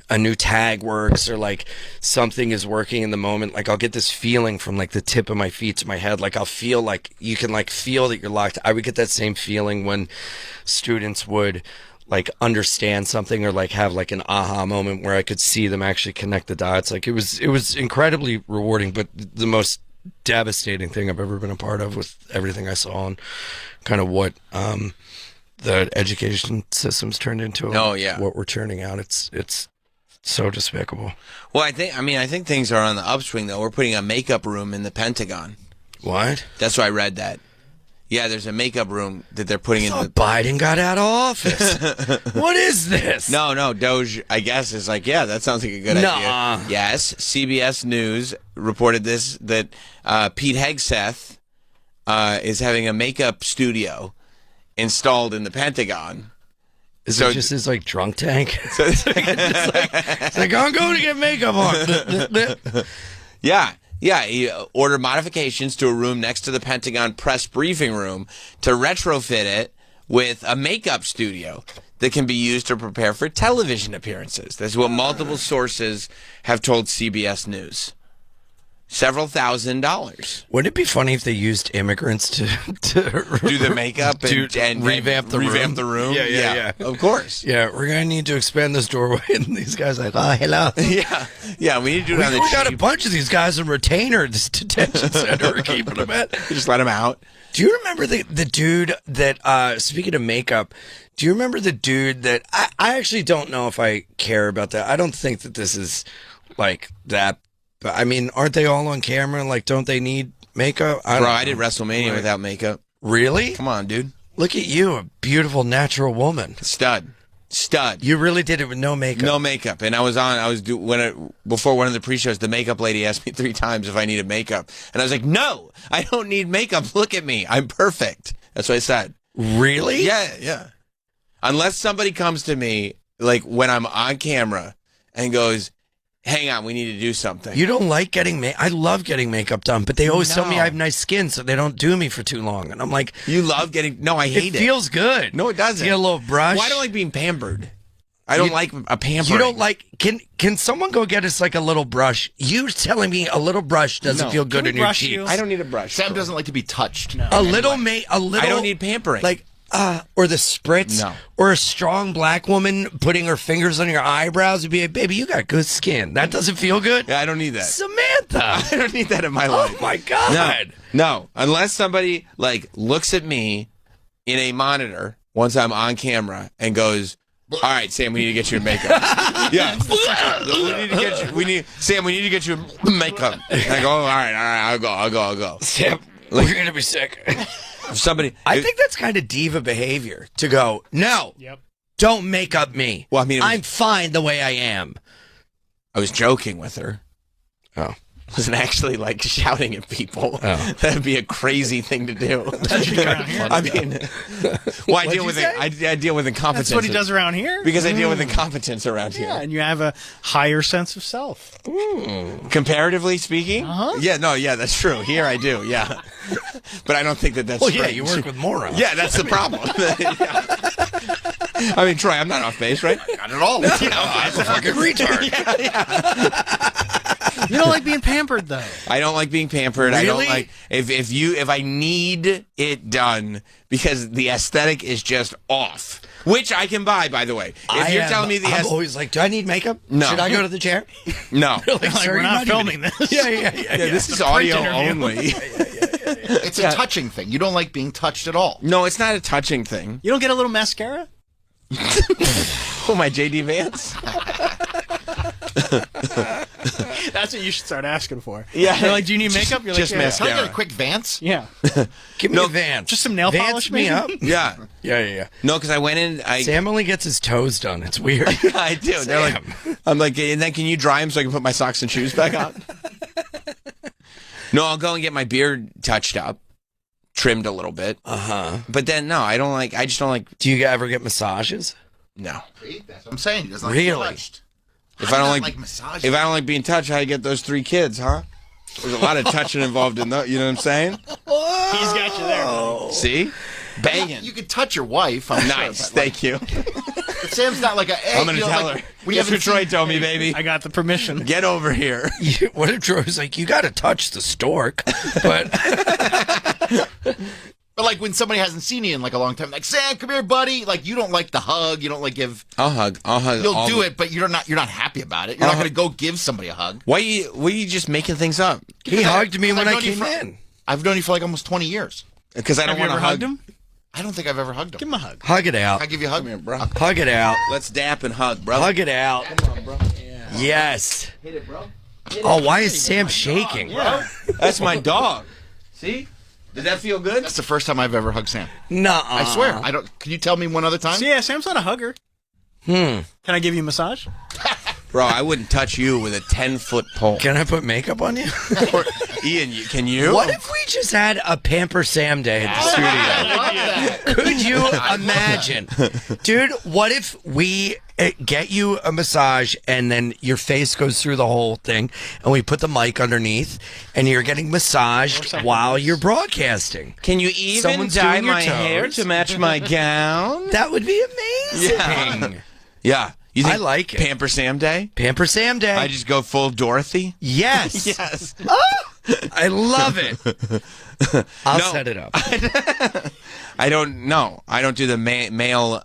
a new tag works or like something is working in the moment. Like I'll get this feeling from like the tip of my feet to my head. Like I'll feel like you can like feel that you're locked. I would get that same feeling when students would like understand something or like have like an aha moment where I could see them actually connect the dots. Like it was incredibly rewarding, but the most devastating thing I've ever been a part of with everything I saw and kind of what the education system's turned into. Oh yeah, what we're turning out. It's so despicable. Well, I think things are on the upswing though. We're putting a makeup room in the Pentagon. What? That's why I read that. Yeah, there's a makeup room that they're putting in. Biden got out of office. What is this? No, Doge, I guess, is like, yeah, that sounds like a good idea. Yes, CBS News reported this, that Pete Hegseth is having a makeup studio installed in the Pentagon. Is it just his like drunk tank? So it's like I'm going to get makeup on. Yeah. Yeah, he ordered modifications to a room next to the Pentagon press briefing room to retrofit it with a makeup studio that can be used to prepare for television appearances. That's what multiple sources have told CBS News. Several $1,000s. Wouldn't it be funny if they used immigrants to do the makeup and revamp the room? Yeah. Of course. Yeah, we're gonna need to expand this doorway, and these guys are like, oh, hello. Yeah. We need to do it on the cheap. We got a bunch of these guys in retainer at this detention center. We're keeping them at. Just let them out. Do you remember the dude that? Speaking of makeup, do you remember the dude that? I actually don't know if I care about that. I don't think that this is like that. But I mean, aren't they all on camera? Like, don't they need makeup? I did WrestleMania without makeup. Really? Come on, dude. Look at you, a beautiful, natural woman. Stud. You really did it with no makeup. No makeup, and before one of the pre-shows, the makeup lady asked me 3 times if I needed makeup, and I was like, "No, I don't need makeup. Look at me, I'm perfect." That's what I said. Really? Yeah. Unless somebody comes to me like when I'm on camera and goes, hang on, we need to do something. You don't like getting I love getting makeup done, but they always tell me I have nice skin, so they don't do me for too long. And I'm like, you love getting? No, I hate it. It feels good. No, it doesn't. You get a little brush. Well, I don't like being pampered. I don't like a pampering. You don't like? Can someone go get us like a little brush? You telling me a little brush doesn't feel good in your cheeks? I don't need a brush. Sam doesn't like to be touched. No. A little. I don't need pampering. Like. Or the spritz, or a strong black woman putting her fingers on your eyebrows would be like, baby, you got good skin. That doesn't feel good? Yeah, I don't need that. Samantha! I don't need that in my life. Oh, my God. No. Unless somebody, like, looks at me in a monitor once I'm on camera and goes, all right, Sam, we need to get you a makeup. Yeah. we need to get you a makeup. And I go, all right, I'll go. Sam, we're going to be sick. I think that's kind of diva behavior to go, no, don't make up me. Well, I mean, I'm fine the way I am. I was joking with her. Oh. I wasn't actually like shouting at people. Oh. That'd be a crazy thing to do. I mean, well, I deal with incompetence. That's what he does around here. Because I deal with incompetence around here. Yeah, and you have a higher sense of self. Comparatively speaking? Yeah, that's true. Here I do, yeah. But I don't think that's well, yeah, you work with morons. Yeah, that's the problem. I mean, Troy, I'm not off base, right? Not at all. I'm a fucking retard. You don't like being pampered, though. I don't like being pampered. Really? I don't like if I need it done because the aesthetic is just off, which I can buy, by the way. If you're telling me I'm always like, do I need makeup? No. Should I go to the chair? No. Like, we're not filming this. Yeah. This is audio only. It's a touching thing. You don't like being touched at all. No, it's not a touching thing. You don't get a little mascara? Oh, my JD Vance? That's what you should start asking for. Yeah. They're like, do you need makeup? You're just like, mascara. Can I get a quick Vance? Yeah. Give me a Vance. Just some nail polish, me maybe? up. Yeah. Yeah. No, because I went in. Sam only gets his toes done. It's weird. I do. They're like, I'm like, and then can you dry them so I can put my socks and shoes back on? No, I'll go and get my beard touched up, trimmed a little bit. But then, no, I just don't like. Do you ever get massages? No. See, that's what I'm saying. He doesn't like Really? being touched. If I don't like massages. If I don't like being touched, how do you get those 3 kids, huh? There's a lot of touching involved in that. You know what I'm saying? He's got you there. See? Banging. You could touch your wife. I'm Nice. Sure, but, Thank you. but Sam's not like a. Hey, I'm going to tell her. When you Guess what Troy told me, baby? I got the permission. Get over here. What if Troy was like, you got to touch the stork, but But like when somebody hasn't seen you in like a long time, like Sam, come here, buddy. Like you don't like the hug. You don't like give. I'll hug. You'll do it, but you're not happy about it. You're not going to go give somebody a hug. Why you just making things up? he hugged me when I known you came in. I've known you for like almost 20 years. Because I don't Have you want ever to hug hugged him? I don't think I've ever hugged him. Give him a hug. Hug it out. I give you a hug, Come here, bro. Hug it out. Let's dap and hug, bro. Hug it out. Come on, bro. Yes. Hit it, bro. Oh, why is Sam shaking? That's my dog. See? Did that feel good? That's the first time I've ever hugged Sam. Nuh-uh. I swear. I don't. Can you tell me one other time? So yeah, Sam's not a hugger. Hmm. Can I give you a massage? Bro, I wouldn't touch you with a 10-foot pole. Can I put makeup on you? Or, Ian, can you? What if we just had a Pamper Sam day at the studio? I love that. Could you imagine? Dude, what if we get you a massage and then your face goes through the whole thing and we put the mic underneath and you're getting massaged while you're broadcasting? Can you even Someone's dye doing your my hair toes. to match my gown? That would be amazing. Yeah. You think I like it. Pamper Sam Day? Pamper Sam day. I just go full Dorothy? Yes. Yes. I love it. I'll No. set it up. I don't know. I don't do the male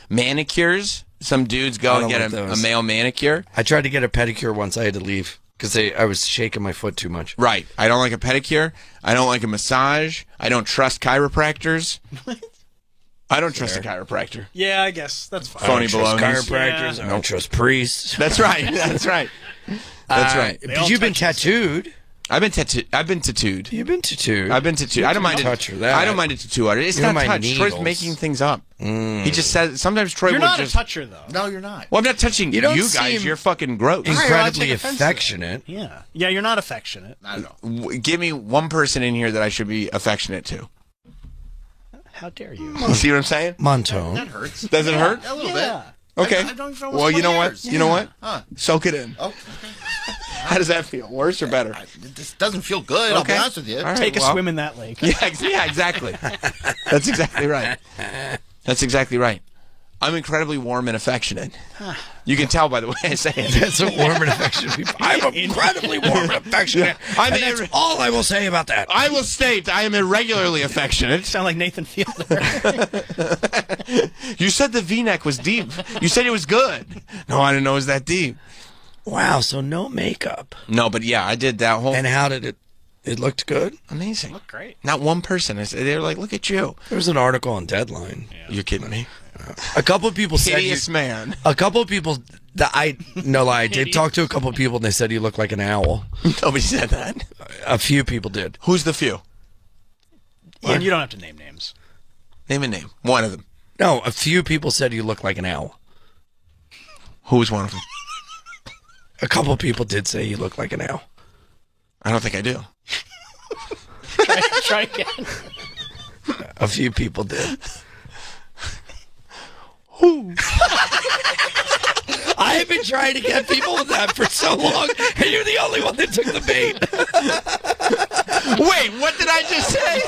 manicures. Some dudes go I and don't get like a those. male manicure. I tried to get a pedicure once. I had to leave because I was shaking my foot too much. Right. I don't like a pedicure. I don't like a massage. I don't trust chiropractors. I don't trust a chiropractor. Yeah, I guess that's fine. Phony I don't trust baloney. chiropractors. Yeah. I don't trust priests. That's right. That's right. That's right. But you've been tattooed. I've been tattooed. I've been tattooed. You've been tattooed. I've been tattooed. I don't mind touch it. or that. I don't mind a tattoo artist. It's You don't not mind touch. Troy's needles. making things up. He just says sometimes Troy You're will not just. a toucher though. No, you're not. Well, I'm not touching You you, don't guys. seem You're fucking gross. incredibly take offense to that. affectionate. Yeah. Yeah, you're not affectionate. Not at all. Give me one person in here that I should be affectionate to. How dare you? You see what I'm saying? Montone. That hurts. Does it hurt? A little Yeah. Okay. I've known you for almost Well, you 20 know what? years. You know what? Huh. Soak it in. Oh, okay. How does that feel? Worse or better? This doesn't feel good. I'll be Okay. honest with you. All right, Take a well, swim in that lake. Yeah, yeah, exactly. That's exactly right. That's exactly right. I'm incredibly warm and affectionate. You can tell by the way I say it. That's what warm and affectionate people. I'm incredibly warm and affectionate. I'm and that's all I will say about that. I will state I am irregularly affectionate. Sound like Nathan Fielder. You said the V-neck was deep. You said it was good. No, I didn't know it was that deep. Wow, so no makeup. No, but yeah, I did that whole And how did it? It looked good. amazing. Great. Not one person. They were like, "Look at you." There was an article on Deadline. You're kidding me? A couple of people said you, Hideous man. a couple of people that I no lie, I did talk to a couple of people and they said you look like an owl. Nobody said that. A few people did. Who's the few? Ian, you don't have to name names. Name a name. One of them. No, a few people said you look like an owl. Who was one of them? A couple of people did say you look like an owl. I don't think I do. Try again. A few people did. I have been trying to get people with that for so long, and you're the only one that took the bait. Wait, what did I just say?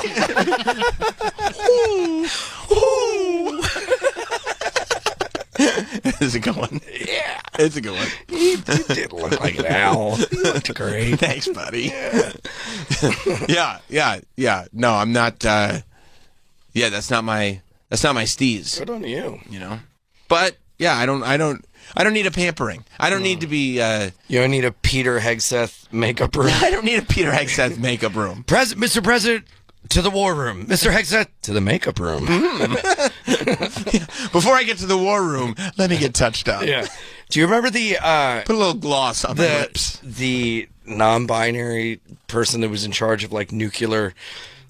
It's a good one. Yeah, It's a good one. you did look like an owl. You looked great. Thanks, buddy. Yeah. No, I'm not. Yeah, that's not my steez. Good on you. You know, but yeah, I don't need a pampering. I don't need to be. You don't need a Peter Hegseth makeup room. I don't need a Peter Hegseth makeup room. Mr. President, to the war room. Mr. Hegseth, to the makeup room. Before I get to the war room, let me get touched up. Yeah. Do you remember the Put a little gloss on my lips. the non-binary person that was in charge of like nuclear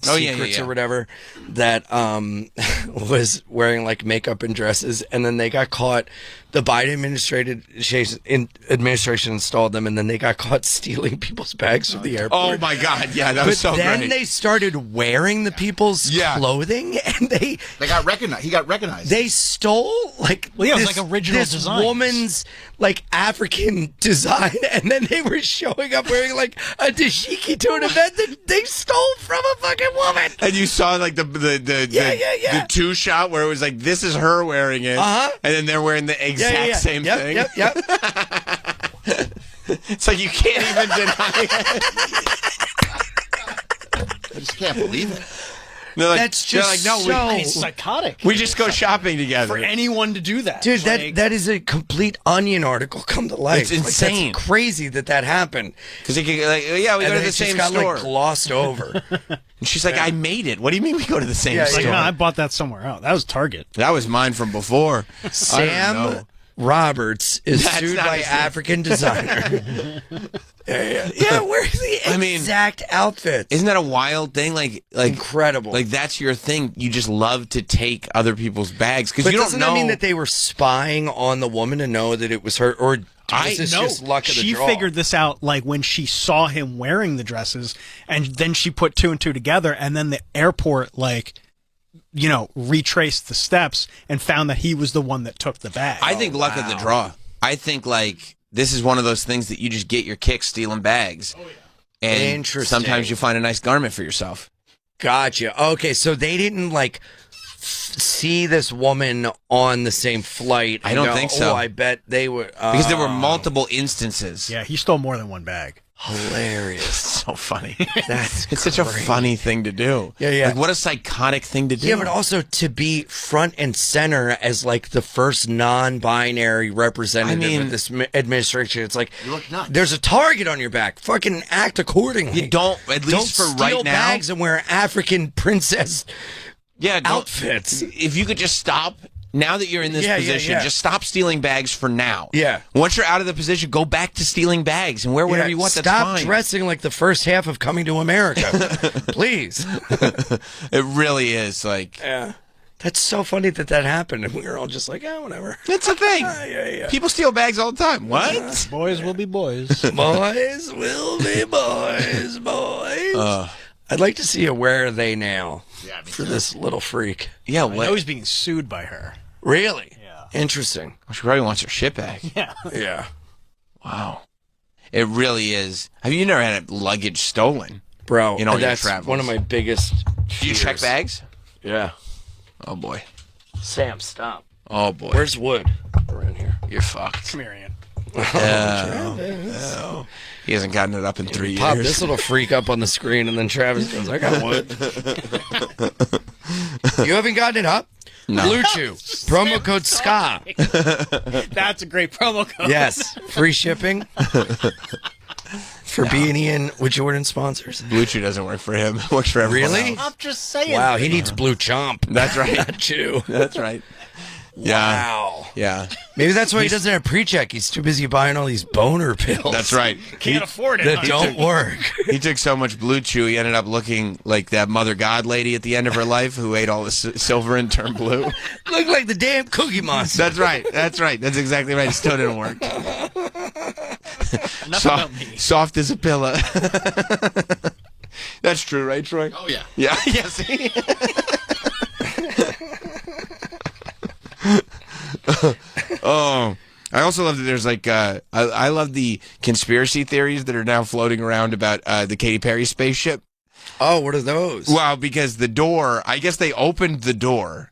secrets or whatever that was wearing like makeup and dresses, and then they got caught. The Biden administration installed them, and then they got caught stealing people's bags from the airport. Oh my God! Yeah, that But was so then great. they started wearing the people's clothing, and They got recognized. He got recognized. they stole like Well, yeah, it was like original this designs. woman's like African design, and then they were showing up wearing like a dashiki to an event that they stole from a fucking woman. And you saw like the Yeah. two shot where it was like this is her wearing it, and then they're wearing the exact same thing. Yep. It's like you can't even deny it. I just can't believe it. They're like, That's just no, so- It's psychotic. we just go shopping together. for anyone to do that, Dude, Like, that is a complete Onion article come to life. It's Like, insane. that's crazy that happened. Because he could, like, yeah, we And go to then the it same just got store. like glossed over. And she's like, I made it. What do you mean we go to the same Yeah, like, store? no, I bought that somewhere else. That was Target. That was mine from before. I don't Sam know. Roberts is That's sued not by his name. African designer. yeah, where's the I mean, exact outfit? Isn't that a wild thing? Like Incredible. Like that's your thing. You just love to take other people's bags because But you don't doesn't know. that mean that they were spying on the woman to know that it was her, or was this just luck of the she draw? figured this out like when she saw him wearing the dresses, and then she put two and two together, and then the airport retraced the steps and found that he was the one that took the bag. I think luck of the draw. I think like this is one of those things that you just get your kicks stealing bags. Oh, yeah. And Interesting. sometimes you find a nice garment for yourself. Gotcha. Okay, so they didn't like see this woman on the same flight. I and don't go, think so. Oh, I bet they were Because there were multiple instances. Yeah, he stole more than one bag. hilarious. So funny. That's It's such a crazy. funny thing to do. Yeah. Like, what a psychotic thing to do. Yeah, but also to be front and center as like the first non-binary representative I mean- of this administration. It's like You look nuts. there's a target on your back. Fucking act accordingly. You don't, at Don't least for steal right now. bags and wear African princess Yeah, don't- outfits. If you could just stop. Now that you're in this Yeah, position, yeah. just stop stealing bags for now. Yeah. Once you're out of the position, go back to stealing bags and wear whatever Yeah, you want. Stop That's fine. dressing like the first half of Coming to America, please. It really is like Yeah, that's so funny that happened, and we were all just like, "Oh, whatever." it's a thing. Yeah. People steal bags all the time. What? Boys will be boys. Boys will be boys, boys. I'd like to see a "Where Are They Now" Yeah, me for too. this little freak. Yeah. I What? know he's being sued by her. Really? Yeah. Interesting. She probably wants her shit back. Yeah. Yeah, Wow. It really is. Have you never had luggage stolen? bro. In all your that's travels. one of my biggest. Do you check fears. bags? Yeah. Oh boy. Sam, stop. Oh boy. Where's Wood? Around here. You're fucked. Come here, Ian. He hasn't gotten it up in 3 Pop years. this little freak up on the screen, and then Travis goes, "I got Wood." You haven't gotten it up? No. Blue Chew. Promo code SKA. That's a great promo code. Yes. Free shipping. For B&E and Wood Jordan sponsors. Blue Chew doesn't work for him. It works for everyone Really? else. I'm just saying. Wow, he needs Blue Chomp. That's right. Not Chew. That's right. Yeah. Wow. Yeah. Maybe that's why he doesn't have pre-check. He's too busy buying all these boner pills. That's right. Can't afford it. That huh? don't work. He took so much Blue Chew, he ended up looking like that Mother God lady at the end of her life who ate all the silver and turned blue. Look like the damn Cookie Monster. That's right. That's right. That's exactly right. It still didn't work. Enough about me. Soft as a pillow. That's true, right, Troy? Oh yeah. Yeah. Yes. Oh, I also love that there's like I love the conspiracy theories that are now floating around about the Katy Perry spaceship. Oh, what are those? Well, because the door, I guess they opened the door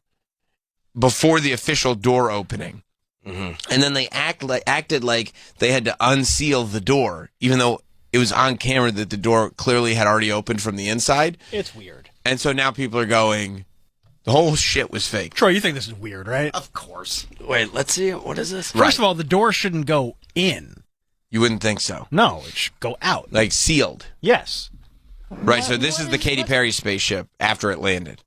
before the official door opening. And then they acted like they had to unseal the door, even though it was on camera that the door clearly had already opened from the inside. It's weird. And so now people are going, the whole shit was fake. Troy, you think this is weird, right? Of course. Wait, let's see. What is this? First of all, the door shouldn't go in. You wouldn't think so. No, it should go out. Like sealed. Yes. Right, so this is the Katy Perry spaceship after it landed.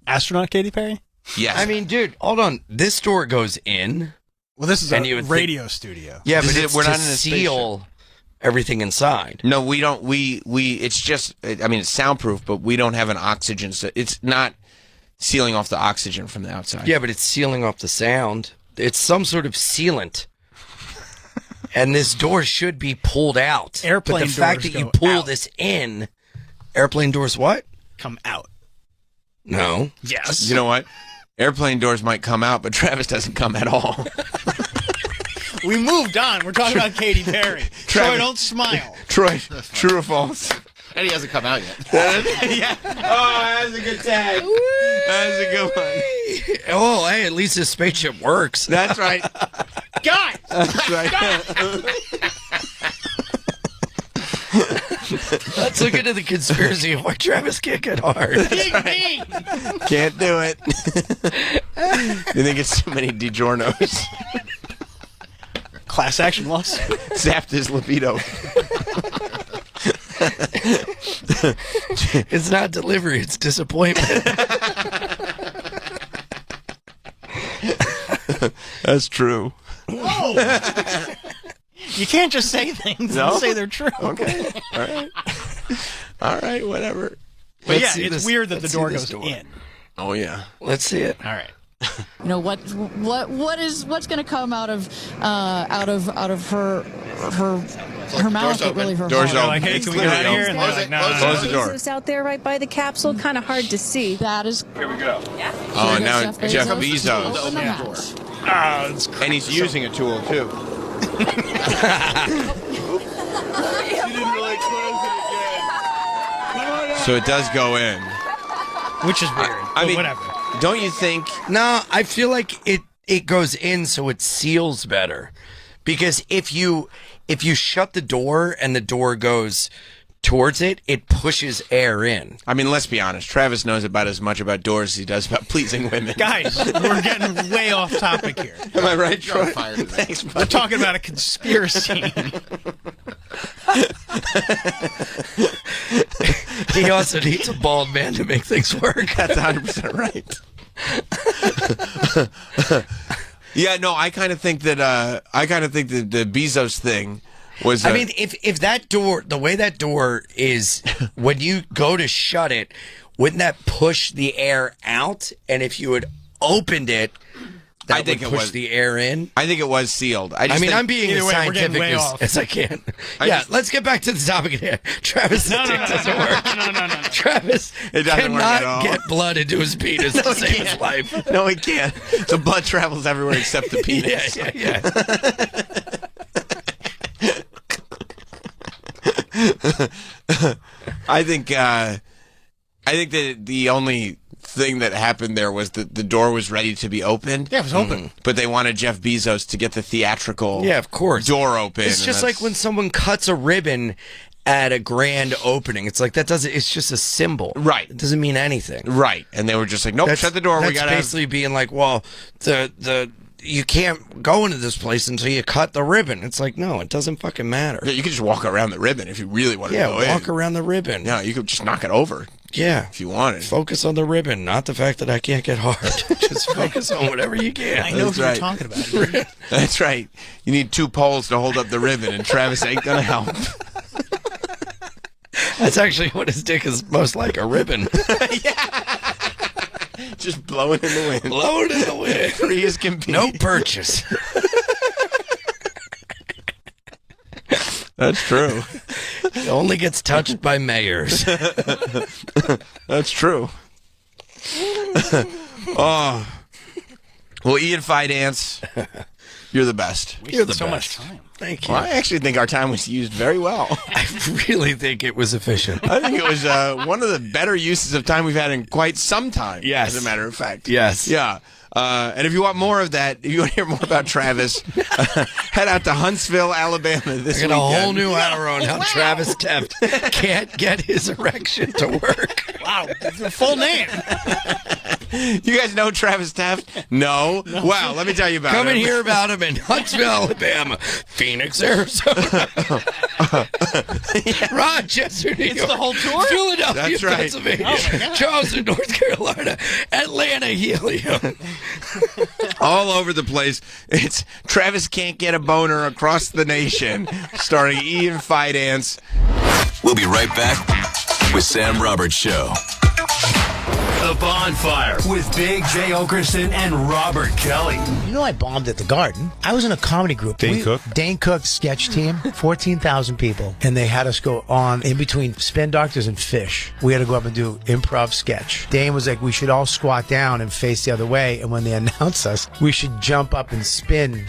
Astronaut Katy Perry? Yes. I mean, dude, hold on. This door goes in. Well, this is And a you would radio studio. Yeah, This but is- it's we're to not in a seal everything inside. no, we don't. We. It's just. I mean, it's soundproof, but we don't have an oxygen. So it's not sealing off the oxygen from the outside. Yeah, but it's sealing off the sound. It's some sort of sealant. And this door should be pulled out. Airplane but the fact doors that you go pull out. this in, airplane doors what? Come out. No. Yes. You know what? Airplane doors might come out, but Travis doesn't come at all. We moved on. We're talking about Katy Perry. Troy, don't smile. Troy, true or false? And he hasn't come out yet. Yeah. Oh, that's a good tag. That's a good one. Oh, hey, at least his spaceship works. That's right. Guys! That's right. Let's look into the conspiracy of why Travis can't get hard. Right. Can't do it. You think it's too many DiGiorno's? Class action lawsuit. Zapped his libido. It's not delivery, it's disappointment. That's true. Oh. You can't just say things No? and say they're true. Okay. All right. All right, whatever. But Let's see it's this- weird that the let's door see this goes door. in. Oh, yeah. Let's see it. All right. You know what's going to come out of her mouth that really her Door's heart. open. Like, hey, It's can we get out of clearly here? And open. they're like, no, Close it, no, Close the door. Bezos out there right by the capsule, kind of hard to see. That is. Oh, and now Jeff Bezos. Open the Yeah. hatch. Oh, it's And he's using a tool, too. So it does go in. which is weird. I but mean, whatever. don't you think? No, I feel like it goes in so it seals better. Because if you shut the door and the door goes towards it, it pushes air in. I mean, let's be honest. Travis knows about as much about doors as he does about pleasing women. Guys, we're getting way off topic here. Am I right, You're on Troy? fire today. Thanks, We're buddy. talking about a conspiracy. He also needs a bald man to make things work. That's 100% right. Yeah, no, I kind of think that the Bezos thing was. I mean, if that door, the way that door is, when you go to shut it, wouldn't that push the air out? And if you had opened it, that I think would it push was- the air in. I think it was sealed. I I mean, think, I'm being Either as way, we're getting scientific way off. as I can. just- Let's get back to the topic at hand. Travis' No, dick no, no, doesn't work. no. Travis It doesn't work cannot at all. get blood into his penis to save his life. No, he can't. The blood travels everywhere except the penis. Yeah. I think that the only thing that happened there was that the door was ready to be opened. Yeah, it was open. But they wanted Jeff Bezos to get the theatrical Yeah, of course. door open. It's and just that's- like when someone cuts a ribbon at a grand opening. It's like it's just a symbol. Right. It doesn't mean anything. Right. And they were just like, nope, shut the door. That's We got to basically being like, well, the you can't go into this place until you cut the ribbon. It's like, no, it doesn't fucking matter. You could just walk around the ribbon if you really wanted Yeah, to go walk in. around the ribbon. Yeah, you could just knock it over Yeah. if you wanted. Focus on the ribbon, not the fact that I can't get hard. Just focus on whatever you can. I know That's who right. you're talking about. That's right. You need 2 poles to hold up the ribbon, and Travis ain't gonna help. That's actually what his dick is most like, a ribbon. Just blowing in the wind. Blowing in the wind. Free as can be. No purchase. That's true. It only gets touched by mayors. That's true. Oh. Well, Ian Fidance, you're the best. You're the so best. much time. Thank you. Well, I actually think our time was used very well. I really think it was efficient. I think it was one of the better uses of time we've had in quite some time. Yes. As a matter of fact. Yes. Yeah. And if you want more of that, if you want to hear more about Travis, head out to Huntsville, Alabama this I got a weekend. whole new hour on how Travis Teft can't get his erection to work. Wow, the full name. You guys know Travis Taft? No? Wow, let me tell you about Come him. and hear about him in Huntsville, Alabama, Phoenix, Arizona, Rochester, New York, the whole tour? Philadelphia, That's right. Pennsylvania, Charleston, North Carolina, Atlanta, Helium. All over the place. It's Travis Can't Get a Boner Across the Nation, starring Ian Fidance. We'll be right back with Sam Roberts Show. The Bonfire with Big J. Okerson and Robert Kelly. You know I bombed at the Garden. I was in a comedy group. Dane Cook's sketch team, 14,000 people. And they had us go on in between Spin Doctors and Fish. We had to go up and do improv sketch. Dane was like, we should all squat down and face the other way. And when they announced us, we should jump up and spin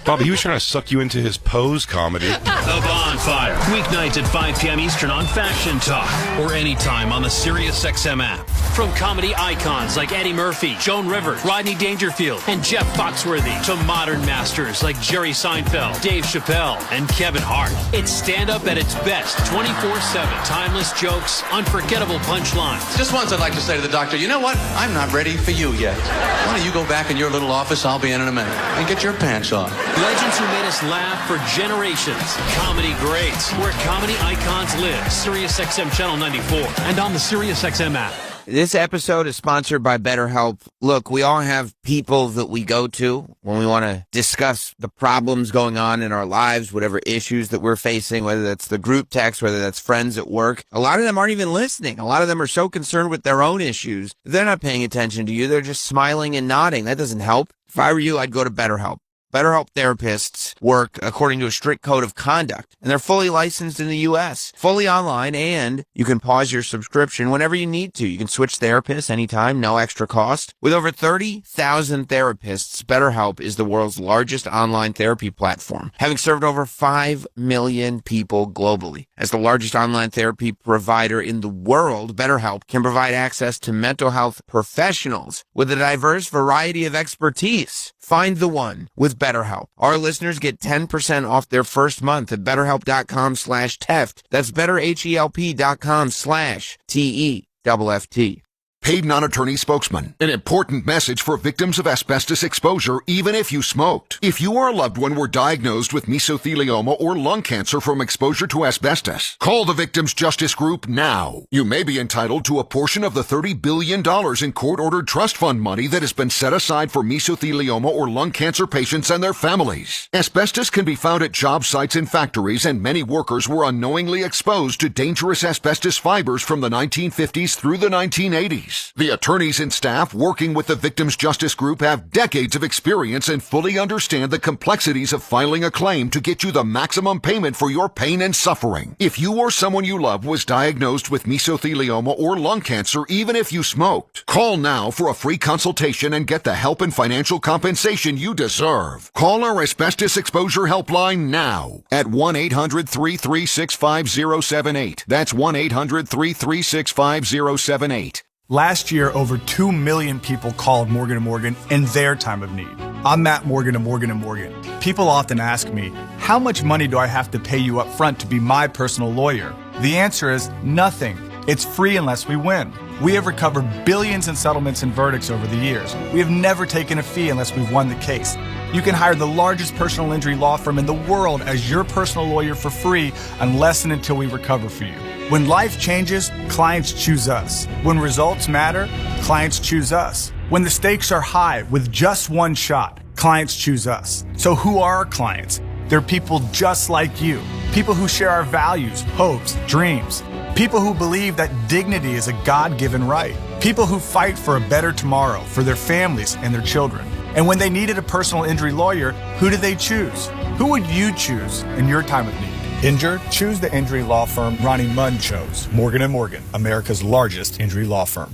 Bobby, he was trying to suck you into his pose comedy. The Bonfire. Weeknights at 5 p.m. Eastern on Faction Talk. Or anytime on the SiriusXM app. From comedy icons like Eddie Murphy, Joan Rivers, Rodney Dangerfield, and Jeff Foxworthy to modern masters like Jerry Seinfeld, Dave Chappelle, and Kevin Hart. It's stand-up at its best, 24/7. Timeless jokes, unforgettable punchlines. Just once I'd like to say to the doctor, you know what? I'm not ready for you yet. Why don't you go back in your little office? I'll be in a minute. And get your pants on. Legends who made us laugh for generations. Comedy greats, where comedy icons live. SiriusXM Channel 94 and on the SiriusXM app. This episode is sponsored by BetterHelp. Look, we all have people that we go to when we want to discuss the problems going on in our lives, whatever issues that we're facing, whether that's the group text, whether that's friends at work. A lot of them aren't even listening. A lot of them are so concerned with their own issues. They're not paying attention to you. They're just smiling and nodding. That doesn't help. If I were you, I'd go to BetterHelp. BetterHelp therapists work according to a strict code of conduct, and they're fully licensed in the U.S., fully online, and you can pause your subscription whenever you need to. You can switch therapists anytime, no extra cost. With over 30,000 therapists, BetterHelp is the world's largest online therapy platform, having served over 5 million people globally. As the largest online therapy provider in the world, BetterHelp can provide access to mental health professionals with a diverse variety of expertise. Find the one with BetterHelp. Our listeners get 10% off their first month at BetterHelp.com/Teft. That's BetterHelp.com/TEFFT. Paid non-attorney spokesman. An important message for victims of asbestos exposure, even if you smoked. If you or a loved one were diagnosed with mesothelioma or lung cancer from exposure to asbestos, call the Victims Justice Group now. You may be entitled to a portion of the $30 billion in court-ordered trust fund money that has been set aside for mesothelioma or lung cancer patients and their families. Asbestos can be found at job sites and factories, and many workers were unknowingly exposed to dangerous asbestos fibers from the 1950s through the 1980s. The attorneys and staff working with the Victims Justice Group have decades of experience and fully understand the complexities of filing a claim to get you the maximum payment for your pain and suffering. If you or someone you love was diagnosed with mesothelioma or lung cancer, even if you smoked, call now for a free consultation and get the help and financial compensation you deserve. Call our asbestos exposure helpline now at 1-800-336-5078. That's 1-800-336-5078. Last year, over 2 million people called Morgan & Morgan in their time of need. I'm Matt Morgan of Morgan & Morgan. People often ask me, how much money do I have to pay you up front to be my personal lawyer? The answer is nothing. It's free unless we win. We have recovered billions in settlements and verdicts over the years. We have never taken a fee unless we've won the case. You can hire the largest personal injury law firm in the world as your personal lawyer for free unless and until we recover for you. When life changes, clients choose us. When results matter, clients choose us. When the stakes are high with just one shot, clients choose us. So who are our clients? They're people just like you. People who share our values, hopes, dreams. People who believe that dignity is a God-given right. People who fight for a better tomorrow for their families and their children. And when they needed a personal injury lawyer, who did they choose? Who would you choose in your time of need? Injured? Choose the injury law firm Ronnie Munn chose. Morgan & Morgan, America's largest injury law firm.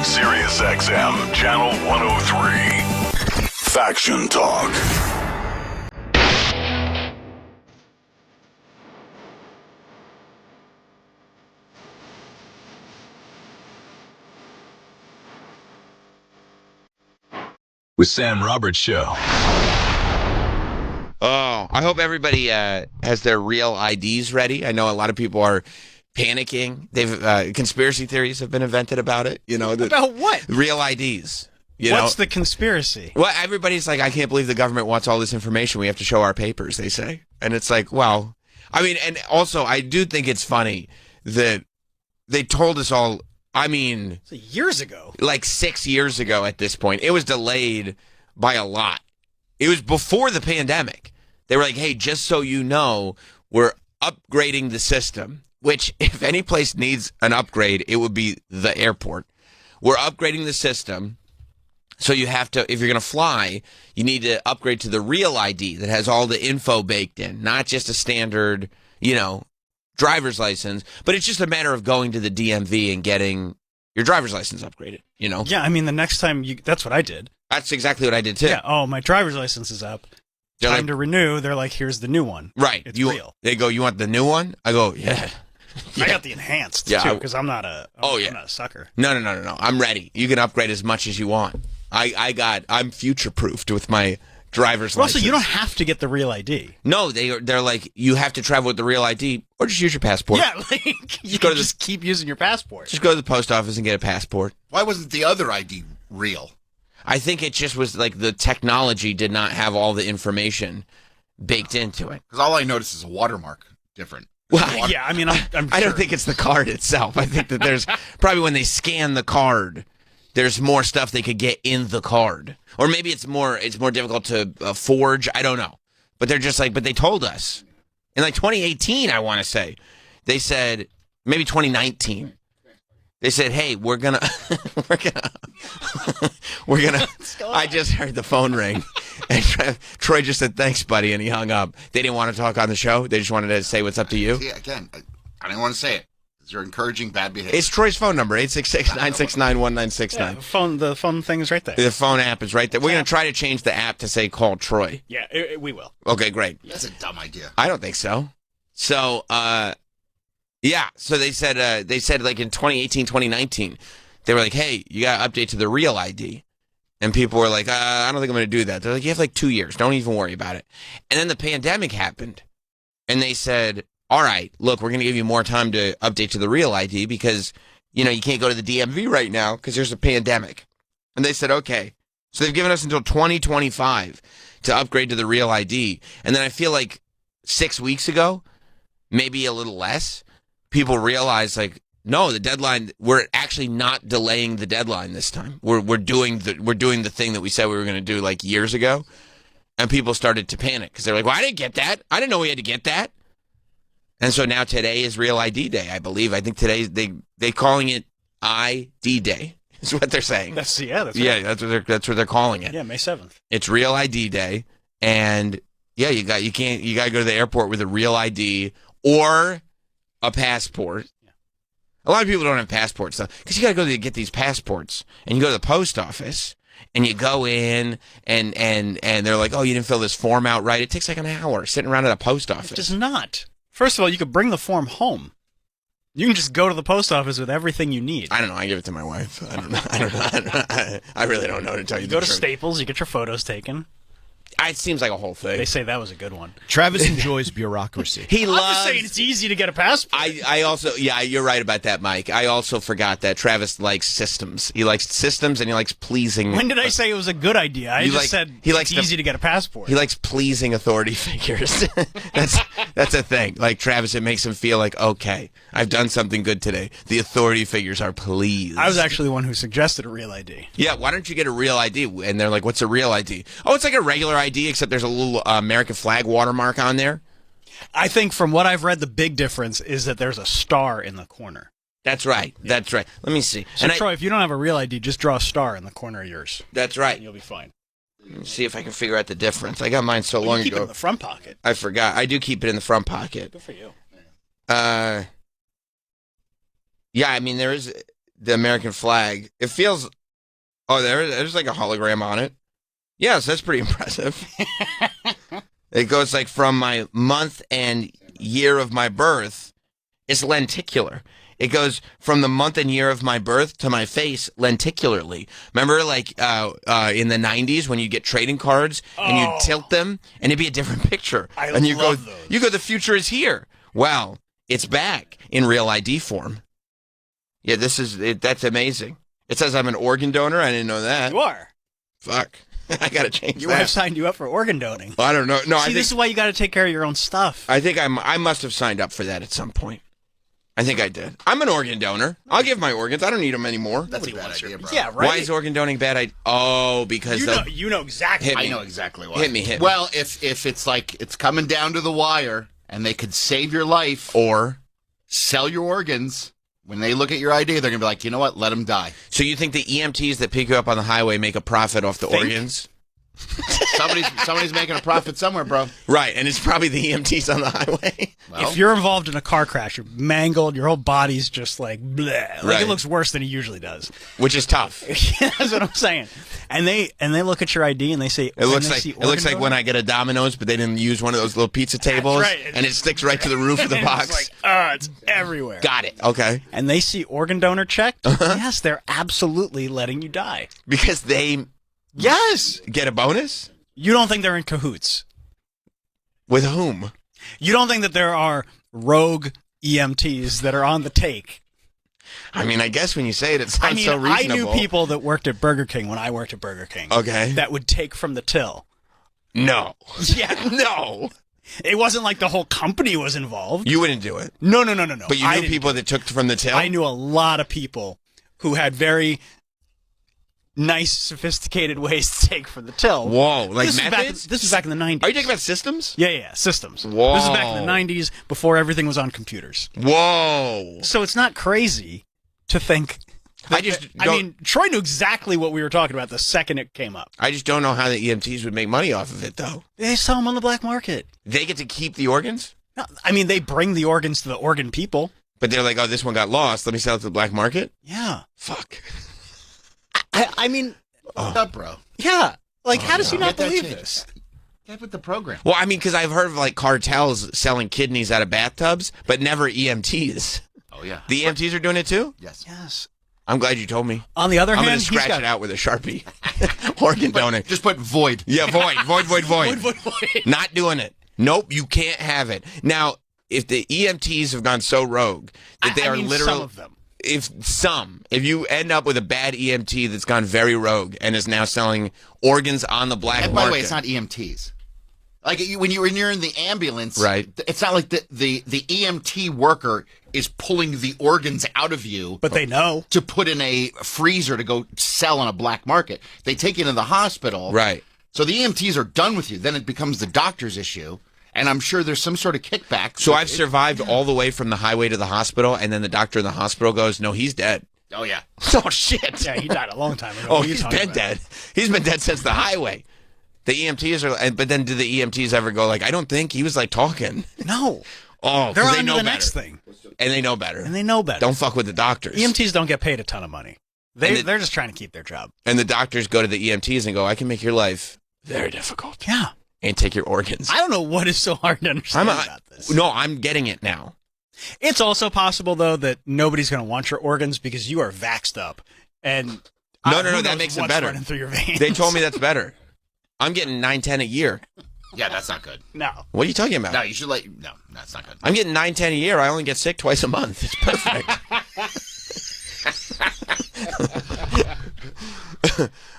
SiriusXM Channel 103. Faction Talk. With Sam Roberts Show. Oh, I hope everybody has their real IDs ready. I know a lot of people are panicking. They've conspiracy theories have been invented about it. You know, about what? Real IDs. What's the conspiracy? Well, everybody's like, I can't believe the government wants all this information. We have to show our papers, they say. And it's like, well, I mean, and also I do think it's funny that they told us all, I mean, years ago, like 6 years ago at this point. It was delayed by a lot. It was before the pandemic. They were like, hey, just so you know, we're upgrading the system, which if any place needs an upgrade, it would be the airport. We're upgrading the system. So you have to, if you're going to fly, you need to upgrade to the real ID that has all the info baked in, not just a standard, driver's license. But it's just a matter of going to the DMV and getting your driver's license upgraded. You know. Yeah, I mean, the next time that's what I did. That's exactly what I did too. Yeah. Oh, my driver's license is up. They're Time like, to renew. They're like, here's the new one. right. It's you, real. They go, you want the new one? I go, yeah. I got the enhanced Yeah, too because I'm not a. Oh, yeah. I'm not a sucker. No. I'm ready. You can upgrade as much as you want. I'm future proofed with my driver's license. Also, you don't have to get the real ID. No, they're like, you have to travel with the real ID or just use your passport. Yeah, like you go can to just keep using your passport. Just go to the post office and get a passport. Why wasn't the other ID real? I think it just was like the technology did not have all the information baked into it. Because all I noticed is a watermark different. Well, yeah, I mean, I'm I sure. don't think it's the card itself. I think that there's probably when they scan the card, there's more stuff they could get in the card, or maybe it's more difficult to forge. I don't know, but they're just like, but they told us in like 2018, I want to say, they said maybe 2019. They said, "Hey, we're gonna." I just heard the phone ring, and Troy just said, "Thanks, buddy," and he hung up. They didn't want to talk on the show. They just wanted to say what's up to you. Yeah, again, I didn't want to say it. You're encouraging bad behavior. It's Troy's phone number, 866-969-1969. Yeah, the phone thing is right there. The phone app is right there. We're going to try to change the app to say call Troy. Yeah, we will. Okay, great. That's a dumb idea. I don't think so. So, yeah. So they said like in 2018, 2019, they were like, hey, you got to update to the real ID. And people were like, I don't think I'm going to do that. They're like, you have like 2 years. Don't even worry about it. And then the pandemic happened. And they said, all right, look, we're going to give you more time to update to the real ID because, you know, you can't go to the DMV right now because there's a pandemic. And they said, okay. So they've given us until 2025 to upgrade to the real ID. And then I feel like 6 weeks ago, maybe a little less, people realized like, no, the deadline, we're actually not delaying the deadline this time. We're doing the thing that we said we were going to do like years ago. And people started to panic because they're like, well, I didn't get that. I didn't know we had to get that. And so now today is Real ID Day, I believe. I think today they calling it ID Day is what they're saying. That's right. That's what they're calling it. Yeah, May 7th. It's Real ID Day, and yeah, you got to go to the airport with a real ID or a passport. Yeah. A lot of people don't have passports though, because you got to go to get these passports, and you go to the post office. And you go in, and they're like, oh, you didn't fill this form out right. It takes like an hour sitting around at a post office. It does not. First of all, you could bring the form home. You can just go to the post office with everything you need. I don't know. I give it to my wife. I don't know. I really don't know to tell you the truth. Go to truth. Staples, you get your photos taken. It seems like a whole thing. They say that was a good one. Travis enjoys bureaucracy. I'm just saying it's easy to get a passport. I also, yeah, you're right about that, Mike. I also forgot that Travis likes systems. He likes systems and he likes pleasing. When did I say it was a good idea? I just said it's easy to get a passport. He likes pleasing authority figures. That's a thing. Like Travis, it makes him feel like, okay, I've done something good today. The authority figures are pleased. I was actually the one who suggested a real ID. Yeah, why don't you get a real ID? And they're like, what's a real ID? Oh, it's like a regular ID, except there's a little American flag watermark on there. I think from what I've read, the big difference is that there's a star in the corner. That's right. Yeah. That's right. Let me see. So, Troy, if you don't have a real ID, just draw a star in the corner of yours. That's right. And you'll be fine. Let me see if I can figure out the difference. I got mine so long keep ago. It in the front pocket. I forgot. I do keep it in the front pocket. Good for you. Yeah, I mean, there is the American flag. It feels... Oh, there's like a hologram on it. Yes, that's pretty impressive. It goes like from my month and year of my birth. It's lenticular. It goes from the month and year of my birth to my face lenticularly. Remember, like in the 90s when you get trading cards and you tilt them and it'd be a different picture. And you love those. You go, the future is here. Well, it's back in real ID form. Yeah, that's amazing. It says I'm an organ donor. I didn't know that. You are. Fuck. I gotta change that. You would have signed you up for organ donating. I don't know. No, this is why you got to take care of your own stuff. I think I must have signed up for that at some point. I think I did. I'm an organ donor. I'll give my organs. I don't need them anymore. That's a bad idea, bro. Yeah, right. Why is organ donating bad? Because you know exactly. I know exactly why. Hit me. Well, if it's like it's coming down to the wire and they could save your life or sell your organs. When they look at your ID, they're going to be like, you know what? Let them die. So you think the EMTs that pick you up on the highway make a profit off the organs? Somebody's making a profit somewhere, bro. Right, and it's probably the EMTs on the highway. If you're involved in a car crash, you're mangled, your whole body's just like bleh. Like it looks worse than it usually does. Which is tough. That's what I'm saying. And they look at your ID and they say it looks like when I get a Domino's, but they didn't use one of those little pizza tables, and it sticks right to the roof of the box. It's it's everywhere. Got it. Okay. And they see organ donor check. Yes, they're absolutely letting you die because they get a bonus. You don't think they're in cahoots? With whom? You don't think that there are rogue EMTs that are on the take? I mean, I guess when you say it, it sounds so reasonable. I knew people that worked at Burger King when I worked at Burger King. Okay. That would take from the till. No. Yeah. No. It wasn't like the whole company was involved. You wouldn't do it. No. But you knew people that took from the till? I knew a lot of people who had very nice, sophisticated ways to take from the till. Whoa, like methods? This was back in the 90s. Are you talking about systems? Yeah, systems. Whoa. This is back in the 90s, before everything was on computers. Whoa. So it's not crazy to think... I mean, Troy knew exactly what we were talking about the second it came up. I just don't know how the EMTs would make money off of it, though. They sell them on the black market. They get to keep the organs? No, I mean, they bring the organs to the organ people. But they're like, oh, this one got lost. Let me sell it to the black market? Yeah. Fuck. I mean... What's up, bro? Yeah. Like, how does he not believe this? Get with the program. Well, I mean, because I've heard of, like, cartels selling kidneys out of bathtubs, but never EMTs. Oh, yeah. The EMTs are doing it, too? Yes. I'm glad you told me. On the other hand, I'm going to scratch it out with a Sharpie. Organ donor. Just put void. Yeah, void. Not doing it. Nope, you can't have it. Now, if the EMTs have gone so rogue that they are literally... some of them. If you end up with a bad EMT that's gone very rogue and is now selling organs on the black market. By the way, it's not EMTs. Like when you're in the ambulance, right? It's not like the EMT worker is pulling the organs out of you, but they know to put in a freezer to go sell on a black market. They take you to the hospital, right? So the EMTs are done with you. Then it becomes the doctor's issue. And I'm sure there's some sort of kickback. So I've survived all the way from the highway to the hospital, and then the doctor in the hospital goes, no, he's dead. Oh, yeah. Oh, shit. Yeah, he died a long time ago. Oh, he's been dead. He's been dead since the highway. The EMTs are, but then do the EMTs ever go like, I don't think he was like talking? No. Oh, they're on they know to the better. Next thing. And they know better. Don't fuck with the doctors. EMTs don't get paid a ton of money. They're just trying to keep their job. And the doctors go to the EMTs and go, I can make your life very difficult. Yeah. And take your organs. I don't know what is so hard to understand about this. No, I'm getting it now. It's also possible, though, that nobody's going to want your organs because you are vaxxed up. And no, that makes it better. Running through your veins. They told me that's better. I'm getting $9.10 a year. Yeah, that's not good. No. What are you talking about? No, you should no, that's not good. I'm getting $9.10 a year. I only get sick twice a month. It's perfect.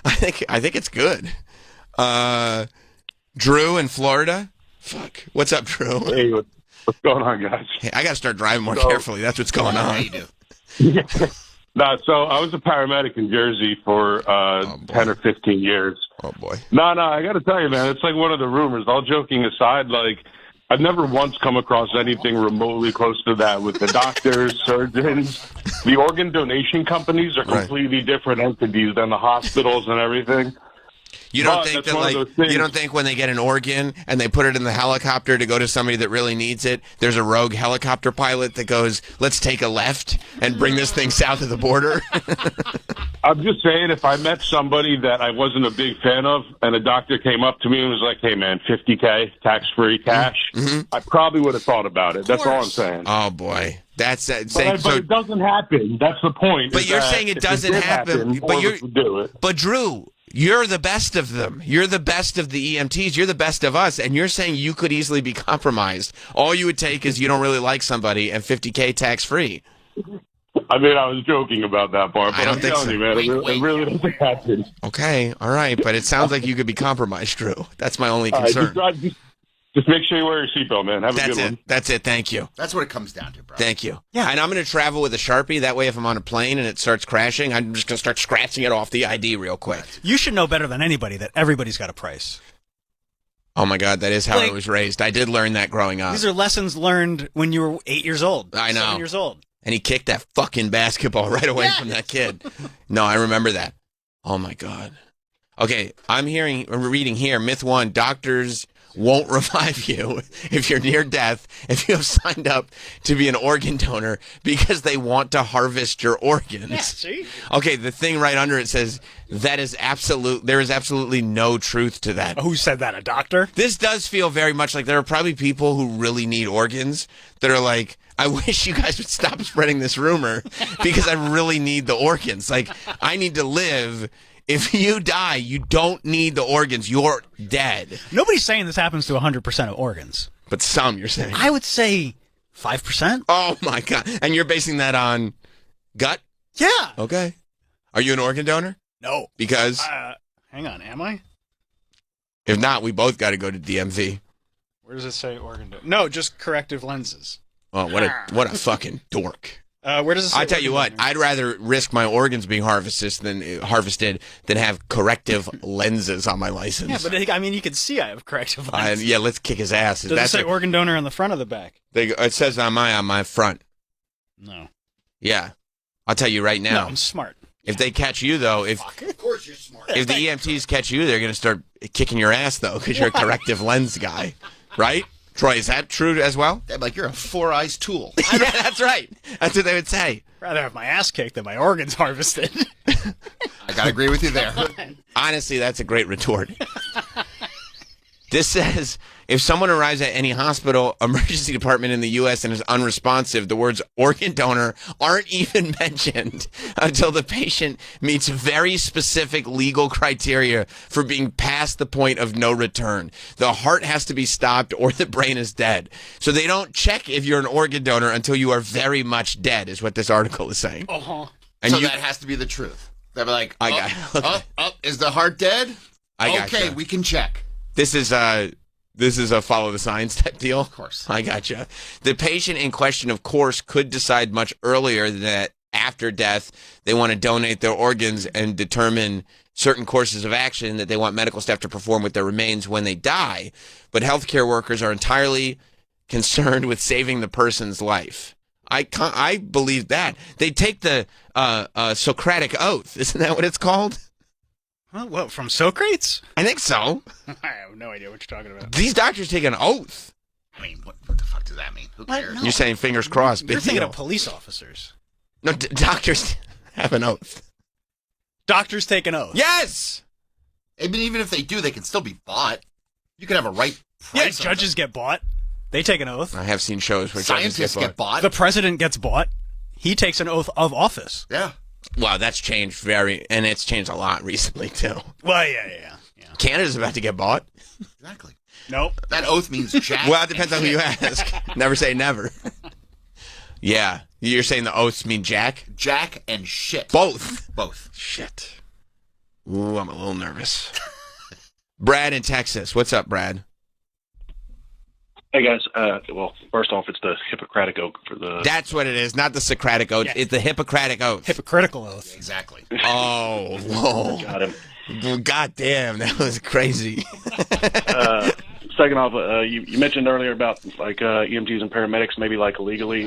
I think it's good. Drew in Florida. Fuck. What's up, Drew? Hey, what's going on, guys? Hey, I got to start driving more carefully. That's what's going on. You do. So I was a paramedic in Jersey for 10 or 15 years. Oh, boy. No, I got to tell you, man, it's like one of the rumors. All joking aside, like, I've never once come across anything remotely close to that with the doctors, surgeons. The organ donation companies are completely different entities than the hospitals and everything. You don't think that, like, you don't think when they get an organ and they put it in the helicopter to go to somebody that really needs it, there's a rogue helicopter pilot that goes, let's take a left and bring this thing south of the border? I'm just saying, if I met somebody that I wasn't a big fan of and a doctor came up to me and was like, hey, man, $50K, tax-free cash, I probably would have thought about it. That's all I'm saying. Oh, boy. That's but it doesn't happen. That's the point. But you're saying it doesn't happen. But Drew, you're the best of them. You're the best of the EMTs. You're the best of us. And you're saying you could easily be compromised. All you would take is you don't really like somebody and $50K tax-free. I mean, I was joking about that part, but I don't I'm think telling so. you, man, it really doesn't happen. Okay, all right. But it sounds like you could be compromised, Drew. That's my only concern. Just make sure you wear your seatbelt, man. Have a good one. That's it. Thank you. That's what it comes down to, bro. Thank you. Yeah. And I'm going to travel with a Sharpie. That way, if I'm on a plane and it starts crashing, I'm just going to start scratching it off the ID real quick. You should know better than anybody that everybody's got a price. Oh, my God. That is how I was raised. I did learn that growing up. These are lessons learned when you were 8 years old. I know. 7 years old. And he kicked that fucking basketball right away from that kid. No, I remember that. Oh, my God. Okay, I'm reading here, myth 1, doctors won't revive you if you're near death if you have signed up to be an organ donor because they want to harvest your organs. Yeah, see? Okay, the thing right under it says there is absolutely no truth to that. Who said that? A doctor? This does feel very much like there are probably people who really need organs that are like, I wish you guys would stop spreading this rumor because I really need the organs. Like, I need to live. If you die, you don't need the organs. You're dead. Nobody's saying this happens to 100% of organs. But some, you're saying. I would say 5%. Oh, my God. And you're basing that on gut? Yeah. Okay. Are you an organ donor? No. Because? Hang on, am I? If not, we both got to go to DMV. Where does it say organ donor? No, just corrective lenses. Oh, what a fucking dork. Where does it say I tell you what, donor? I'd rather risk my organs being harvested than have corrective lenses on my license. Yeah, but I mean, you can see I have corrective lenses. Yeah, let's kick his ass. Does it say organ donor on the front or the back? It says on my front. No. Yeah, I'll tell you right now. No, I'm smart. If they catch you though, Of course you're smart. if the EMTs catch you, they're gonna start kicking your ass though because you're a corrective lens guy, right? Troy, is that true as well? They're like, you're a four-eyes tool. Yeah, that's right. That's what they would say. Rather have my ass kicked than my organs harvested. I gotta agree with you there. Honestly, that's a great retort. This says, if someone arrives at any hospital emergency department in the U.S. and is unresponsive, the words organ donor aren't even mentioned until the patient meets very specific legal criteria for being past the point of no return. The heart has to be stopped or the brain is dead. So they don't check if you're an organ donor until you are very much dead, is what this article is saying. Uh-huh. And So that has to be the truth. They'll be like, is the heart dead? Gotcha. We can check. This is a follow the science type deal. Of course. I gotcha. The patient in question, of course, could decide much earlier that after death they want to donate their organs and determine certain courses of action that they want medical staff to perform with their remains when they die. But healthcare workers are entirely concerned with saving the person's life. I believe that. They take the Socratic oath. Isn't that what it's called? What, from Socrates? I think so. I have no idea what you're talking about. These doctors take an oath. I mean, what the fuck does that mean? Who cares? No. You're saying fingers crossed. Big You're thinking deal. of police officers. No, doctors have an oath. Doctors take an oath. Yes! I mean, even if they do, they can still be bought. You can have a right Yeah, price. judges get bought. They take an oath. I have seen shows where Scientists get bought. The president gets bought. He takes an oath of office. Yeah. Wow, that's changed and it's changed a lot recently, too. Well, yeah. Canada's about to get bought. Exactly. Nope. That oath means jack. Well, it depends on who you ask. Never say never. Yeah. You're saying the oaths mean jack? Jack and shit. Both. Both. Shit. Ooh, I'm a little nervous. Brad in Texas. What's up, Brad? Hey guys, well, first off, it's the Hippocratic Oath for the... That's what it is, not the Socratic Oath. Yeah. It's the Hippocratic Oath. Hypocritical oath. Exactly. Oh, whoa. Got him. God damn, that was crazy. Second off, you mentioned earlier about like EMTs and paramedics maybe like illegally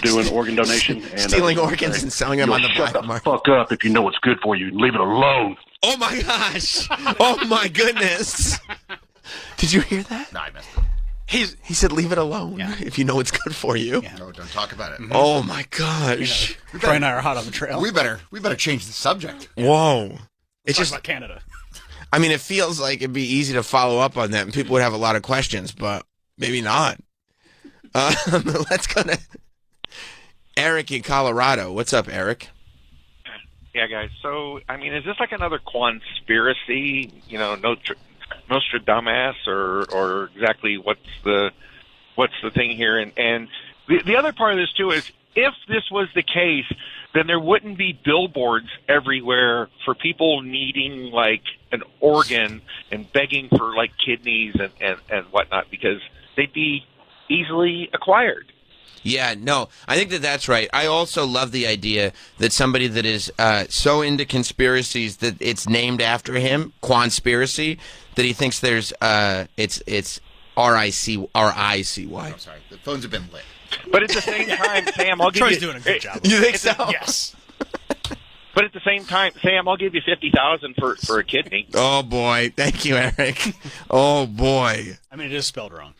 doing organ donation. And, stealing organs and selling them on the black market. Shut the fuck up if you know what's good for you and leave it alone. Oh my gosh. Oh my goodness. Did you hear that? No, I missed it. He said, leave it alone if you know it's good for you. Yeah. No, don't talk about it. Mm-hmm. Oh, my gosh. Troy and I are hot on the trail. We better change the subject. Whoa. It's just about Canada. I mean, it feels like it'd be easy to follow up on that, and people would have a lot of questions, but maybe not. Let's go to Eric in Colorado. What's up, Eric? Yeah, guys. So, I mean, is this like another conspiracy? You know, Nostradamus, or exactly what's the thing here? And the other part of this too is, if this was the case, then there wouldn't be billboards everywhere for people needing like an organ and begging for like kidneys and whatnot, because they'd be easily acquired. Yeah, no, I think that's right. I also love the idea that somebody that is so into conspiracies that it's named after him, Quanspiracy, that he thinks there's it's R-I-C-Y. I'm sorry, the phones have been lit. But at the same time, Sam, I'll give Troy's you... doing a good job. You think so? Yes. But at the same time, Sam, I'll give you $50,000 for a kidney. Oh boy, thank you, Eric. Oh boy, I mean, it is spelled wrong.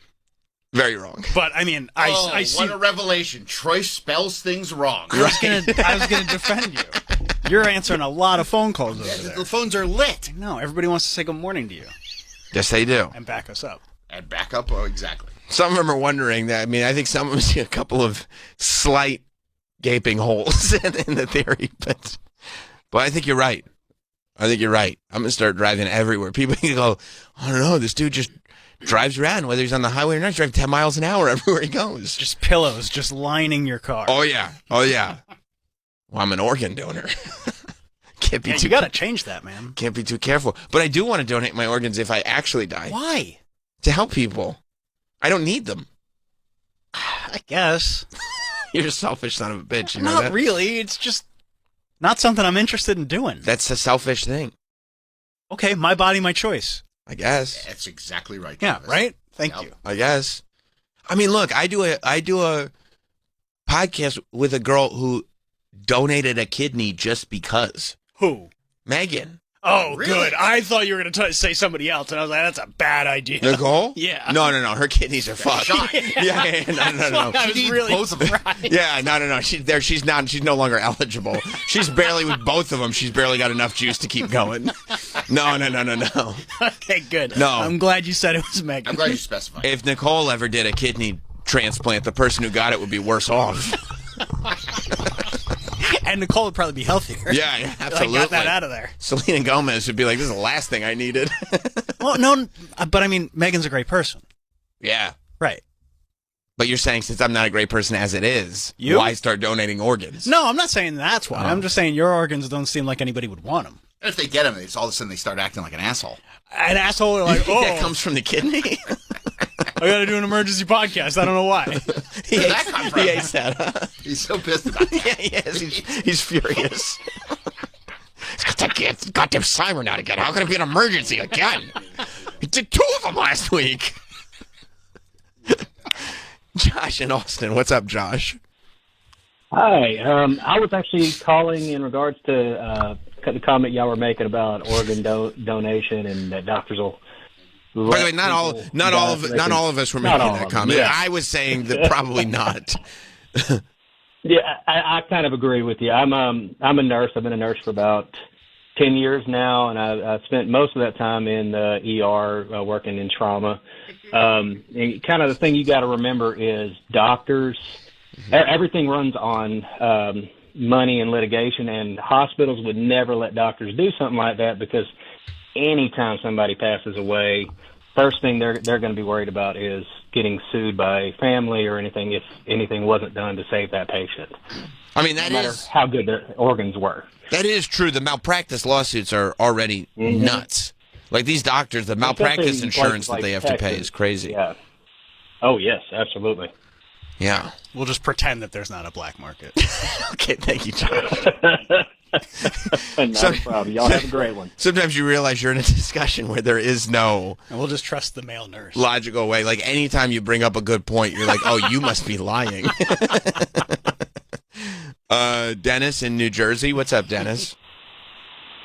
very wrong. But I mean, I see. What a revelation! Troy spells things wrong. I was gonna defend you. You're answering a lot of phone calls over there. The phones are lit. No, everybody wants to say good morning to you Yes, they do. and back us up. And back up. Oh, exactly. Some of them are wondering that. I mean, I think some of them see a couple of slight gaping holes in the theory, but I think you're right. I think you're right. I'm gonna start driving everywhere. People can go, I don't know, this dude just drives around, whether he's on the highway or not. He drives 10 miles an hour everywhere he goes. Just pillows, just lining your car. Oh yeah. Well, I'm an organ donor. Can't be Yeah, too. you got to change that, man. Can't be too careful. But I do want to donate my organs if I actually die. Why? To help people. I don't need them. I guess. You're a selfish son of a bitch. You know Not that? really. It's just not something I'm interested in doing. That's a selfish thing. Okay, my body, my choice. I guess. That's exactly right. Yeah, Travis. right? Thank you. I guess. I mean, look, I do a podcast with a girl who donated a kidney just because. Who? Megan. Oh, Really? good. I thought you were going to say somebody else, and I was like, that's a bad idea. Nicole? Yeah. No. Her kidneys are fucked. Shot. Yeah. No. I was She needs really both of them. surprised. Yeah, no. She's no longer eligible. She's barely with both of them. She's barely got enough juice to keep going. No. Okay, good. No. I'm glad you said it was Megan. I'm glad you specified. If Nicole ever did a kidney transplant, the person who got it would be worse off. And Nicole would probably be healthier. Yeah, absolutely. I got that out of there. Selena Gomez would be like, this is the last thing I needed. Well, no, but I mean, Megan's a great person. Yeah. Right. But you're saying since I'm not a great person as it is, You? why start donating organs? No, I'm not saying that's why. Oh. I'm just saying your organs don't seem like anybody would want them. And if they get them, it's all of a sudden they start acting like an asshole. An asshole like, You think that oh, comes from the kidney? I got to do an emergency podcast. I don't know why. He Where'd that come from? hates that, huh? He's so pissed about it. Yeah, he is. He's furious. He's got that goddamn siren out again. How could it be an emergency again? He did 2 of them last week. Josh in Austin. What's up, Josh? Hi. I was actually calling in regards to the comment y'all were making about organ donation and that doctors will. By the way, not all of us were making that comment. Yeah. I was saying that probably not. Yeah, I kind of agree with you. I'm a nurse. I've been a nurse for about 10 years now, and I spent most of that time in the ER working in trauma. And kind of the thing you got to remember is doctors. Everything runs on money and litigation, and hospitals would never let doctors do something like that because anytime somebody passes away, first thing they're going to be worried about is getting sued by family or anything if anything wasn't done to save that patient. I mean, that no matter is how good their organs were. That is true. The malpractice lawsuits are already nuts. Like these doctors, the malpractice Especially in insurance places that like they have to pay Texas. is crazy. Yeah. Oh yes, absolutely. Yeah. We'll just pretend that there's not a black market. Okay, thank you, Josh. Not a problem. Y'all have a great one. Sometimes you realize you're in a discussion where there is no And we'll just trust the male nurse. logical way. Like anytime you bring up a good point, you're like, oh, you must be lying. Dennis in New Jersey. What's up, Dennis?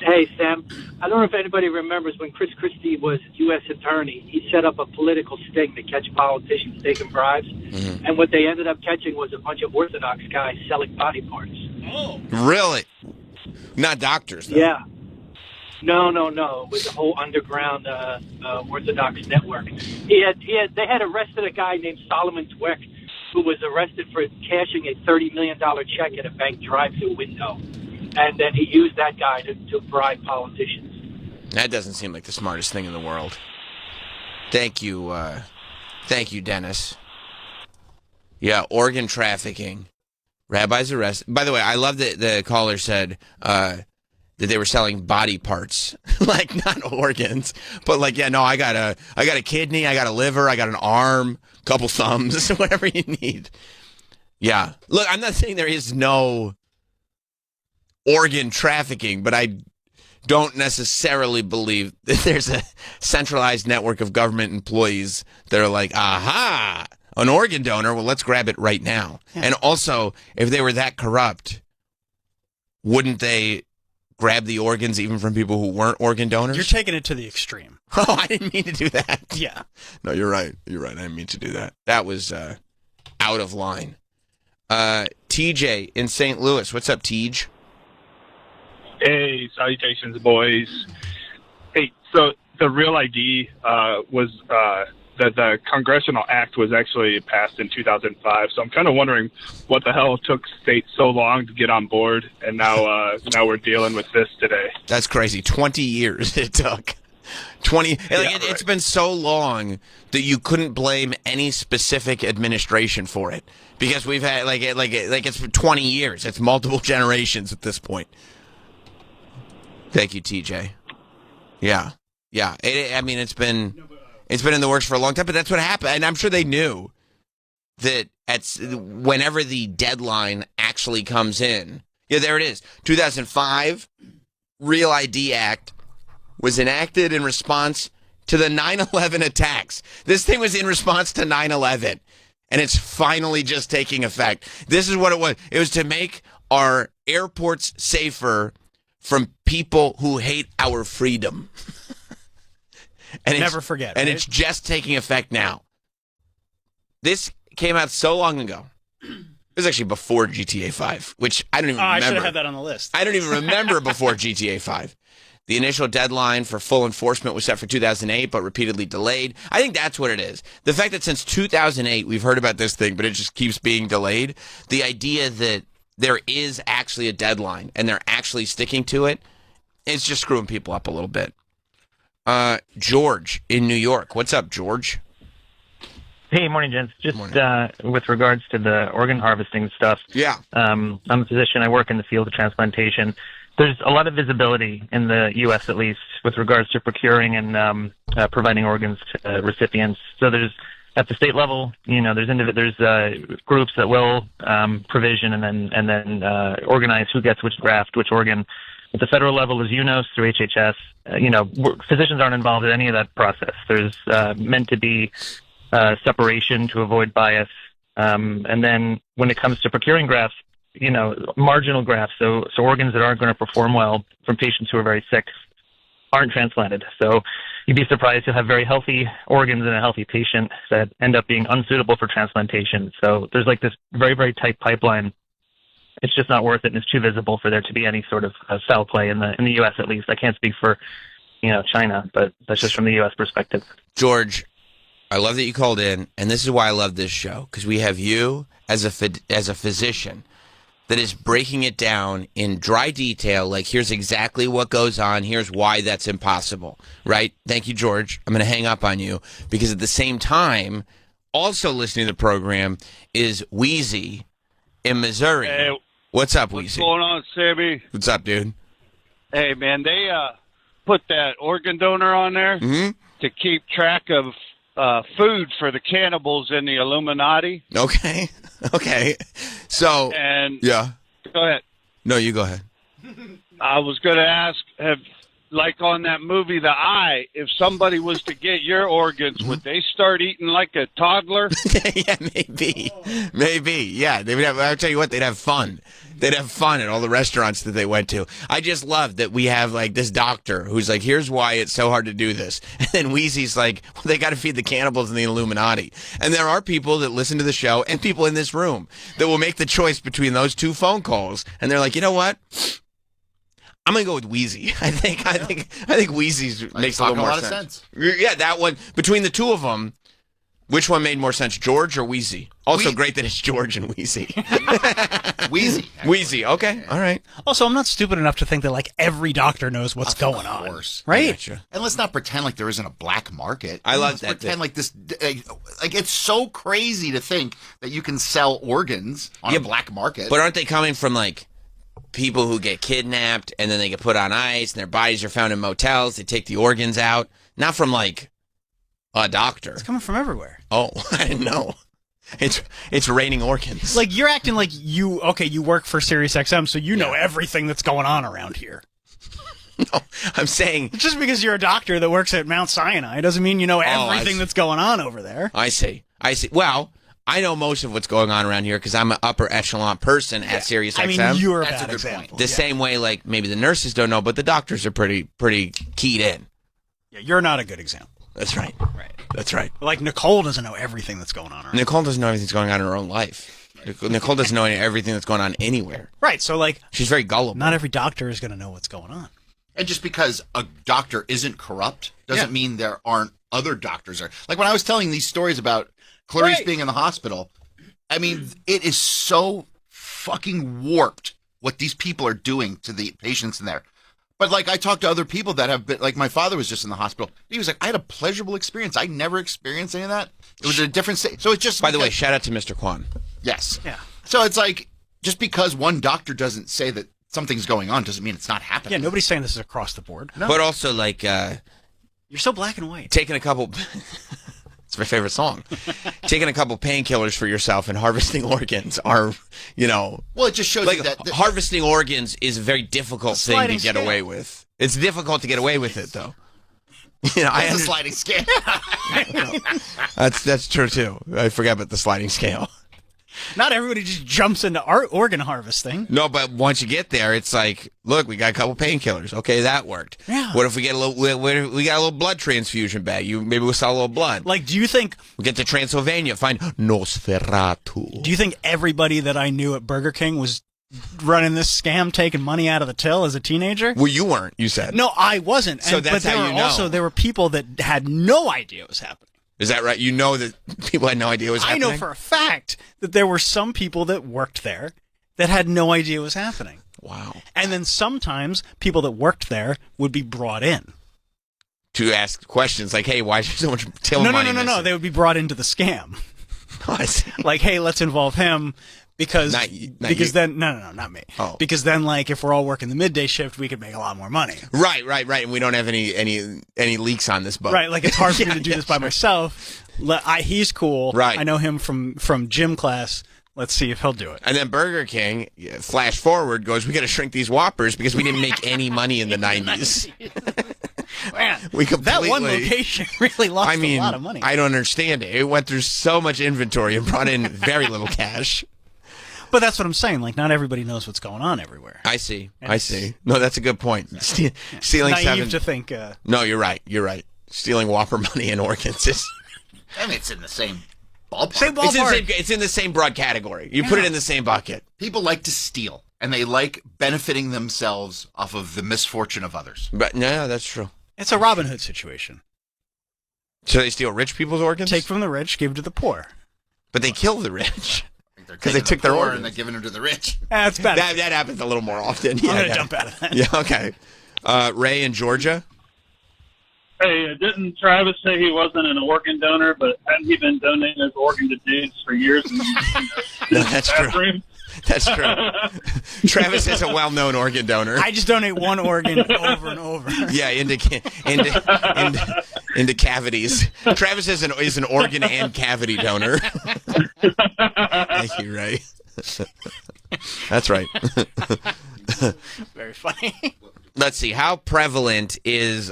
Hey, Sam. I don't know if anybody remembers when Chris Christie was U.S. attorney, he set up a political sting to catch politicians taking bribes. Mm-hmm. And what they ended up catching was a bunch of Orthodox guys selling body parts. Oh. Really? Not doctors, though. Yeah. No. It was a whole underground Orthodox network. They had arrested a guy named Solomon Dweck who was arrested for cashing a $30 million check at a bank drive-thru window. And then he used that guy to bribe politicians. That doesn't seem like the smartest thing in the world. Thank you, Dennis. Yeah, organ trafficking. Rabbis arrested. By the way, I love that the caller said that they were selling body parts, like not organs, but like, yeah, no, I got a kidney, I got a liver, I got an arm, couple thumbs, whatever you need. Yeah, look, I'm not saying there is no organ trafficking, but I don't necessarily believe that there's a centralized network of government employees that are like, aha, an organ donor, well, let's grab it right now. Yeah. And also, if they were that corrupt, wouldn't they grab the organs even from people who weren't organ donors. You're taking it to the extreme. Oh, I didn't mean to do that. Yeah. No, you're right. You're right. I didn't mean to do that. That was out of line. TJ in St. Louis. What's up, TJ? Hey, salutations, boys. Hey, so the Real ID was that the Congressional Act was actually passed in 2005. So I'm kind of wondering what the hell took states so long to get on board, and now we're dealing with this today. That's crazy. 20 years it took. 20. It's been so long that you couldn't blame any specific administration for it, because we've had it's for 20 years. It's multiple generations at this point. Thank you, TJ. Yeah. It's been in the works for a long time, but that's what happened. And I'm sure they knew that whenever the deadline actually comes in. Yeah, there it is. 2005, Real ID Act was enacted in response to the 9/11 attacks. This thing was in response to 9/11, and it's finally just taking effect. This is what it was. It was to make our airports safer from people who hate our freedom. And never forget. And right? it's just taking effect now. This came out so long ago. It was actually before GTA 5, which I don't even remember. I should have had that on the list. I don't even remember before GTA 5. The initial deadline for full enforcement was set for 2008, but repeatedly delayed. I think that's what it is. The fact that since 2008 we've heard about this thing, but it just keeps being delayed. The idea that there is actually a deadline and they're actually sticking to it, it's just screwing people up a little bit. George in New York. What's up, George? Hey, morning, gents. Just with regards to the organ harvesting stuff. Yeah. I'm a physician. I work in the field of transplantation. There's a lot of visibility in the U.S., at least, with regards to procuring and providing organs to recipients. So there's, at the state level, there's groups that will provision and then organize who gets which graft, which organ. At the federal level is UNOS through HHS. Physicians aren't involved in any of that process. There's meant to be separation to avoid bias. And then when it comes to procuring grafts, marginal grafts, so organs that aren't going to perform well from patients who are very sick aren't transplanted. So you'd be surprised to have very healthy organs in a healthy patient that end up being unsuitable for transplantation. So there's like this very, very tight pipeline. It's just not worth it, and it's too visible for there to be any sort of foul play in the U.S. at least. I can't speak for, China, but that's just from the U.S. perspective. George, I love that you called in, and this is why I love this show, because we have you as a physician that is breaking it down in dry detail, like here's exactly what goes on, here's why that's impossible, right? Thank you, George. I'm going to hang up on you, because at the same time, also listening to the program is Wheezy in Missouri. Hey, what's up, what's Wheezy? going on, Sammy? What's up, dude? Hey, man, they put that organ donor on there to keep track of food for the cannibals in the Illuminati. Okay. So, yeah. Go ahead. No, you go ahead. I was going to ask, like on that movie, The Eye, if somebody was to get your organs, would they start eating like a toddler? Yeah, maybe. Yeah, they would have. I'll tell you what, they'd have fun. They'd have fun at all the restaurants that they went to. I just love that we have like this doctor who's like, here's why it's so hard to do this. And then Wheezy's like, well, they got to feed the cannibals in the Illuminati. And there are people that listen to the show and people in this room that will make the choice between those two phone calls. And they're like, you know what? I'm gonna go with Wheezy. I think Wheezy's makes a little more sense. Yeah, that one between the two of them. Which one made more sense, George or Wheezy? Also great that it's George and Wheezy. Wheezy. Okay, all right. Also, I'm not stupid enough to think that like every doctor knows what's going on, right? And let's not pretend like there isn't a black market. I love let's that. Pretend like this, like it's so crazy to think that you can sell organs on a black market. But aren't they coming from like people who get kidnapped and then they get put on ice and their bodies are found in motels? They take the organs out, not from like a doctor. It's coming from everywhere. Oh, I didn't know. It's raining organs. Like you're acting like you work for SiriusXM, so you know everything that's going on around here. No, I'm saying just because you're a doctor that works at Mount Sinai doesn't mean you know everything that's going on over there. I see. Well, I know most of what's going on around here because I'm an upper echelon person at SiriusXM. I mean, you're a bad example. The same way, like, maybe the nurses don't know, but the doctors are pretty keyed in. Yeah, you're not a good example. That's right. Right. That's right. Like, Nicole doesn't know everything that's going on around. Nicole doesn't know everything that's going on in her own life. Nicole doesn't know everything that's going on anywhere. Right, so, like... She's very gullible. Not every doctor is going to know what's going on. And just because a doctor isn't corrupt doesn't mean there aren't other doctors. Like, when I was telling these stories about Clarice being in the hospital, I mean, it is so fucking warped what these people are doing to the patients in there. But, like, I talked to other people that have been, like, my father was just in the hospital. He was like, I had a pleasurable experience. I never experienced any of that. It was a different state. So it's just... By the way, shout out to Mr. Kwan. Yes. Yeah. So it's like, just because one doctor doesn't say that something's going on doesn't mean it's not happening. Yeah, nobody's saying this is across the board. No. But also, like... You're so black and white. Taking a couple... It's my favorite song. Taking a couple painkillers for yourself and harvesting organs are, Well, it just shows like, you that... harvesting organs is a very difficult thing to get away with. It's difficult to get away with it, though. That's a sliding scale. That's true, too. I forgot about the sliding scale. Not everybody just jumps into organ harvesting. No, but once you get there, it's like, look, we got a couple painkillers. Okay, that worked. Yeah. What if we get a little? We got a little blood transfusion bag. Maybe we'll sell a little blood. Like, do you think we get to Transylvania, find Nosferatu? Do you think everybody that I knew at Burger King was running this scam, taking money out of the till as a teenager? Well, you weren't. You said no. I wasn't. So that's but how you know. Also, there were people that had no idea what was happening. Is that right? You know that people had no idea what was happening? I know for a fact that there were some people that worked there that had no idea what was happening. Wow. And then sometimes people that worked there would be brought in. To ask questions like, hey, why is there so much till money missing? No. They would be brought into the scam. Like, hey, let's involve him. Because not then not me. Oh. Because then, like, if we're all working the midday shift, we could make a lot more money. Right. And we don't have any leaks on this boat. Right. Like, it's hard for me to do this by myself. He's cool. Right. I know him from gym class. Let's see if he'll do it. And then Burger King, flash forward, goes, we got to shrink these Whoppers because we didn't make any money in the 90s. Man, we completely, that one location really lost a lot of money. I don't understand it. It went through so much inventory and brought in very little cash. But that's what I'm saying. Like, not everybody knows what's going on everywhere. I see. No, that's a good point. Stealing naive to think. No, you're right. Stealing Whopper money and organs is... I mean, it's in the same ballpark. It's in the same broad category. You put it in the same bucket. People like to steal, and they like benefiting themselves off of the misfortune of others. But no, that's true. It's a Robin Hood situation. So they steal rich people's organs? Take from the rich, give to the poor. But they kill the rich. Because they took their organs. And they're giving them to the rich. That's bad. That happens a little more often. I'm going to jump out of that. Yeah, okay. Ray in Georgia? Hey, didn't Travis say he wasn't an organ donor, but hadn't he been donating his organ to dudes for years? No, that's true. That's true. Travis is a well-known organ donor. I just donate one organ over and over. Yeah, into cavities. Travis is an organ and cavity donor. Thank you, Ray. That's right. Very funny. Let's see. How prevalent is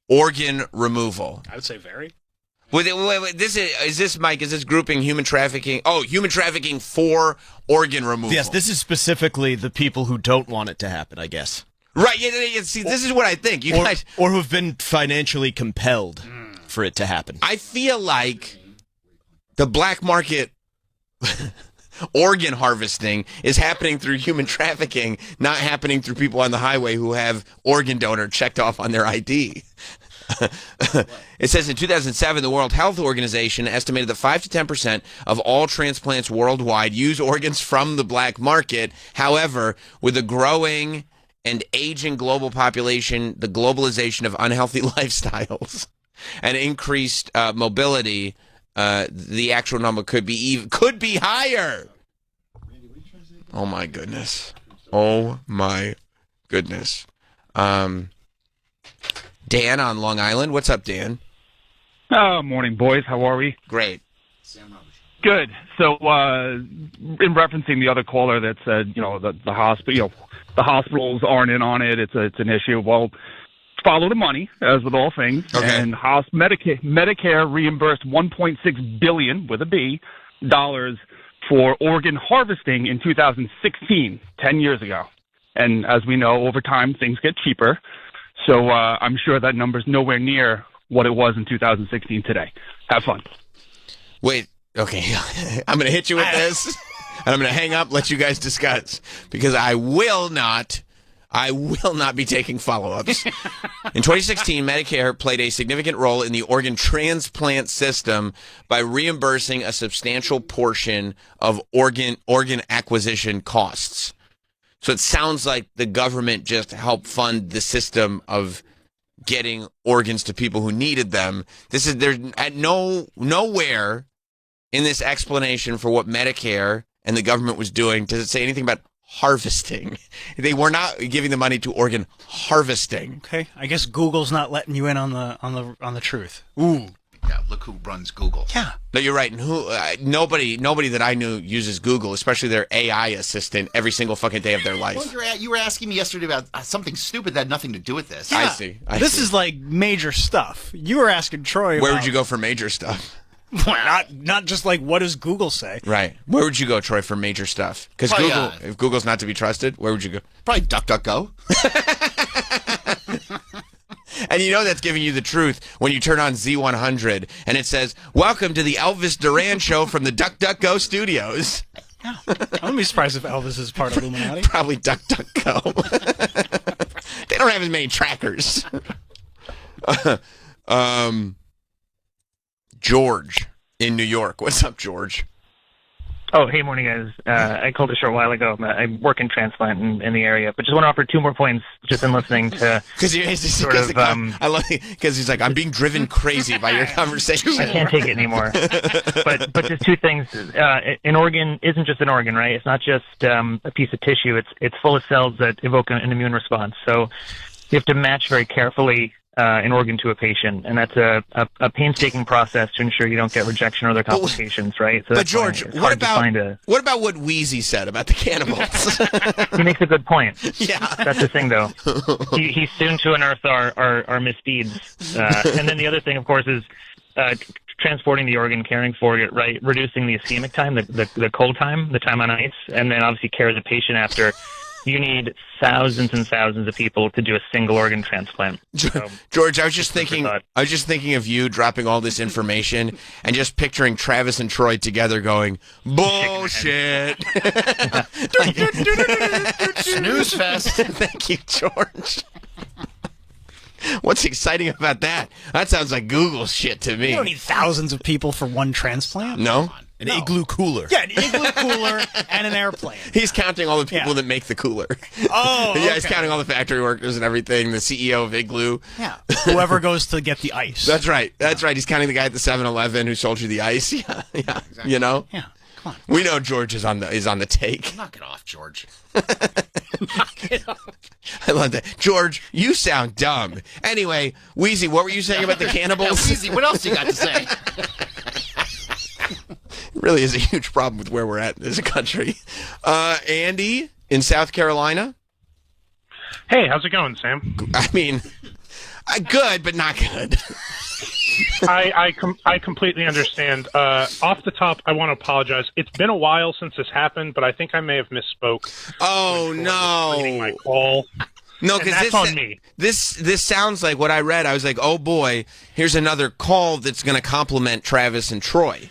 organ removal? I would say very. Wait, is this Mike? Is this grouping human trafficking? Oh, human trafficking for organ removal. Yes, this is specifically the people who don't want it to happen, I guess. Right. Yeah. See, this is what I think. You guys, or who've been financially compelled for it to happen. I feel like the black market organ harvesting is happening through human trafficking, not happening through people on the highway who have organ donor checked off on their ID. It says in 2007, the World Health Organization estimated that 5 to 10% of all transplants worldwide use organs from the black market. However, with a growing and aging global population, the globalization of unhealthy lifestyles, and increased mobility, the actual number could be higher. Oh my goodness! Oh my goodness! Dan on Long Island. What's up, Dan? Morning, boys. How are we? Great. Good. So, in referencing the other caller that said, the hospital, the hospitals aren't in on it. It's an issue. Well, follow the money, as with all things. Okay. And Medicare reimbursed $1.6 billion with a B dollars for organ harvesting in 2016, 10 years ago. And as we know, over time things get cheaper. So I'm sure that number's nowhere near what it was in 2016 today. Have fun. Wait, okay. I'm going to hit you with this, and I'm going to hang up, let you guys discuss, because I will not be taking follow-ups. In 2016, Medicare played a significant role in the organ transplant system by reimbursing a substantial portion of organ acquisition costs. So it sounds like the government just helped fund the system of getting organs to people who needed them. There's at nowhere in this explanation for what Medicare and the government was doing does it say anything about harvesting. They were not giving the money to organ harvesting. Okay, I guess Google's not letting you in on the truth. Ooh. Yeah, look who runs Google. Yeah. No, you're right. And nobody that I knew uses Google, especially their AI assistant, every single fucking day of their life. Well, you were asking me yesterday about something stupid that had nothing to do with this. Yeah. I see. This is like major stuff. You were asking Troy Where about, would you go for major stuff? not just like what does Google say? Right. Where would you go, Troy, for major stuff? Because Google, if Google's not to be trusted, where would you go? Probably DuckDuckGo. And you know that's giving you the truth when you turn on Z100 and it says, "Welcome to the Elvis Duran Show from the DuckDuckGo Studios." I wouldn't be surprised if Elvis is part of Illuminati. Probably DuckDuckGo. They don't have as many trackers. George in New York. What's up, George? Oh, hey, morning, guys. I called a short while ago. I work in transplant in the area, but just want to offer 2 more points just in listening to I love it because he's like, I'm being driven crazy by your conversation. I can't take it anymore. but just 2 things. An organ isn't just an organ, right? It's not just a piece of tissue. It's full of cells that evoke an immune response. So you have to match very carefully an organ to a patient, and that's a painstaking process to ensure you don't get rejection or other complications, right? So but George, what about what Wheezy said about the cannibals? He makes a good point. Yeah, that's the thing, though. He's soon to unearth our misdeeds, and then the other thing, of course, is transporting the organ, caring for it, right? Reducing the ischemic time, the cold time, the time on ice, and then obviously care of the patient after. You need thousands and thousands of people to do a single organ transplant. So, George, I was just thinking of you dropping all this information and just picturing Travis and Troy together going, bullshit. Snooze fest. Thank you, George. What's exciting about that? That sounds like Google shit to me. You don't need thousands of people for one transplant. No? An igloo cooler. Yeah, an igloo cooler and an airplane. He's counting all the people that make the cooler. Oh, okay. Yeah, he's counting all the factory workers and everything, the CEO of Igloo. Yeah, whoever goes to get the ice. That's right. That's right. He's counting the guy at the 7-Eleven who sold you the ice. Yeah, yeah. Exactly. You know? Yeah, come on. We know George is on the take. Knock it off, George. Knock it off. I love that. George, you sound dumb. Anyway, Wheezy, what were you saying about the cannibals? Yeah, Wheezy, what else you got to say? It really is a huge problem with where we're at as a country. Andy in South Carolina. Hey, how's it going, Sam? I mean, good, but not good. I completely understand. Off the top, I want to apologize. It's been a while since this happened, but I think I may have misspoke. Oh no! Reading my call. No, because that's on me. This sounds like what I read. I was like, oh boy, here's another call that's going to compliment Travis and Troy.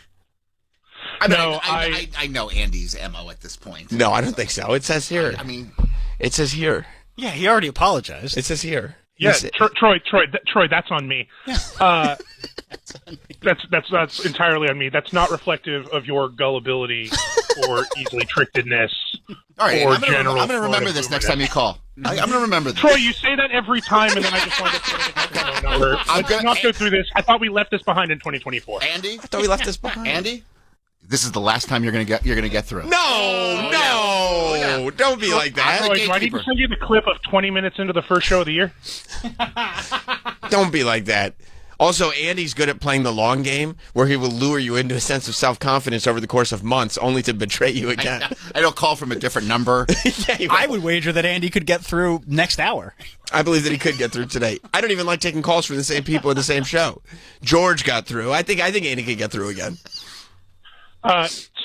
I know Andy's MO at this point. No, I don't think so. It says here. I mean, it says here. Yeah, he already apologized. It says here. Yeah, Troy, that's on me. Yeah. That's entirely on me. That's not reflective of your gullibility or easily trickedness. All right, or I'm going to remember this next time you call. I'm going to remember this. Troy, you say that every time, and then I just want to put it in number. Let's not go through this. I thought we left this behind in 2024. Andy, I thought we left this behind. Andy, this is the last time you're going to get through. No, don't be like that. Troy, do I need to send you the clip of 20 minutes into the first show of the year? Don't be like that. Also, Andy's good at playing the long game, where he will lure you into a sense of self-confidence over the course of months, only to betray you again. I don't call from a different number. I would wager that Andy could get through next hour. I believe that he could get through today. I don't even like taking calls from the same people in the same show. George got through. I think Andy could get through again.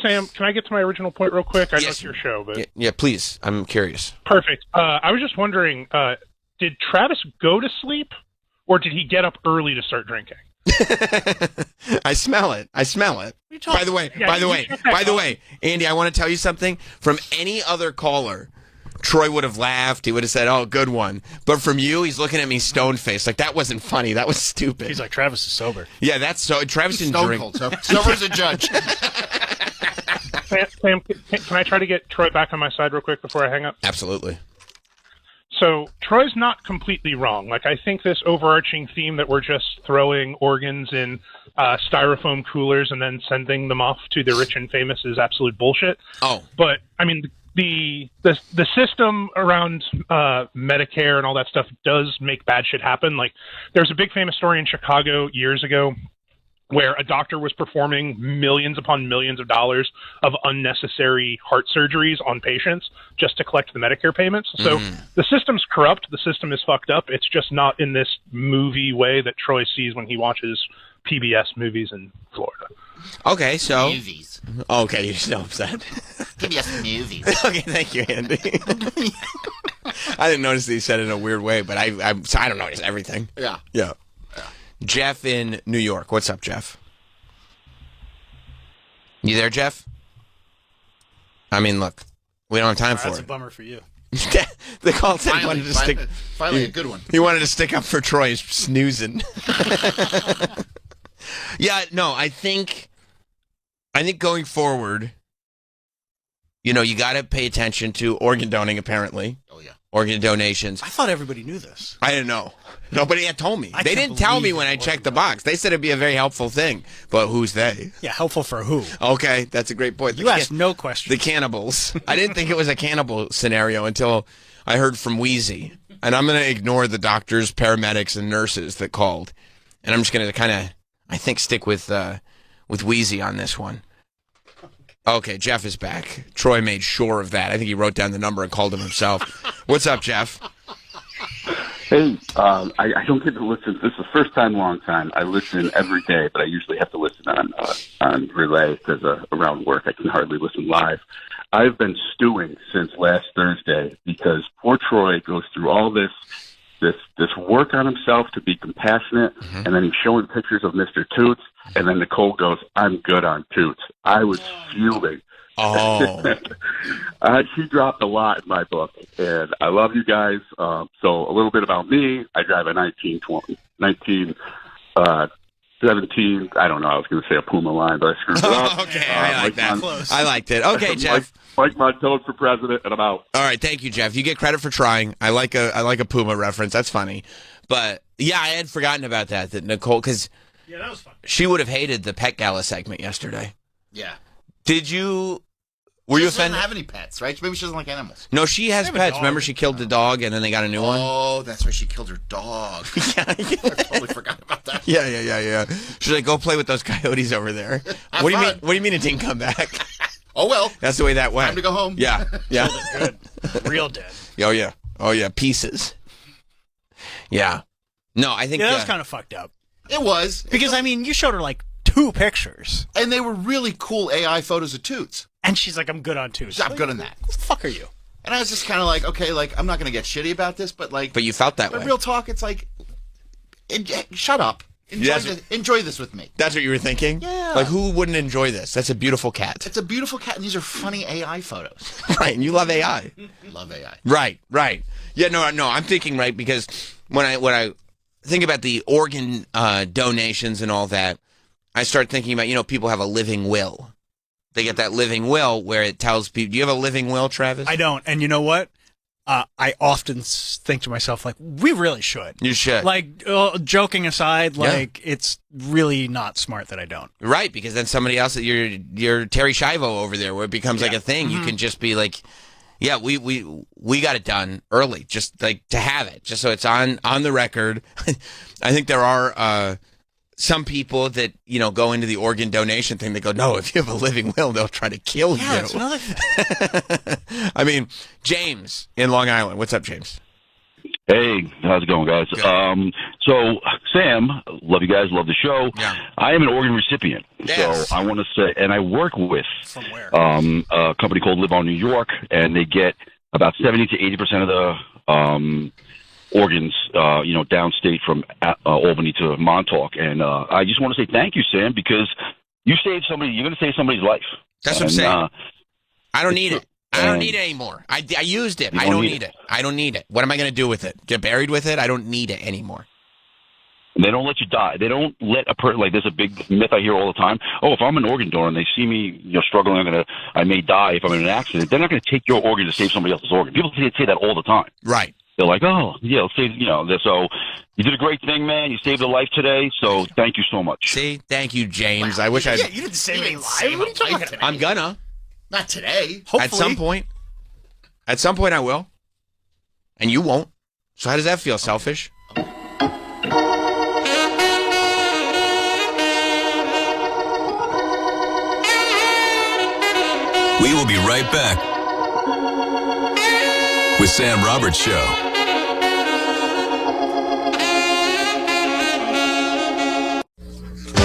Sam, can I get to my original point real quick? I know it's your show, but Yeah, please. I'm curious. Perfect. I was just wondering, did Travis go to sleep, or did he get up early to start drinking? I smell it. By the way, Andy, I want to tell you something. From any other caller, Troy would have laughed. He would have said, "Oh, good one." But from you, he's looking at me stone-faced. Like, that wasn't funny. That was stupid. He's like, Travis is sober. Yeah, that's so. Travis didn't Stone drink. cold. Sober as a judge. Sam, can I try to get Troy back on my side real quick before I hang up? Absolutely. So Troy's not completely wrong. Like, I think this overarching theme that we're just throwing organs in styrofoam coolers and then sending them off to the rich and famous is absolute bullshit. Oh. But, I mean, the system around Medicare and all that stuff does make bad shit happen. Like, there's a big famous story in Chicago years ago where a doctor was performing millions upon millions of dollars of unnecessary heart surgeries on patients just to collect the Medicare payments. So the system's corrupt. The system is fucked up. It's just not in this movie way that Troy sees when he watches PBS movies in Florida. Okay, so... Movies. Okay, you're so upset. PBS movies. Okay, thank you, Andy. I didn't notice that he said it in a weird way, but I don't notice everything. Yeah. Yeah. Jeff in New York. What's up, Jeff? You there, Jeff? I mean, look, we don't have time for That's it. a bummer for you. The call said he wanted to stick. Finally, a good one. He wanted to stick up for Troy. He's snoozing. Yeah, no, I think going forward, you know, you got to pay attention to organ donating. Apparently. Oh yeah. Organ donations. I thought everybody knew this. I didn't know. Nobody had told me. I They can't didn't tell me believe when I it. checked the box. They said it'd be a very helpful thing. But who's they? Yeah, helpful for who? Okay, that's a great point. You asked no questions. The cannibals. I didn't think it was a cannibal scenario until I heard from Wheezy. And I'm going to ignore the doctors, paramedics, and nurses that called. And I'm just going to kind of, I think, stick with Wheezy on this one. Okay, Jeff is back. Troy made sure of that. I think he wrote down the number and called him himself. What's up, Jeff? Hey, I don't get to listen. This is the first time, long time. I listen every day, but I usually have to listen on relay because around work I can hardly listen live. I've been stewing since last Thursday because poor Troy goes through all this work on himself to be compassionate, and then he's showing pictures of Mr. Toots, and then Nicole goes, "I'm good on Toots." I was fuming. Oh. She dropped a lot in my book, and I love you guys. So a little bit about me. I drive a 1917, I don't know, I was going to say a Puma line, but I screwed it up. Okay, I like that. I liked it. Okay, Jeff. Mike Montone for president, and I'm out. All right, thank you, Jeff. You get credit for trying. I like a Puma reference. That's funny. But, yeah, I had forgotten about that Nicole, because that was fun. She would have hated the Pet Gala segment yesterday. Yeah. Did you... Were you offended? She doesn't have any pets, right? Maybe she doesn't like animals. No, she has pets. Remember, she killed the dog, and then they got a new one? Oh, that's right. She killed her dog. I totally forgot about that. Yeah. She's like, go play with those coyotes over there. What do you mean it didn't come back? Oh, well. That's the way that went. Time to go home. Yeah. Good. Real dead. Oh, yeah. Pieces. Yeah. No, I think... Yeah, that was kind of fucked up. It was. Because, I mean, you showed her, like, 2 pictures. And they were really cool AI photos of Toots. And she's like, I'm good on Toots. I'm good on that. What the fuck are you? And I was just kind of like, okay, like, I'm not going to get shitty about this, but like... But you felt that way. But real talk, it's like, shut up. Enjoy this with me. That's what you were thinking? Yeah. Like, who wouldn't enjoy this? That's a beautiful cat. It's a beautiful cat, and these are funny AI photos. Right, and you love AI. Love AI. Right. Yeah, no, I'm thinking, right, because when I think about the organ donations and all that, I start thinking about, people have a living will. They get that living will where it tells people... Do you have a living will, Travis? I don't. And you know what? I often think to myself, like, we really should. You should. Like, joking aside, like, it's really not smart that I don't. Right, because then somebody else, you're Terry Schiavo over there, where it becomes like a thing. You can just be like, yeah, we got it done early, just like to have it, just so it's on the record. I think there are some people that, go into the organ donation thing, they go, no, if you have a living will, they'll try to kill you. It's another I mean, James in Long Island. What's up, James? Hey, how's it going, guys? So, Sam, love you guys, love the show. Yeah. I am an organ recipient. Yes. So I want to say, and I work with a company called Live On New York, and they get about 70 to 80% of the organs, downstate from Albany to Montauk. And I just want to say thank you, Sam, because you're going to save somebody's life. That's what I'm saying. I don't need it. I don't need it anymore. I used it. I don't need it. I don't need it. What am I going to do with it? Get buried with it? I don't need it anymore. And they don't let you die. They don't let a person, like, there's a big myth I hear all the time. Oh, if I'm an organ donor and they see me, struggling, I may die if I'm in an accident. They're not going to take your organ to save somebody else's organ. People say that all the time. Right. They're like, oh, yeah, save, so you did a great thing, man. You saved a life today. So thank you so much. See? Thank you, James. I wish I Yeah, you didn't save any life. What are you talking about? I'm gonna. Not today. Hopefully. At some point I will. And you won't. So how does that feel? Selfish? We will be right back with Sam Roberts Show.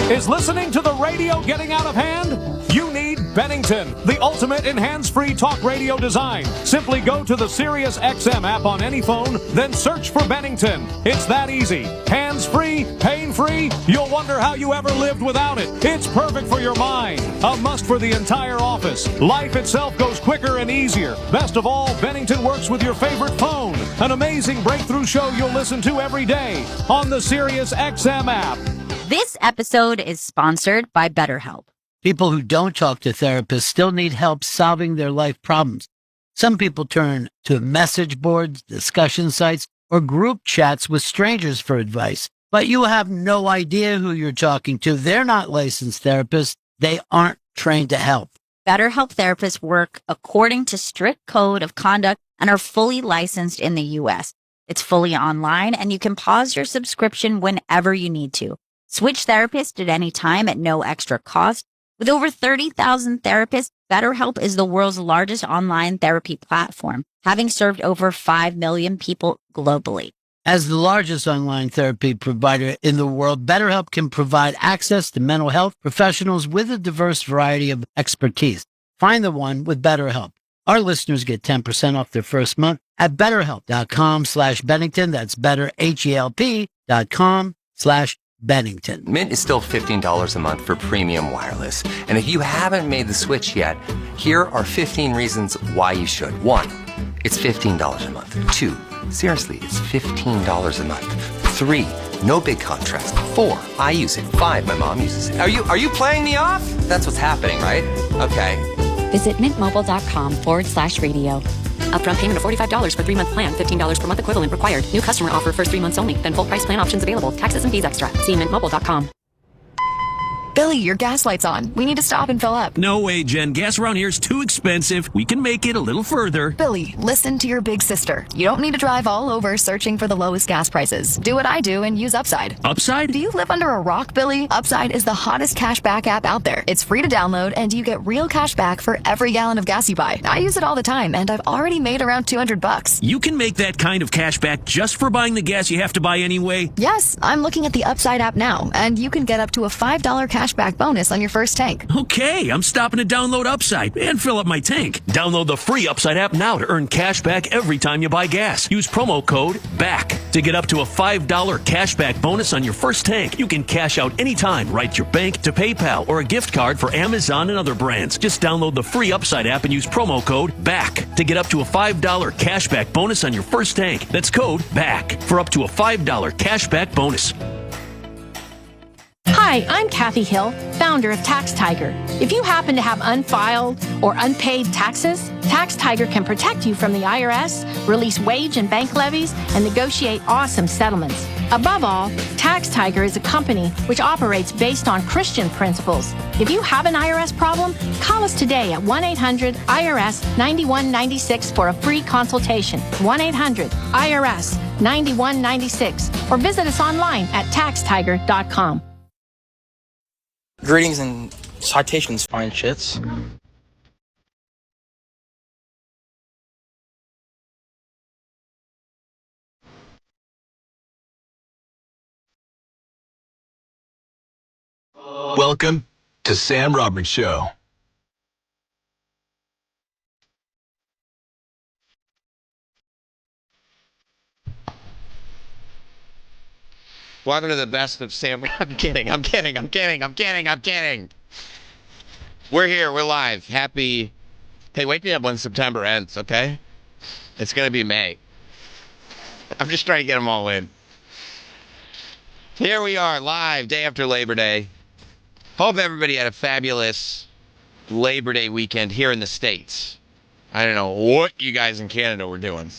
Is listening to the radio getting out of hand? You need Bennington, the ultimate in hands-free talk radio design. Simply go to the Sirius XM app on any phone, then search for Bennington. It's that easy. Hands-free, pain-free. You'll wonder how you ever lived without it. It's perfect for your mind. A must for the entire office. Life itself goes quicker and easier. Best of all, Bennington works with your favorite phone. An amazing breakthrough show you'll listen to every day on the Sirius XM app. This episode is sponsored by BetterHelp. People who don't talk to therapists still need help solving their life problems. Some people turn to message boards, discussion sites, or group chats with strangers for advice. But you have no idea who you're talking to. They're not licensed therapists. They aren't trained to help. BetterHelp therapists work according to strict code of conduct and are fully licensed in the U.S. It's fully online, and you can pause your subscription whenever you need to. Switch therapists at any time at no extra cost. With over 30,000 therapists, BetterHelp is the world's largest online therapy platform, having served over 5 million people globally. As the largest online therapy provider in the world, BetterHelp can provide access to mental health professionals with a diverse variety of expertise. Find the one with BetterHelp. Our listeners get 10% off their first month at BetterHelp.com/Bennington. That's BetterHelp.com/Bennington. Mint is still $15 a month for premium wireless. And if you haven't made the switch yet, here are 15 reasons why you should. 1, it's $15 a month. 2, seriously, it's $15 a month. 3, no big contrast. 4, I use it. 5, my mom uses it. Are you playing me off? That's what's happening, right? Okay. Visit mintmobile.com/radio. Upfront payment of $45 for 3-month plan. $15 per month equivalent required. New customer offer first 3 months only. Then full price plan options available. Taxes and fees extra. See mintmobile.com. Billy, your gas light's on. We need to stop and fill up. No way, Jen. Gas around here is too expensive. We can make it a little further. Billy, listen to your big sister. You don't need to drive all over searching for the lowest gas prices. Do what I do and use Upside. Upside? Do you live under a rock, Billy? Upside is the hottest cashback app out there. It's free to download, and you get real cash back for every gallon of gas you buy. I use it all the time, and I've already made around $200. You can make that kind of cash back just for buying the gas you have to buy anyway? Yes, I'm looking at the Upside app now, and you can get up to a $5 cashback bonus on your first tank. Okay, I'm stopping to download Upside and fill up my tank. Download the free Upside app now to earn cash back every time you buy gas. Use promo code BACK to get up to a $5 cash back bonus on your first tank. You can cash out anytime, right to your bank, to PayPal, or a gift card for Amazon and other brands. Just download the free Upside app and use promo code BACK to get up to a $5 cash back bonus on your first tank. That's code BACK for up to a $5 cash back bonus. Hi, I'm Kathy Hill, founder of Tax Tiger. If you happen to have unfiled or unpaid taxes, Tax Tiger can protect you from the IRS, release wage and bank levies, and negotiate awesome settlements. Above all, Tax Tiger is a company which operates based on Christian principles. If you have an IRS problem, call us today at 1-800-IRS-9196 for a free consultation. 1-800-IRS-9196, or visit us online at taxtiger.com. Greetings and citations, fine shits. Welcome to Sam Roberts Show. Welcome to the best of Sam. I'm kidding. We're here. We're live. Happy. Hey, wake me up when September ends, okay? It's going to be May. I'm just trying to get them all in. Here we are, live, day after Labor Day. Hope everybody had a fabulous Labor Day weekend here in the States. I don't know what you guys in Canada were doing.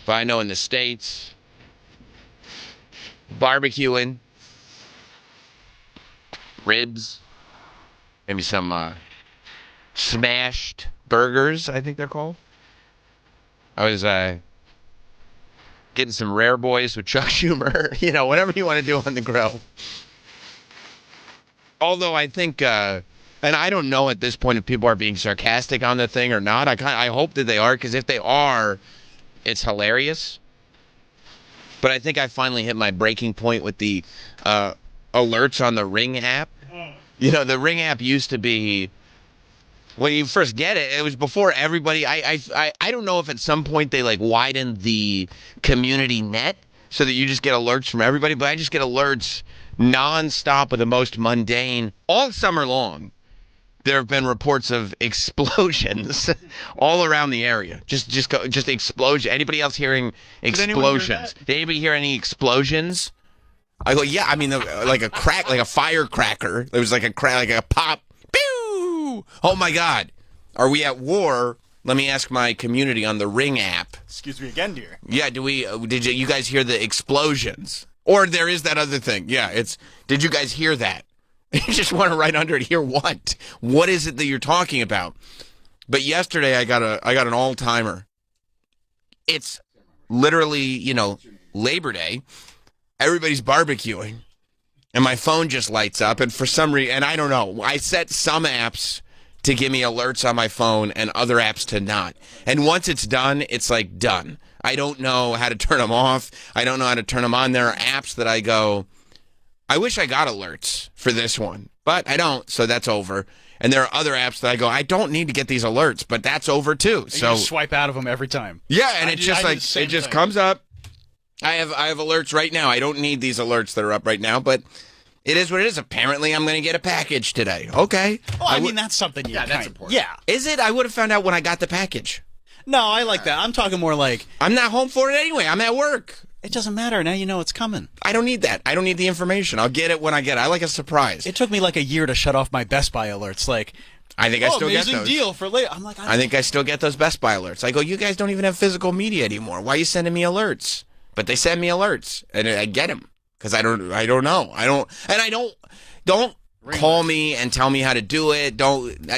But I know in the States, barbecuing, ribs, maybe some smashed burgers, I think they're called. I was getting some Rare Boys with Chuck Schumer, you know, whatever you want to do on the grill. Although I think, and I don't know at this point if people are being sarcastic on the thing or not. I hope that they are, because if they are, it's hilarious. But I think I finally hit my breaking point with the alerts on the Ring app. You know, the Ring app used to be, when you first get it, it was before everybody. I don't know if at some point they like widened the community net so that you just get alerts from everybody, but I just get alerts nonstop with the most mundane all summer long. There have been reports of explosions all around the area. Just explosion. Anybody else hearing explosions? Did anybody hear any explosions? I go, yeah. I mean, like a crack, like a firecracker. There was like a crack, like a pop. Pew! Oh my God, are we at war? Let me ask my community on the Ring app. Excuse me again, dear. Yeah, did you guys hear the explosions? Or there is that other thing. Yeah, did you guys hear that? You just want to write under it, hear what? What is it that you're talking about? But yesterday I got an all-timer. It's literally, you know, Labor Day. Everybody's barbecuing. And my phone just lights up, and for some reason, and I don't know, I set some apps to give me alerts on my phone and other apps to not. And once it's done, it's like done. I don't know how to turn them off. I don't know how to turn them on. There are apps that I go, I wish I got alerts for this one, but I don't, so that's over. And there are other apps that I go, I don't need to get these alerts, but that's over too. So you just swipe out of them every time. Yeah, and it's just like it just comes up. I have alerts right now. I don't need these alerts that are up right now, but it is what it is. Apparently, I'm going to get a package today. Okay. Well, I mean, that's something you that's important. Yeah. Is it? I would have found out when I got the package. No, I like that. I'm talking more like, I'm not home for it anyway. I'm at work. It doesn't matter. Now you know it's coming. I don't need that. I don't need the information. I'll get it when I get it. I like a surprise. It took me like a year to shut off my Best Buy alerts. Like, I think I still get those. Amazing deal for later. I'm like, I think I still get those Best Buy alerts. I go, you guys don't even have physical media anymore. Why are you sending me alerts? But they send me alerts, and I get them because I don't know. Don't call me and tell me how to do it.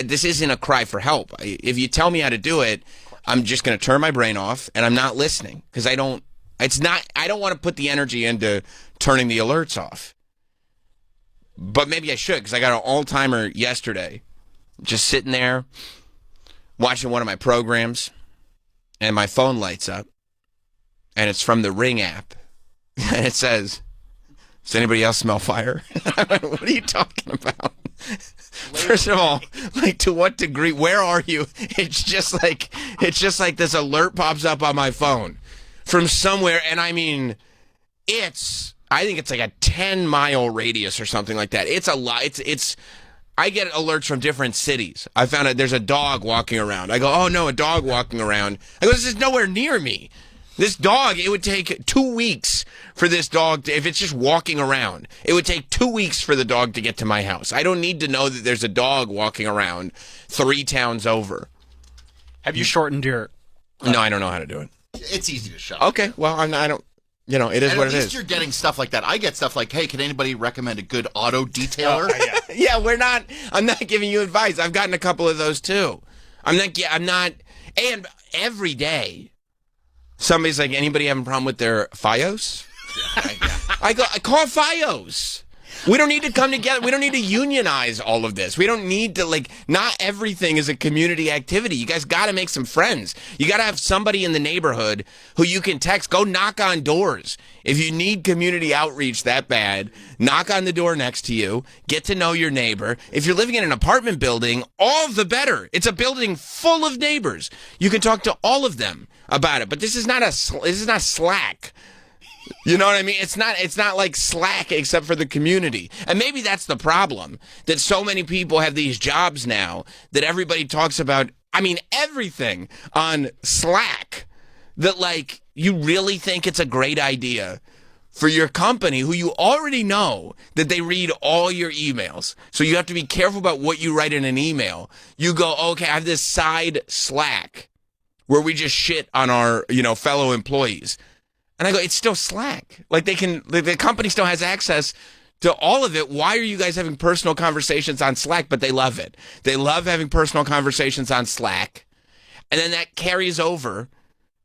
This isn't a cry for help. If you tell me how to do it, I'm just going to turn my brain off, and I'm not listening because I don't want to put the energy into turning the alerts off. But maybe I should, because I got an all-timer yesterday, just sitting there watching one of my programs, and my phone lights up, and it's from the Ring app, and it says, does anybody else smell fire? What are you talking about? First of all, like, to what degree? Where are you? It's just like this alert pops up on my phone from somewhere, and I mean, I think it's like a 10-mile radius or something like that. It's a lot. I get alerts from different cities. I found out there's a dog walking around. I go, oh no, a dog walking around. I go, this is nowhere near me. This dog, it would take 2 weeks for this dog if it's just walking around. It would take 2 weeks for the dog to get to my house. I don't need to know that there's a dog walking around 3 towns over. Have you shortened your... No, I don't know how to do it. It's easy to shut. Okay, well, I don't... You know, it is what it is. At least you're getting stuff like that. I get stuff like, hey, can anybody recommend a good auto detailer? Yeah, I'm not giving you advice. I've gotten a couple of those too. I'm not, and every day, somebody's like, anybody having a problem with their Fios? I call Fios. We don't need to come together. We don't need to unionize all of this. We don't need to, like, not everything is a community activity. You guys got to make some friends. You got to have somebody in the neighborhood who you can text. Go knock on doors. If you need community outreach that bad, knock on the door next to you. Get to know your neighbor. If you're living in an apartment building, all the better. It's a building full of neighbors. You can talk to all of them about it. But this is not Slack. You know what I mean? It's not like Slack except for the community. And maybe that's the problem, that so many people have these jobs now that everybody talks about, I mean, everything on Slack, that, like, you really think it's a great idea for your company, who you already know that they read all your emails. So you have to be careful about what you write in an email. You go, okay, I have this side Slack where we just shit on our, fellow employees. And I go, it's still Slack. Like, the company still has access to all of it. Why are you guys having personal conversations on Slack? But they love it. They love having personal conversations on Slack. And then that carries over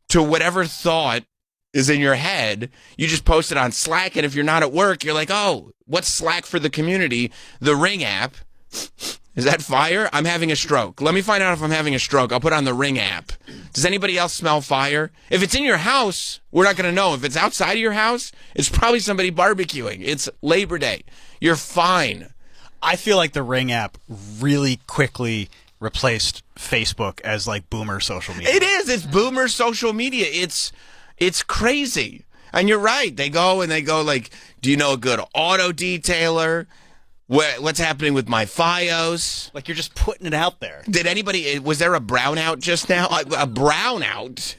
to whatever thought is in your head. You just post it on Slack. And if you're not at work, you're like, oh, what's Slack for the community? The Ring app. Is that fire? I'm having a stroke. Let me find out if I'm having a stroke. I'll put on the Ring app. Does anybody else smell fire? If it's in your house, we're not going to know. If it's outside of your house, it's probably somebody barbecuing. It's Labor Day. You're fine. I feel like the Ring app really quickly replaced Facebook as, like, boomer social media. It is. It's boomer social media. It's crazy. And you're right. They go like, do you know a good auto detailer? What's happening with my FiOS? Like, you're just putting it out there. Was there a brownout just now? A brownout?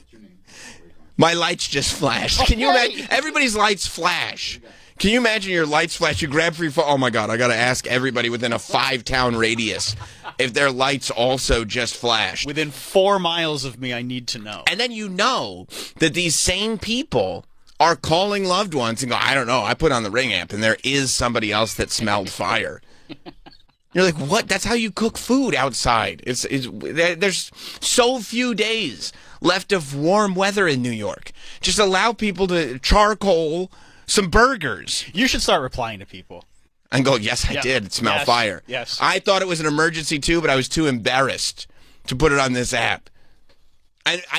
My lights just flashed. Can you imagine? Everybody's lights flash. Can you imagine your lights flash? You grab free phone. Oh my God, I got to ask everybody within a 5-town radius if their lights also just flashed. Within 4 miles of me, I need to know. And then you know that these same people are calling loved ones and go, I don't know, I put on the Ring app and there is somebody else that smelled fire. You're like, what? That's how you cook food outside. There's so few days left of warm weather in New York. Just allow people to charcoal some burgers. You should start replying to people. And go, yes, I did. It smelled fire. Yes. I thought it was an emergency too, but I was too embarrassed to put it on this app.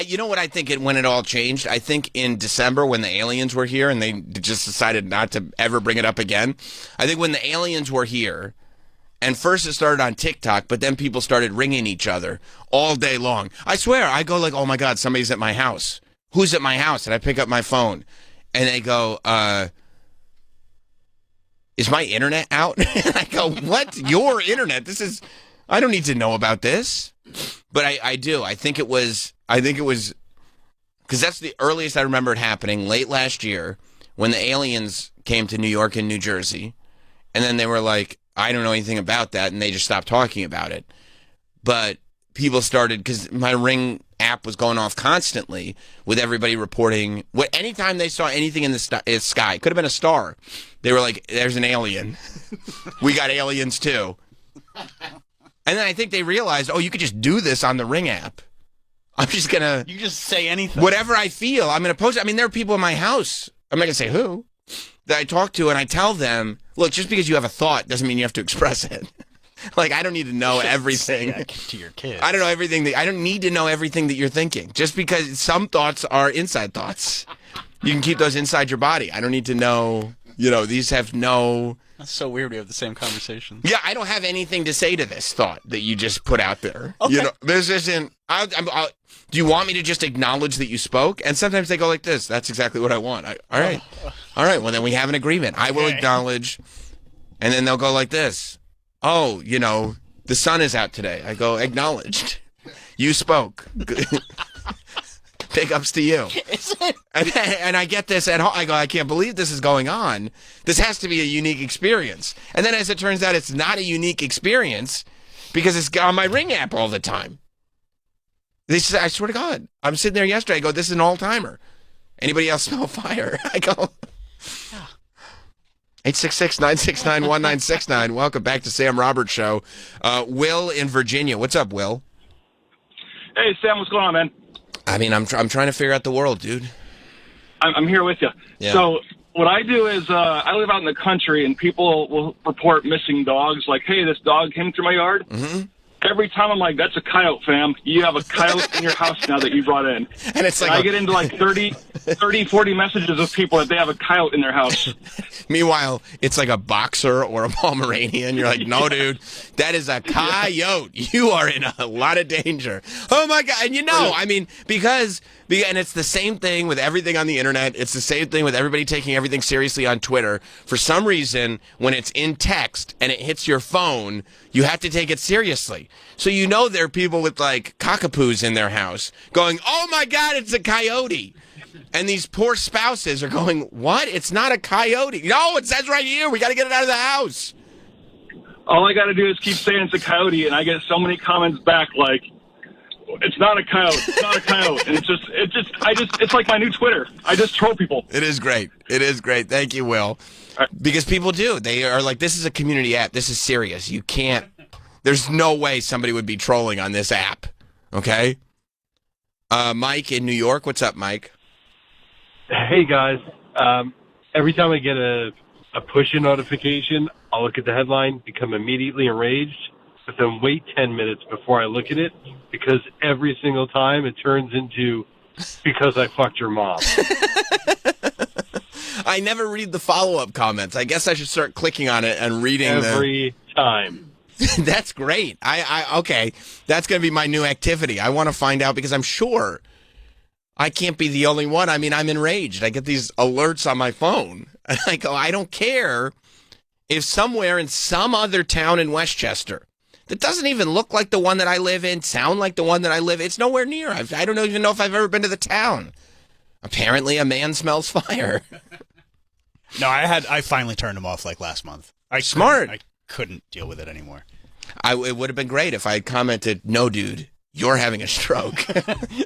You know what I think when it all changed? I think in December when the aliens were here and they just decided not to ever bring it up again. I think when the aliens were here, and first it started on TikTok, but then people started ringing each other all day long. I swear, I go like, oh my God, somebody's at my house. Who's at my house? And I pick up my phone and they go, is my internet out? And I go, what? Your internet? I don't need to know about this. But I do. I think it was, because that's the earliest I remember it happening, late last year, when the aliens came to New York and New Jersey. And then they were like, I don't know anything about that. And they just stopped talking about it. But people started, because my Ring app was going off constantly with everybody reporting. Anytime they saw anything in the sky, it could have been a star, they were like, there's an alien. We got aliens too. And then I think they realized, oh, you could just do this on the Ring app. I'm just going to... You just say anything. Whatever I feel, I'm going to post it. I mean, there are people in my house, I'm not going to say who, that I talk to, and I tell them, look, just because you have a thought doesn't mean you have to express it. Like, I don't need to know everything. Say that to your kids. I don't know everything. I don't need to know everything that you're thinking. Just because some thoughts are inside thoughts. You can keep those inside your body. I don't need to know, these have no... That's so weird we have the same conversation. Yeah, I don't have anything to say to this thought that you just put out there. Okay. This isn't... do you want me to just acknowledge that you spoke? And sometimes they go like this. That's exactly what I want. All right. All right, well, then we have an agreement. I will acknowledge. And then they'll go like this. Oh, the sun is out today. I go, acknowledged. You spoke. Big ups to you. And I get this at home. I go, I can't believe this is going on. This has to be a unique experience. And then as it turns out, it's not a unique experience because it's on my Ring app all the time. I swear to God, I'm sitting there yesterday. I go, this is an all-timer. Anybody else smell fire? I go, 866-969-1969. Welcome back to Sam Roberts Show. Will in Virginia. What's up, Will? Hey, Sam, what's going on, man? I mean, I'm trying to figure out the world, dude. I'm here with you. Yeah. So what I do is I live out in the country, and people will report missing dogs. Like, hey, this dog came through my yard. Mm-hmm. Every time I'm like, that's a coyote, fam. You have a coyote in your house now that you brought in. And it's like I get into like 30, 40 messages of people that they have a coyote in their house. Meanwhile, it's like a boxer or a Pomeranian. You're like, no, dude, that is a coyote. You are in a lot of danger. Oh, my God. And I mean, because and it's the same thing with everything on the internet. It's the same thing with everybody taking everything seriously on Twitter. For some reason, when it's in text and it hits your phone, you have to take it seriously. So there are people with like cockapoos in their house going, oh my God, it's a coyote. And these poor spouses are going, what? It's not a coyote. No, it says right here. We got to get it out of the house. All I got to do is keep saying it's a coyote, and I get so many comments back like, it's not a coyote. It's not a coyote. And it's like my new Twitter. I just troll people. It is great. It is great. Thank you, Will. Because people do. They are like, this is a community app. This is serious. You can't. There's no way somebody would be trolling on this app. Okay? Mike in New York. What's up, Mike? Hey, guys. Every time I get a push-in notification, I'll look at the headline, become immediately enraged, but then wait 10 minutes before I look at it, because every single time it turns into, because I fucked your mom. I never read the follow-up comments. I guess I should start clicking on it and reading every time. That's great. Okay. That's going to be my new activity. I want to find out, because I'm sure I can't be the only one. I mean, I'm enraged. I get these alerts on my phone. And I go, I don't care if somewhere in some other town in Westchester that doesn't even look like the one that I live in, sound like the one that I live in, it's nowhere near. I don't even know if I've ever been to the town. Apparently a man smells fire. No, I finally turned them off like last month. Smart. I couldn't deal with it anymore. It would have been great if I had commented, no, dude, you're having a stroke.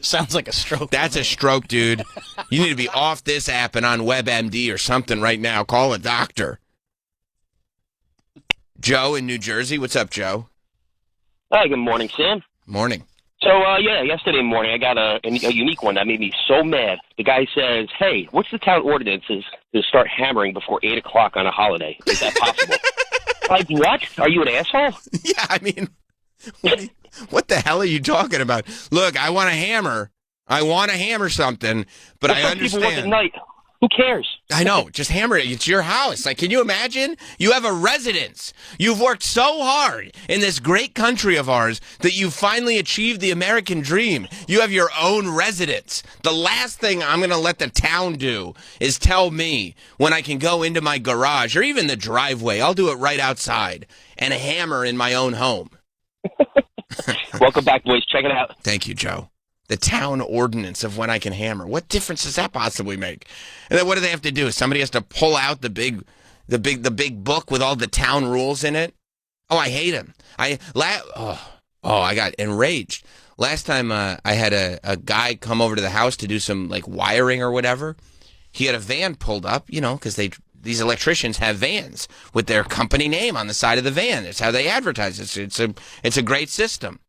Sounds like a stroke. That's a stroke, dude. You need to be off this app and on WebMD or something right now. Call a doctor. Joe in New Jersey. What's up, Joe? Hi, good morning, Sam. Morning. So, yesterday morning I got a unique one that made me so mad. The guy says, hey, what's the town ordinances to start hammering before 8 o'clock on a holiday? Is that possible? Like, what? Are you an asshole? Yeah, I mean, what the hell are you talking about? Look, I want to hammer. I want to hammer something, but I understand. People work at night. Who cares? I know. Just hammer it. It's your house. Like, can you imagine? You have a residence. You've worked so hard in this great country of ours that you finally achieved the American dream. You have your own residence. The last thing I'm going to let the town do is tell me when I can go into my garage or even the driveway. I'll do it right outside and hammer in my own home. Welcome back, boys. Check it out. Thank you, Joe. The town ordinance of when I can hammer. What difference does that possibly make? And then what do they have to do? Somebody has to pull out the big book with all the town rules in it. Oh, I hate him. I got enraged. Last time I had a guy come over to the house to do some like wiring or whatever. He had a van pulled up, because these electricians have vans with their company name on the side of the van. It's how they advertise it. It's a great system.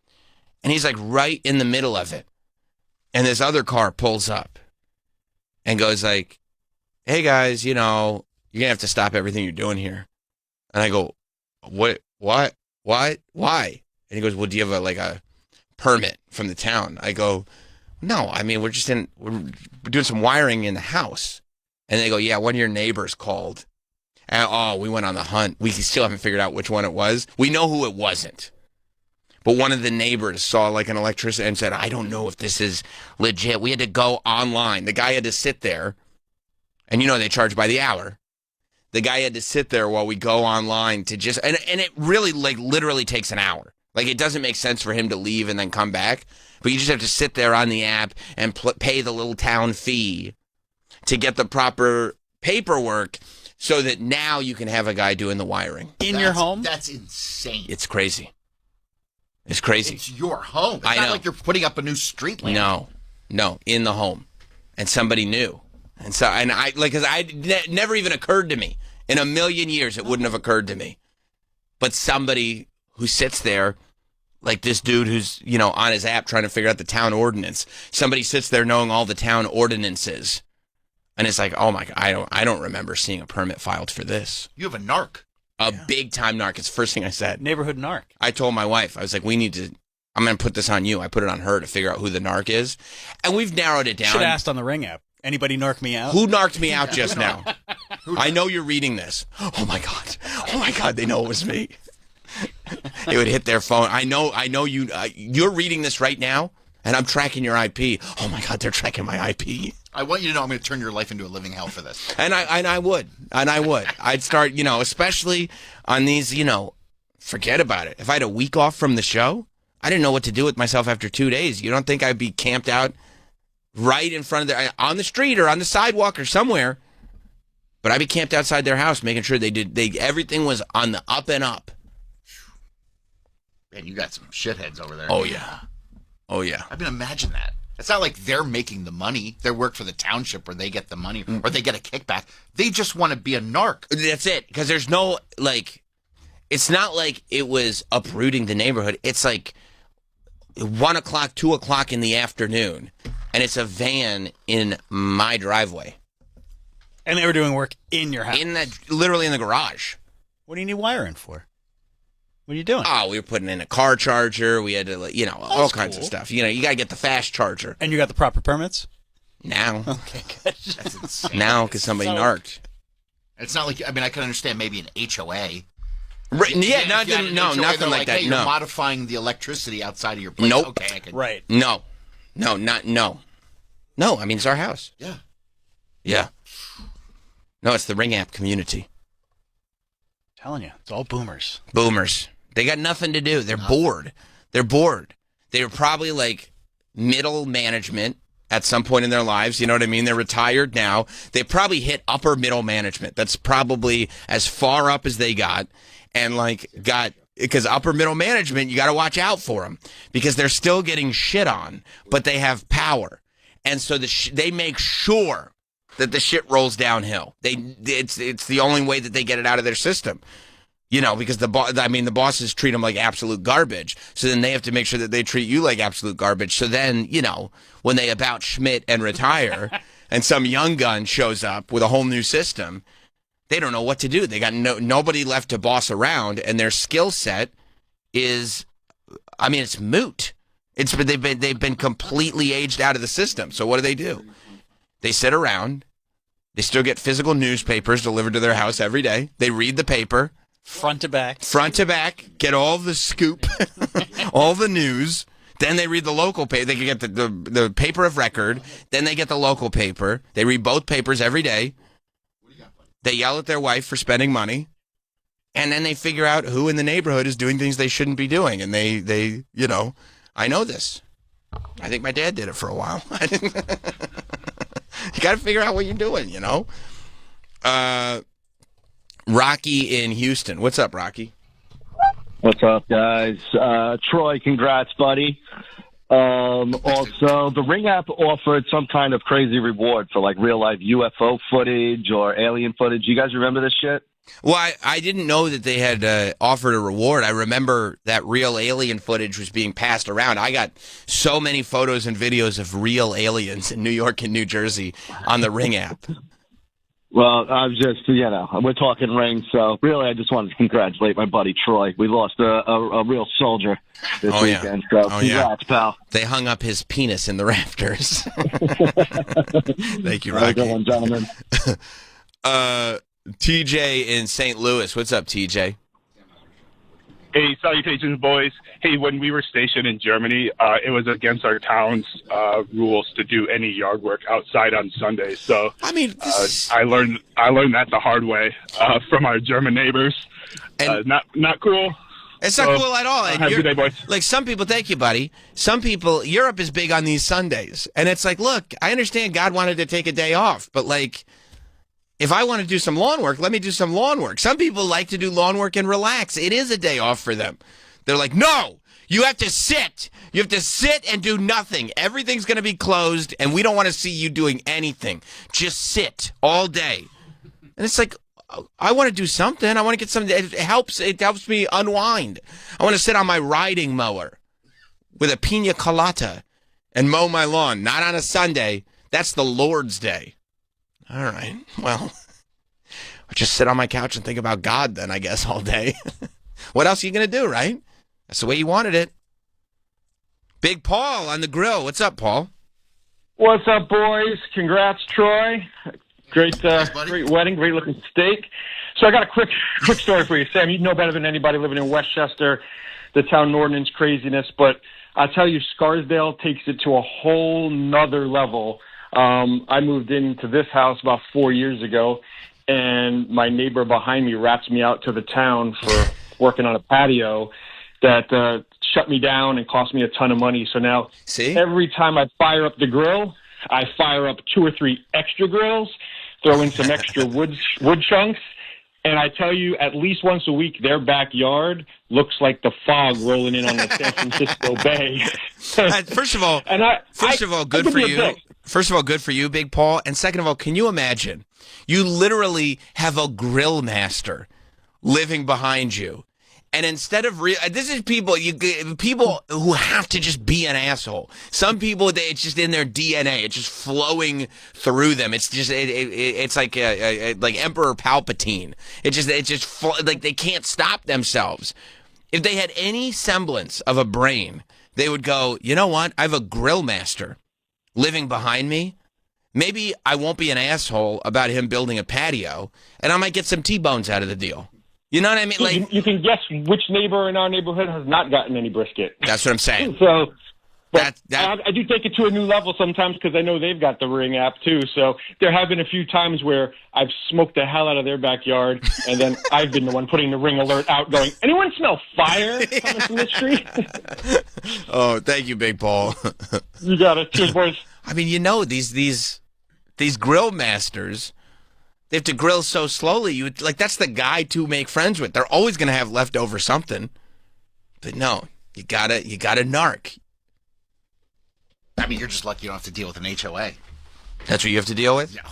And he's like right in the middle of it. And this other car pulls up and goes like, hey guys, you're going to have to stop everything you're doing here. And I go, what, why? And he goes, well, do you have a permit from the town? I go, no, I mean, we're doing some wiring in the house. And they go, yeah, one of your neighbors called. And we went on the hunt. We still haven't figured out which one it was. We know who it wasn't. But one of the neighbors saw like an electrician and said, I don't know if this is legit. We had to go online. The guy had to sit there. And they charge by the hour. The guy had to sit there while we go online to just, and it really like literally takes an hour. Like it doesn't make sense for him to leave and then come back. But you just have to sit there on the app and pay the little town fee to get the proper paperwork so that now you can have a guy doing the wiring. In your home? That's insane. It's crazy. It's crazy. It's your home. It's I not know. like you're putting up a new street lamp. No, in the home. And somebody knew. And so, because never even occurred to me. In a million years, it wouldn't have occurred to me. But somebody who sits there, like this dude who's, on his app trying to figure out the town ordinance. Somebody sits there knowing all the town ordinances And it's like, oh my God, I don't remember seeing a permit filed for this. You have a narc. A big time narc. It's the first thing I said. Neighborhood narc. I told my wife, I was like, I'm going to put this on you. I put it on her to figure out who the narc is. And we've narrowed it down. Should have asked on the Ring app. Anybody narc me out? Who narked me out just now? I know you're reading this. Oh my God. Oh my God. They know it was me. It would hit their phone. I know you, you're reading this right now and I'm tracking your IP. Oh my God. They're tracking my IP. I want you to know I'm going to turn your life into a living hell for this. And I would. I'd start, especially on these, forget about it. If I had a week off from the show, I didn't know what to do with myself after 2 days. You don't think I'd be camped out right in front of on the street or on the sidewalk or somewhere? But I'd be camped outside their house, making sure everything was on the up and up. Man, you got some shitheads over there. Oh yeah. I mean, imagine that. It's not like they're making the money. They work for the township or they get the money or they get a kickback. They just want to be a narc. That's it. Because there's no, it's not like it was uprooting the neighborhood. It's like 1 o'clock, 2 o'clock in the afternoon, and it's a van in my driveway. And they were doing work in your house? Literally in the garage. What do you need wiring for? What are you doing? Oh, we were putting in a car charger. We had to, all kinds of stuff. You got to get the fast charger. And you got the proper permits? Now. Okay, good. That's insane. Now, because somebody narked. It's not like, I can understand maybe an HOA. Right, yeah, nothing like that. Hey, no. You're modifying the electricity outside of your place. Nope. Okay, I can. Right. No. No, it's our house. Yeah. Yeah. No, it's the Ring app community. I'm telling you, it's all boomers. Boomers. They got nothing to do. They're bored. They're bored. They were probably like middle management at some point in their lives. You know what I mean? They're retired now. They probably hit upper middle management. That's probably as far up as they got. And because upper middle management, you got to watch out for them because they're still getting shit on, but they have power. And so they make sure that the shit rolls downhill. It's the only way that they get it out of their system. Because the bosses treat them like absolute garbage. So then they have to make sure that they treat you like absolute garbage. So then, when they about Schmidt and retire and some young gun shows up with a whole new system, they don't know what to do. They got nobody left to boss around, and their skill set is, it's moot. They've been completely aged out of the system. So what do? They sit around. They still get physical newspapers delivered to their house every day. They read the paper. Front to back, get all the scoop, all the news. Then they read the local paper. They can get the paper of record. Then they get the local paper. They read both papers every day. They yell at their wife for spending money. And then they figure out who in the neighborhood is doing things they shouldn't be doing. And they I know this. I think my dad did it for a while. You got to figure out what you're doing, Rocky in Houston. What's up, Rocky? What's up, guys? Troy, congrats, buddy. Also, the Ring app offered some kind of crazy reward for real life UFO footage or alien footage. You guys remember this shit? Well, I didn't know that they had offered a reward. I remember that real alien footage was being passed around. I got so many photos and videos of real aliens in New York and New Jersey on the Ring app. Well, I'm just, we're talking Ring, so really I just wanted to congratulate my buddy Troy. We lost a real soldier this weekend, so congrats, pal. They hung up his penis in the rafters. Thank you, Rocky. Have a good one, gentlemen. TJ in St. Louis. What's up, TJ? Hey, salutations, boys. Hey, when we were stationed in Germany, it was against our town's rules to do any yard work outside on Sundays. So, I learned that the hard way from our German neighbors. Not cool. It's not cool at all. And have a good day, boys. Like some people, thank you, buddy. Some people, Europe is big on these Sundays, and it's like, look, I understand God wanted to take a day off, but if I want to do some lawn work, let me do some lawn work. Some people like to do lawn work and relax. It is a day off for them. They're like, no, you have to sit. You have to sit and do nothing. Everything's going to be closed, and we don't want to see you doing anything. Just sit all day. And it's like, I want to do something. I want to get something. It helps me unwind. I want to sit on my riding mower with a pina colada and mow my lawn. Not on a Sunday. That's the Lord's Day. All right. Well, I'll just sit on my couch and think about God then, I guess, all day. What else are you going to do, right? That's the way you wanted it. Big Paul on the grill. What's up, Paul? What's up, boys? Congrats, Troy. Great wedding, great looking steak. So I got a quick story for you, Sam. You know better than anybody living in Westchester, the town ordinance craziness, but I'll tell you, Scarsdale takes it to a whole nother level. I moved into this house about 4 years ago, and my neighbor behind me rats me out to the town for working on a patio that shut me down and cost me a ton of money. So now every time I fire up the grill, I fire up 2 or 3 extra grills, throw in some extra wood chunks, and I tell you, at least once a week, their backyard looks like the fog rolling in on the San Francisco Bay. First of all, good for you. First of all, good for you, Big Paul. And second of all, can you imagine? You literally have a grill master living behind you. And instead of this is people who have to just be an asshole. Some people, it's just in their DNA. It's just flowing through them. It's just it's like Emperor Palpatine. Like they can't stop themselves. If they had any semblance of a brain, they would go, you know what? I have a grill master living behind me. Maybe I won't be an asshole about him building a patio, and I might get some T-bones out of the deal. You know what I mean? Like you can guess which neighbor in our neighborhood has not gotten any brisket. That's what I'm saying. So I do take it to a new level sometimes because I know they've got the Ring app too. So there have been a few times where I've smoked the hell out of their backyard, and then I've been the one putting the Ring alert out going, anyone smell fire coming from the street? Oh, thank you, Big Paul. You got it. Cheers, boys. I mean, you know, these grill masters, they have to grill so slowly. That's the guy to make friends with. They're always going to have leftover something. But no, you gotta narc. I mean, you're just lucky you don't have to deal with an HOA. That's what you have to deal with? Yeah,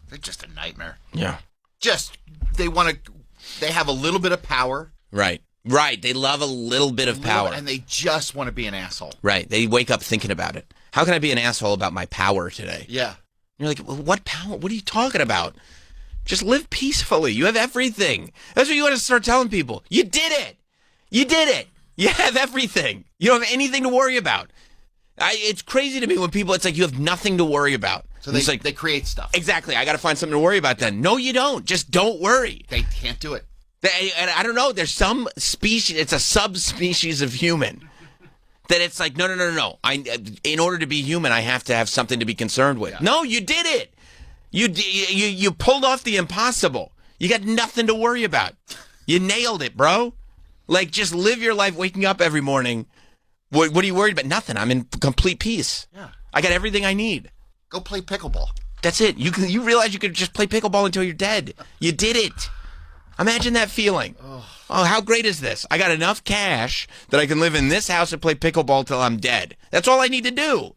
they're just a nightmare. Yeah. They have a little bit of power. Right. They love a little bit of power. And they just want to be an asshole. Right. They wake up thinking about it. How can I be an asshole about my power today? Yeah. You're like, what power? What are you talking about? Just live peacefully. You have everything. That's what you want to start telling people. You did it. You did it. You have everything. You don't have anything to worry about. It's crazy to me when people, it's like you have nothing to worry about. So they create stuff. Exactly. I got to find something to worry about then. No, you don't. Just don't worry. They can't do it. And I don't know. There's some species, it's a subspecies of human that it's like, no. In order to be human, I have to have something to be concerned with. Yeah. No, you did it. You pulled off the impossible. You got nothing to worry about. You nailed it, bro. Like, just live your life waking up every morning. What are you worried about? Nothing. I'm in complete peace. Yeah. I got everything I need. Go play pickleball. That's it. You realize you could just play pickleball until you're dead. You did it. Imagine that feeling. Oh, how great is this? I got enough cash that I can live in this house and play pickleball till I'm dead. That's all I need to do.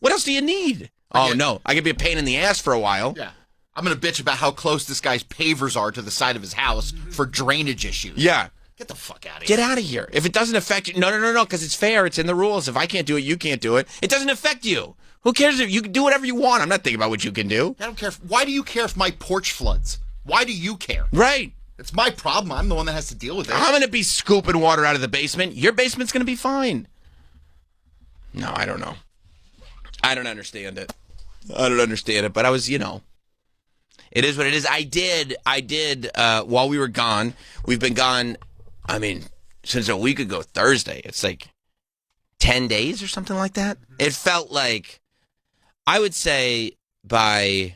What else do you need? No, I could be a pain in the ass for a while. Yeah. I'm going to bitch about how close this guy's pavers are to the side of his house for drainage issues. Yeah. Get the fuck out of Get here. out of here. If it doesn't affect you, no, because it's fair. It's in the rules. If I can't do it, you can't do it. It doesn't affect you. Who cares if you can do whatever you want? I'm not thinking about what you can do. I don't care. Why do you care if my porch floods? Why do you care? Right. It's my problem. I'm the one that has to deal with it. I'm going to be scooping water out of the basement. Your basement's going to be fine. No, I don't know. I don't understand it. But I was, it is what it is. I did, while we were gone, we've been gone, I mean, since a week ago, Thursday. It's like 10 days or something like that. It felt like, I would say by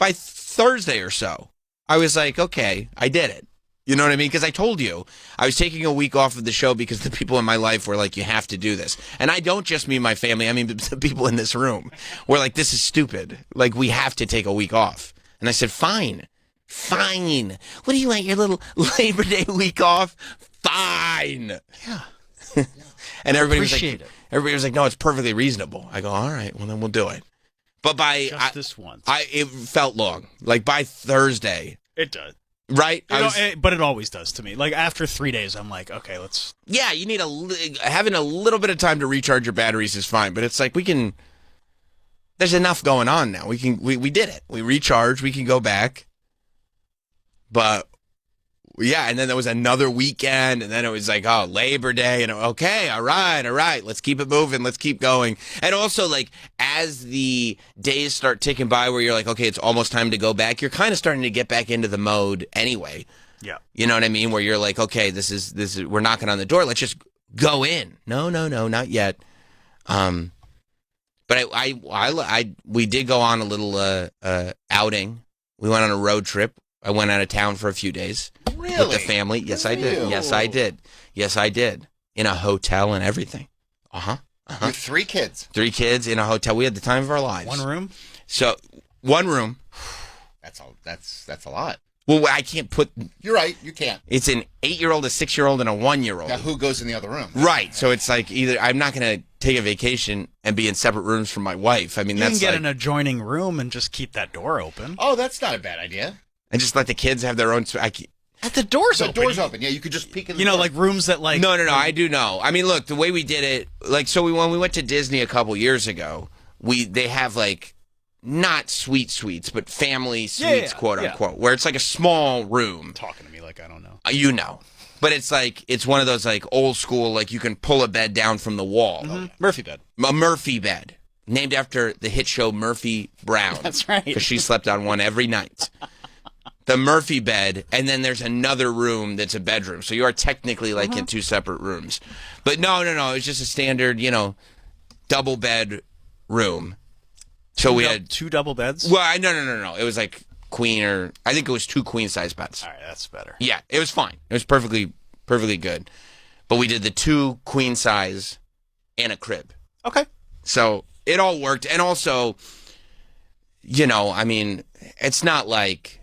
Thursday or so, I was like, okay, I did it. You know what I mean? Because I told you I was taking a week off of the show because the people in my life were like, you have to do this. And I don't just mean my family. I mean the people in this room were like, this is stupid. Like, we have to take a week off. And I said, fine. What do you want, your little Labor Day week off? Fine. Yeah. And everybody was like, no, it's perfectly reasonable. I go, all right, well, then we'll do it. But this once. It felt long. Like by Thursday. It does. Right? But it always does to me. Like, after 3 days, I'm like, okay, let's... Yeah, you need having a little bit of time to recharge your batteries is fine, but it's like there's enough going on now. We did it. We recharged. We can go back. But yeah, and then there was another weekend, and then it was like, oh, Labor Day, and okay, all right, let's keep it moving, let's keep going. And also, like, as the days start ticking by where you're like, okay, it's almost time to go back, you're kind of starting to get back into the mode anyway. Yeah. You know what I mean? Where you're like, okay, this is we're knocking on the door, let's just go in. No, not yet. But we did go on a little outing. We went on a road trip. I went out of town for a few days with the family. Yes, I did. Yes, I did. In a hotel and everything. With 3 kids. 3 kids in a hotel. We had the time of our lives. 1 room? So, 1 room. That's a lot. Well, I can't put... You're right. You can't. It's an 8-year-old, a 6-year-old, and a 1-year-old. Now, who goes in the other room? Right. So it's like either I'm not going to take a vacation and be in separate rooms from my wife. I mean, you that's can get an adjoining room and just keep that door open. Oh, that's not a bad idea. And just let the kids have their own... The door's open. The door's open. Yeah, you could just peek in the door. door. Like rooms that like... No, I do know. I mean, look, the way we did it, like, so when we went to Disney a couple years ago, they have, like, not suites, but family suites, quote unquote, where it's like a small room. Talking to me like I don't know. You know. But it's like, it's one of those, like, old school, like, you can pull a bed down from the wall. Mm-hmm. Murphy bed. A Murphy bed. Named after the hit show Murphy Brown. That's right. Because she slept on one every night. The Murphy bed, and then there's another room that's a bedroom. So you are technically like in 2 separate rooms. But no, it's just a standard, double bed room. So we had 2 double beds? Well, no. It was like I think it was 2 queen-size beds. All right, that's better. Yeah, it was fine. It was perfectly good. But we did the 2 queen-size and a crib. Okay. So it all worked. And also, I mean, it's not like...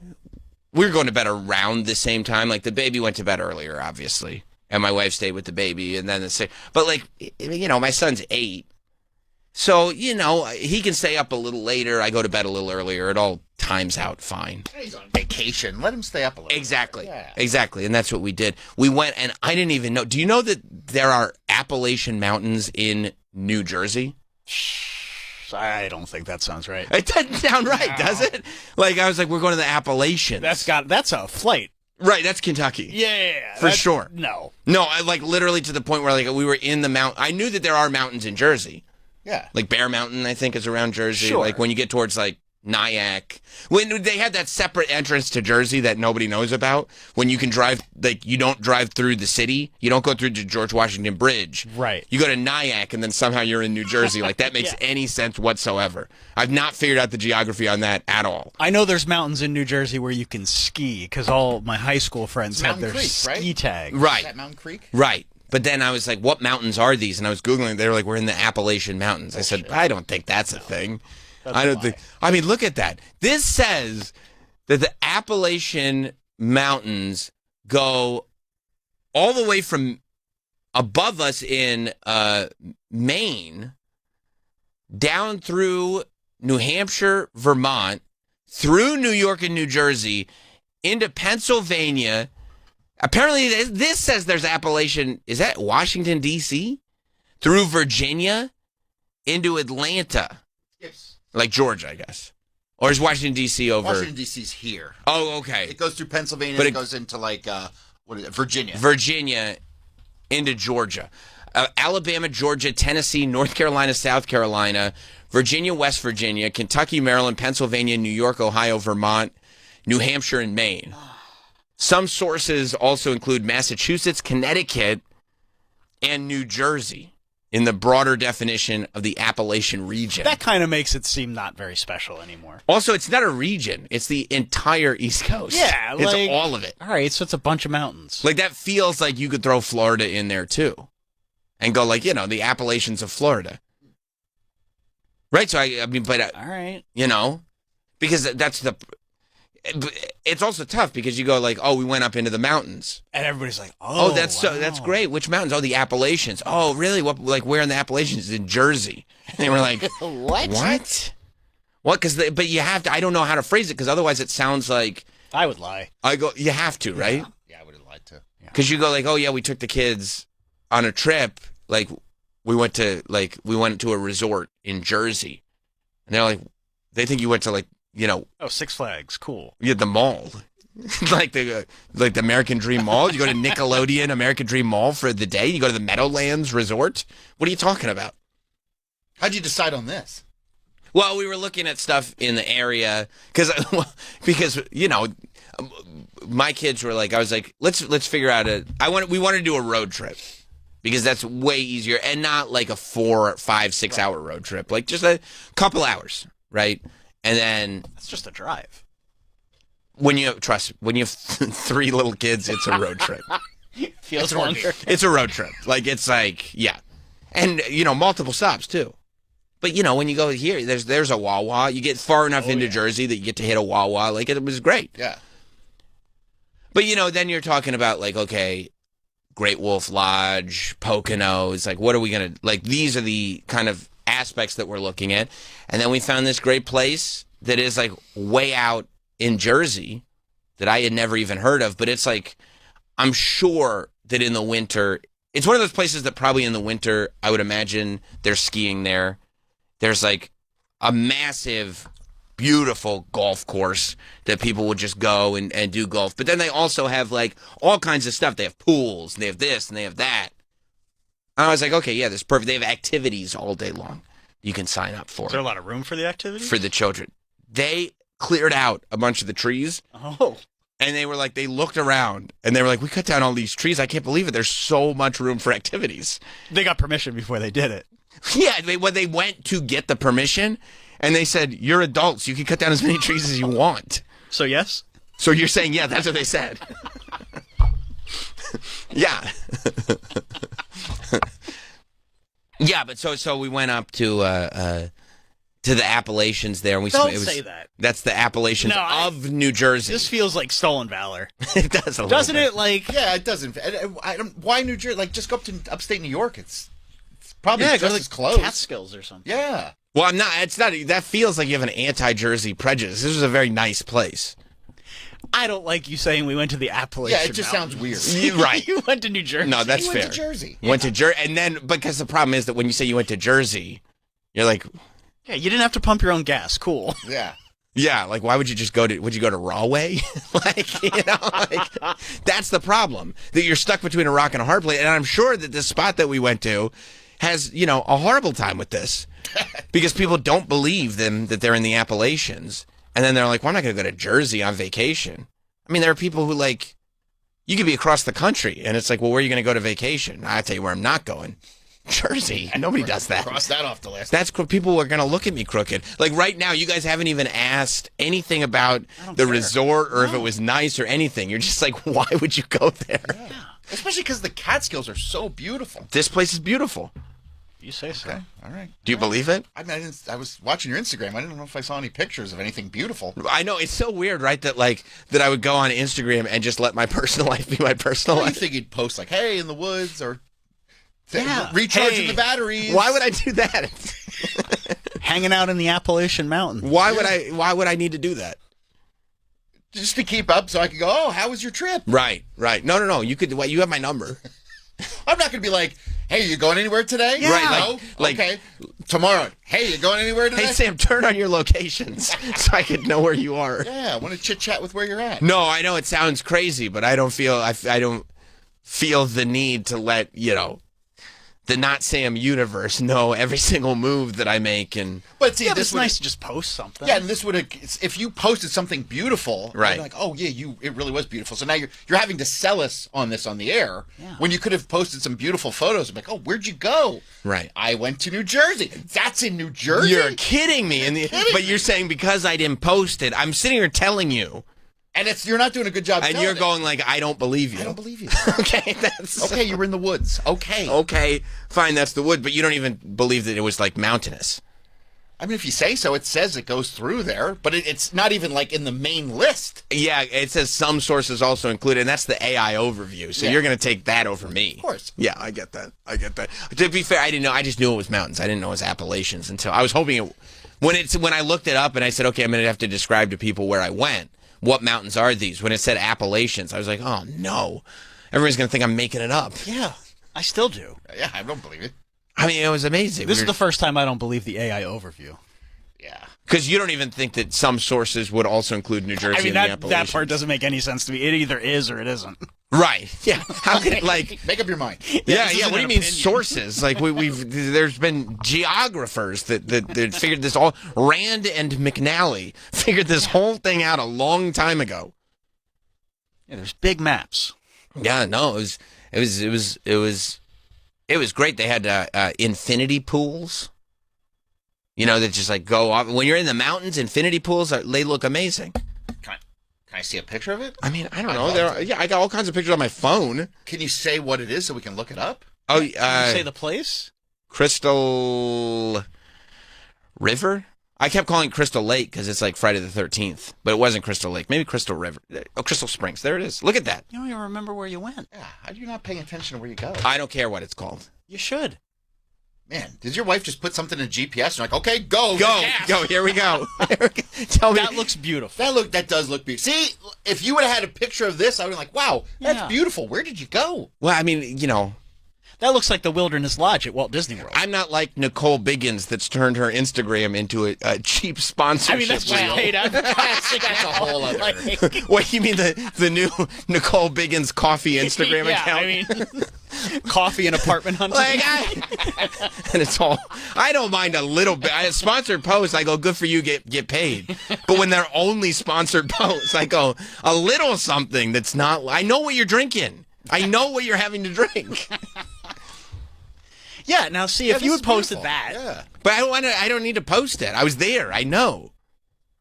We were going to bed around the same time. Like, the baby went to bed earlier, obviously. And my wife stayed with the baby. And then but, like, my son's 8. So, he can stay up a little later. I go to bed a little earlier. It all times out fine. He's on vacation. Let him stay up a little. Exactly. Yeah. Exactly. And that's what we did. We went, and I didn't even know. Do you know that there are Appalachian Mountains in New Jersey? I don't think that sounds right. It doesn't sound right, does it? Like, I was like, we're going to the Appalachians. That's a flight. Right, that's Kentucky. Yeah. For sure. No, like, literally to the point where, like, we were in the mountain. I knew that there are mountains in Jersey. Yeah. Like Bear Mountain, I think, is around Jersey. Sure. Like, when you get towards, like, Nyack. When they had that separate entrance to Jersey that nobody knows about, when you can drive, like, you don't drive through the city. You don't go through the George Washington Bridge. Right. You go to Nyack, and then somehow you're in New Jersey. Like, that makes any sense whatsoever. I've not figured out the geography on that at all. I know there's mountains in New Jersey where you can ski, because all my high school friends had their ski tag. Right. Is that Mountain Creek? Right. But then I was like, what mountains are these? And I was Googling. They were like, we're in the Appalachian Mountains. I said, I don't think that's a thing. I don't think. I mean, look at that. This says that the Appalachian Mountains go all the way from above us in Maine down through New Hampshire, Vermont, through New York and New Jersey, into Pennsylvania. Apparently, this says there's Appalachian. Is that Washington, D.C.? Through Virginia into Atlanta. Yes. Like Georgia, I guess. Or is Washington, D.C. over? Washington, D.C.'s here. Oh, okay. It goes through Pennsylvania, but it goes into, like, Virginia. Virginia into Georgia. Alabama, Georgia, Tennessee, North Carolina, South Carolina, Virginia, West Virginia, Kentucky, Maryland, Pennsylvania, New York, Ohio, Vermont, New Hampshire, and Maine. Some sources also include Massachusetts, Connecticut, and New Jersey in the broader definition of the Appalachian region. That kind of makes it seem not very special anymore. Also, it's not a region. It's the entire East Coast. Yeah. It's all of it. All right, so it's a bunch of mountains. Like, that feels like you could throw Florida in there, too. And go, like, the Appalachians of Florida. Right? So, I mean, but... all right. Because that's the... It's also tough because you go like, oh, we went up into the mountains, and everybody's like, oh, that's great. Which mountains? Oh, the Appalachians. Oh, really? What? Like, where in the Appalachians? In Jersey. And they were like, what? But you have to. I don't know how to phrase it because otherwise it sounds like I would lie. I go. You have to, right? Yeah, I would have lied too. Because you go like, oh yeah, we took the kids on a trip. Like we went to a resort in Jersey. And they're like, they think you went to like, you know. Oh, Six Flags, cool. Yeah, the mall. like the American Dream Mall. You go to Nickelodeon American Dream Mall for the day. You go to the Meadowlands Resort. What are you talking about? How'd you decide on this? Well, we were looking at stuff in the area because you know, my kids were like, I was like, let's figure out we wanted to do a road trip because that's way easier and not like a 4, 5, 6 hour road trip, like just a couple hours, right? And then it's just a drive. When you have 3 little kids, it's a road trip. Feels longer. It's a road trip. Like it's like, yeah, and you know, multiple stops too. But, you know, when you go here, there's a Wawa. You get far enough into Jersey that you get to hit a Wawa. Like, it was great. Yeah. But, you know, then you're talking about, like, okay, Great Wolf Lodge, Poconos. Like, what are we going to... Like, these are the kind of aspects that we're looking at. And then we found this great place that is, like, way out in Jersey that I had never even heard of. But it's, like, I'm sure that in the winter... It's one of those places that probably in the winter, I would imagine they're skiing there. There's like a massive, beautiful golf course that people would just go and do golf. But then they also have like all kinds of stuff. They have pools, and they have this, and they have that. And I was like, okay, yeah, this is perfect. They have activities all day long you can sign up for. Is there a lot of room for the activities? For the children. They cleared out a bunch of the trees. Oh. And they were like, they looked around, and they were like, we cut down all these trees. I can't believe it. There's so much room for activities. They got permission before they did it. Yeah, they went to get the permission, and they said, you're adults. You can cut down as many trees as you want. So, yes? So you're saying, yeah, that's what they said. Yeah. Yeah, but so we went up to the Appalachians there. And we Don't say that. That's the Appalachians of New Jersey. This feels like stolen valor. It does a little Doesn't bit. it? Like, yeah, it doesn't. I don't. Why New Jersey? Like, just go up to upstate New York. It's probably just go to as close. Catskills or something. Yeah. Well, I'm not. It's not. That feels like you have an anti-Jersey prejudice. This was a very nice place. I don't like you saying we went to the Appalachian. Yeah, it just sounds weird. Right. You went to New Jersey. No, that's You fair. went to Jersey. Went to Jersey, and then because the problem is that when you say you went to Jersey, you're like, yeah, you didn't have to pump your own gas. Cool. Yeah. Yeah, like why would you just go to? Would you go to Rahway? Like, you know, like that's the problem, that you're stuck between a rock and a hard place. And I'm sure that the spot that we went to has, you know, a horrible time with this because people don't believe them that they're in the Appalachians, and then they're like, well, I'm not going to go to Jersey on vacation. I mean, there are people who like, you could be across the country, and it's like, well, where are you going to go to vacation? I tell you where I'm not going. Jersey. Nobody does that. Cross that off the list. That's people are going to look at me crooked. Like right now, you guys haven't even asked anything about the resort or if it was nice or anything. You're just like, why would you go there? Yeah. Especially because the Catskills are so beautiful. This place is beautiful. You say so. Okay. All right. Do you believe it? I mean, I was watching your Instagram. I didn't know if I saw any pictures of anything beautiful. I know. It's so weird, right? That that I would go on Instagram and just let my personal life be my personal life. You think you'd post like, hey, in the woods or... recharging the batteries. Why would I do that? Hanging out in the Appalachian Mountains. Why would I need to do that? Just to keep up, so I could go. Oh, how was your trip? Right. No. You could. You have my number. I'm not going to be like, hey, you going anywhere today? Yeah. Right. No. Okay. Tomorrow. Hey, you going anywhere today? Hey, Sam, turn on your locations so I could know where you are. Yeah, I want to chit chat with where you're at. No, I know it sounds crazy, but I don't feel. I don't feel the need to let the Not Sam universe know every single move that I make. But see, this is nice to just post something. Yeah, and this would if you posted something beautiful, right? Like, oh yeah, it really was beautiful. So now you're having to sell us on this on the air when you could have posted some beautiful photos. Like, oh, where'd you go? Right. I went to New Jersey. That's in New Jersey. You're kidding me. But you're saying because I didn't post it, I'm sitting here telling you. And you're not doing a good job. And you're going like, I don't believe you. I don't believe you. Okay, that's okay. You were in the woods. Okay, fine. That's the wood, but you don't even believe that it was like mountainous. I mean, if you say so, it says it goes through there, but it's not even like in the main list. Yeah, it says some sources also included, and that's the AI overview. So you're going to take that over me. Of course. Yeah, I get that. To be fair, I didn't know. I just knew it was mountains. I didn't know it was Appalachians until I was hoping it. When I looked it up and I said, okay, I'm going to have to describe to people where I went. What mountains are these? When it said Appalachians, I was like, oh, no. Everyone's going to think I'm making it up. Yeah, I still do. Yeah, I don't believe it. I mean, it was amazing. This is the first time I don't believe the AI overview. Yeah. Because you don't even think that some sources would also include New Jersey I mean, in the that Appalachians. part doesn't make any sense to me. It either is or it isn't. Right. Yeah. How can it, like... Make up your mind. Yeah. What do you mean sources? Like, there's been geographers that figured this all... Rand and McNally figured this whole thing out a long time ago. Yeah, there's big maps. Yeah, no, it was great. They had infinity pools. You know, that just like go off. When you're in the mountains, infinity pools, they look amazing. Can I see a picture of it? I mean, I don't know. I got all kinds of pictures on my phone. Can you say what it is so we can look it up? Oh, Can you say the place? Crystal River? I kept calling it Crystal Lake because it's like Friday the 13th, but it wasn't Crystal Lake. Maybe Crystal River. Oh, Crystal Springs. There it is. Look at that. You don't even remember where you went. Yeah. How are you not paying attention to where you go? I don't care what it's called. You should. Man, did your wife just put something in GPS and you're like, okay, go. Here we go. Tell me. That looks beautiful. That does look beautiful. See, if you would have had a picture of this, I would have been like, wow, that's beautiful. Where did you go? Well, I mean, you know. That looks like the Wilderness Lodge at Walt Disney World. I'm not like Nicole Biggins that's turned her Instagram into a cheap sponsorship. I mean, that's just paid advertising. That's a whole other. What, you mean the new Nicole Biggins coffee Instagram account? I mean, coffee and apartment hunting. And it's all, I don't mind a little bit. I sponsored posts, I go, good for you, get paid. But when they're only sponsored posts, I go, a little something that's not, I know what you're drinking. I know what you're having to drink. Yeah, now see, if you had posted that. Yeah. But I don't need to post it. I was there. I know.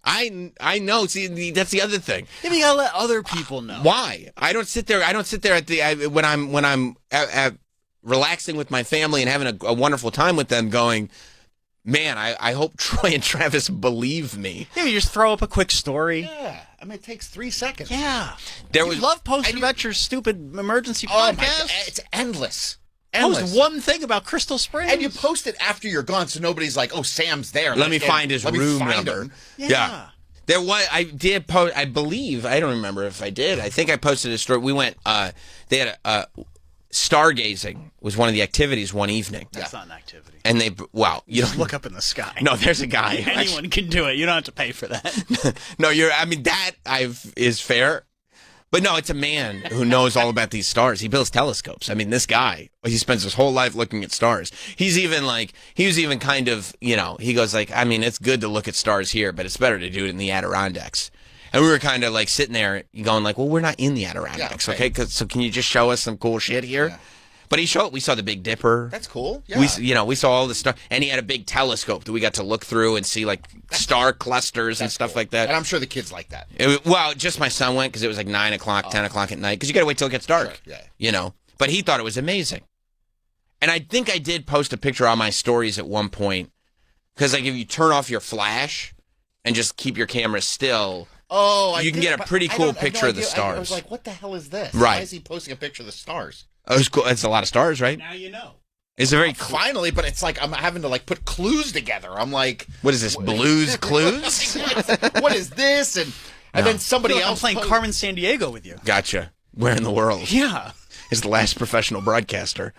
I know. See, that's the other thing. Yeah, you gotta let other people know. Why? I don't sit there at the when I'm relaxing with my family and having a wonderful time with them going, man, I hope Troy and Travis believe me. Yeah, you just throw up a quick story. Yeah. I mean, it takes 3 seconds. Yeah. You love posting about your stupid emergency podcast. It's endless. Post one thing about Crystal Springs. And you post it after you're gone so nobody's like, oh, Sam's there. Let me find his room number. Yeah. There was, I did post, I believe, I don't remember if I did. I think I posted a story. We went, they had stargazing was one of the activities one evening. That's not an activity. And you just look up in the sky. No, there's a guy. Anyone can do it. You don't have to pay for that. No, that is fair. But no, it's a man who knows all about these stars. He builds telescopes. I mean, this guy, he spends his whole life looking at stars. He was even kind of, he goes like, I mean, it's good to look at stars here, but it's better to do it in the Adirondacks. And we were kind of like sitting there going like, well, we're not in the Adirondacks, okay? So can you just show us some cool shit here? Yeah. But we saw the Big Dipper. That's cool. Yeah. We saw all the stuff, and he had a big telescope that we got to look through and see like star clusters and stuff like that. And I'm sure the kids like that. Just my son went because it was like 9 o'clock, 10 o'clock at night because you got to wait till it gets dark. Sure. Yeah. But he thought it was amazing. And I think I did post a picture on my stories at one point because like if you turn off your flash and just keep your camera still. You can get a pretty cool picture of the stars. I was like, what the hell is this? Right. Why is he posting a picture of the stars? Oh, it's cool. It's a lot of stars, right? Now you know. It's a very finally, but it's like I'm having to like put clues together. I'm like, what is this? Blues Clues? What is this? And then somebody else playing Carmen Sandiego with you. Gotcha. Where in the world? Yeah. Is the last professional broadcaster.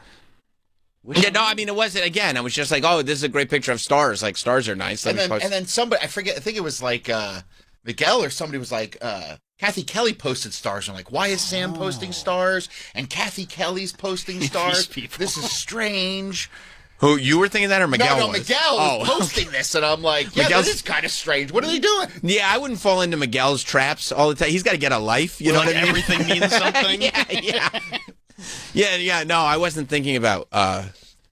Yeah, no, I mean, it wasn't, again, I was just like, oh, this is a great picture of stars. Like, stars are nice. And then somebody, I forget, I think it was like Miguel or somebody was like, Kathy Kelly posted stars. I'm like, why is Sam posting stars? And Kathy Kelly's posting stars. This is strange. Who, you were thinking that or Miguel? No, Miguel was posting this, and I'm like, yeah, this is kind of strange. What are they doing? Yeah, I wouldn't fall into Miguel's traps all the time. He's got to get a life. You know what I mean? Everything means something. Yeah. No, I wasn't thinking about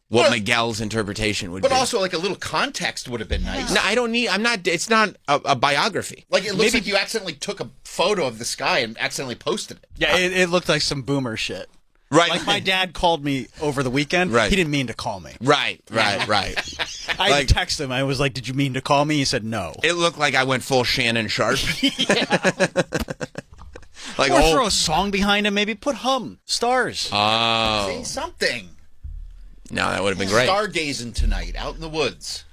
what Miguel's interpretation would be. But also, like, a little context would have been nice. No, it's not a biography. Like, it looks like you accidentally took a photo of the sky and accidentally posted it. Yeah, it looked like some boomer shit. Right. Like my dad called me over the weekend. Right. He didn't mean to call me. Right. I texted him. I was like, did you mean to call me? He said no. It looked like I went full Shannon Sharp. Like, or throw a song behind him, maybe put hum, stars. Oh. Say something. No, that would have been great. Stargazing tonight, out in the woods.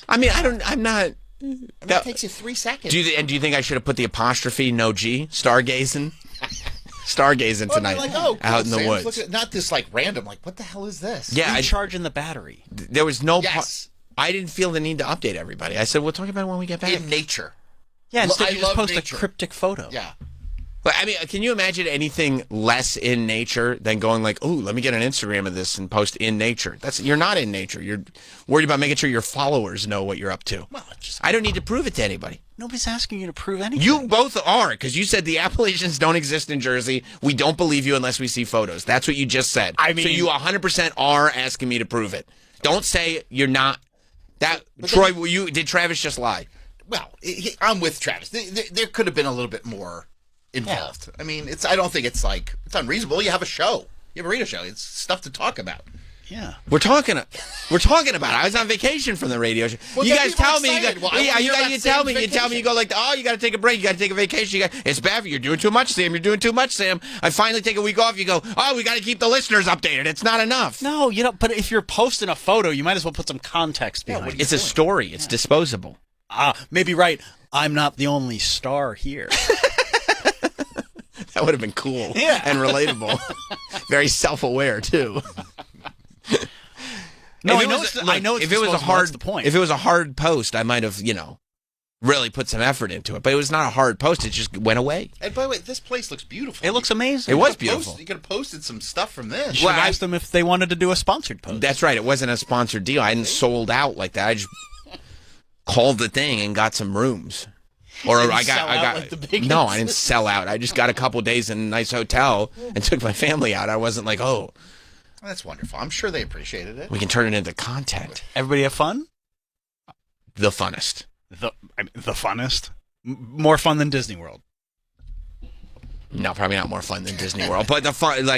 I mean, I'm not... that takes you 3 seconds. Do you think I should have put the apostrophe, no G? Stargazing? Stargazing tonight, like, cool, out in the woods. Not this, like, random, like, what the hell is this? Yeah, recharging the battery. There was no... Yes. I didn't feel the need to update everybody. I said, we'll talk about it when we get back. In nature. Yeah, instead I you just love post nature. a cryptic photo. Yeah. But, I mean, can you imagine anything less in nature than going like, "Ooh, let me get an Instagram of this and post in nature"? You're not in nature. You're worried about making sure your followers know what you're up to. Well, I don't need to prove it to anybody. Nobody's asking you to prove anything. You both are, because you said the Appalachians don't exist in Jersey. We don't believe you unless we see photos. That's what you just said. I mean, so you 100% are asking me to prove it. Don't say you're not. Troy, did Travis just lie? Well, I'm with Travis. There could have been a little bit more involved. Yeah. I mean, I don't think it's unreasonable. You have a show. You have a radio show. It's stuff to talk about. Yeah. We're talking about it. I was on vacation from the radio show. Well, you guys tell me. You tell me. You go like, oh, you got to take a break. You got to take a vacation. It's bad for you. You're doing too much, Sam. You're doing too much, Sam. I finally take a week off. You go, oh, we got to keep the listeners updated. It's not enough. No, but if you're posting a photo, you might as well put some context behind it. It's a story. It's disposable. Maybe right. I'm not the only star here. That would have been cool and relatable. Very self-aware, too. No, I know. If it was a hard post, I might have, really put some effort into it. But it was not a hard post. It just went away. And by the way, this place looks beautiful. It looks amazing. It was beautiful. You could have posted some stuff from this. You should have asked them if they wanted to do a sponsored post. That's right. It wasn't a sponsored deal. I hadn't sold out like that. I just called the thing and got some rooms. Or I didn't sell out. I just got a couple days in a nice hotel and took my family out. I wasn't like, oh. That's wonderful. I'm sure they appreciated it. We can turn it into content. Everybody have fun? The funnest. The funnest? More fun than Disney World? No, probably not more fun than Disney World. But the fun,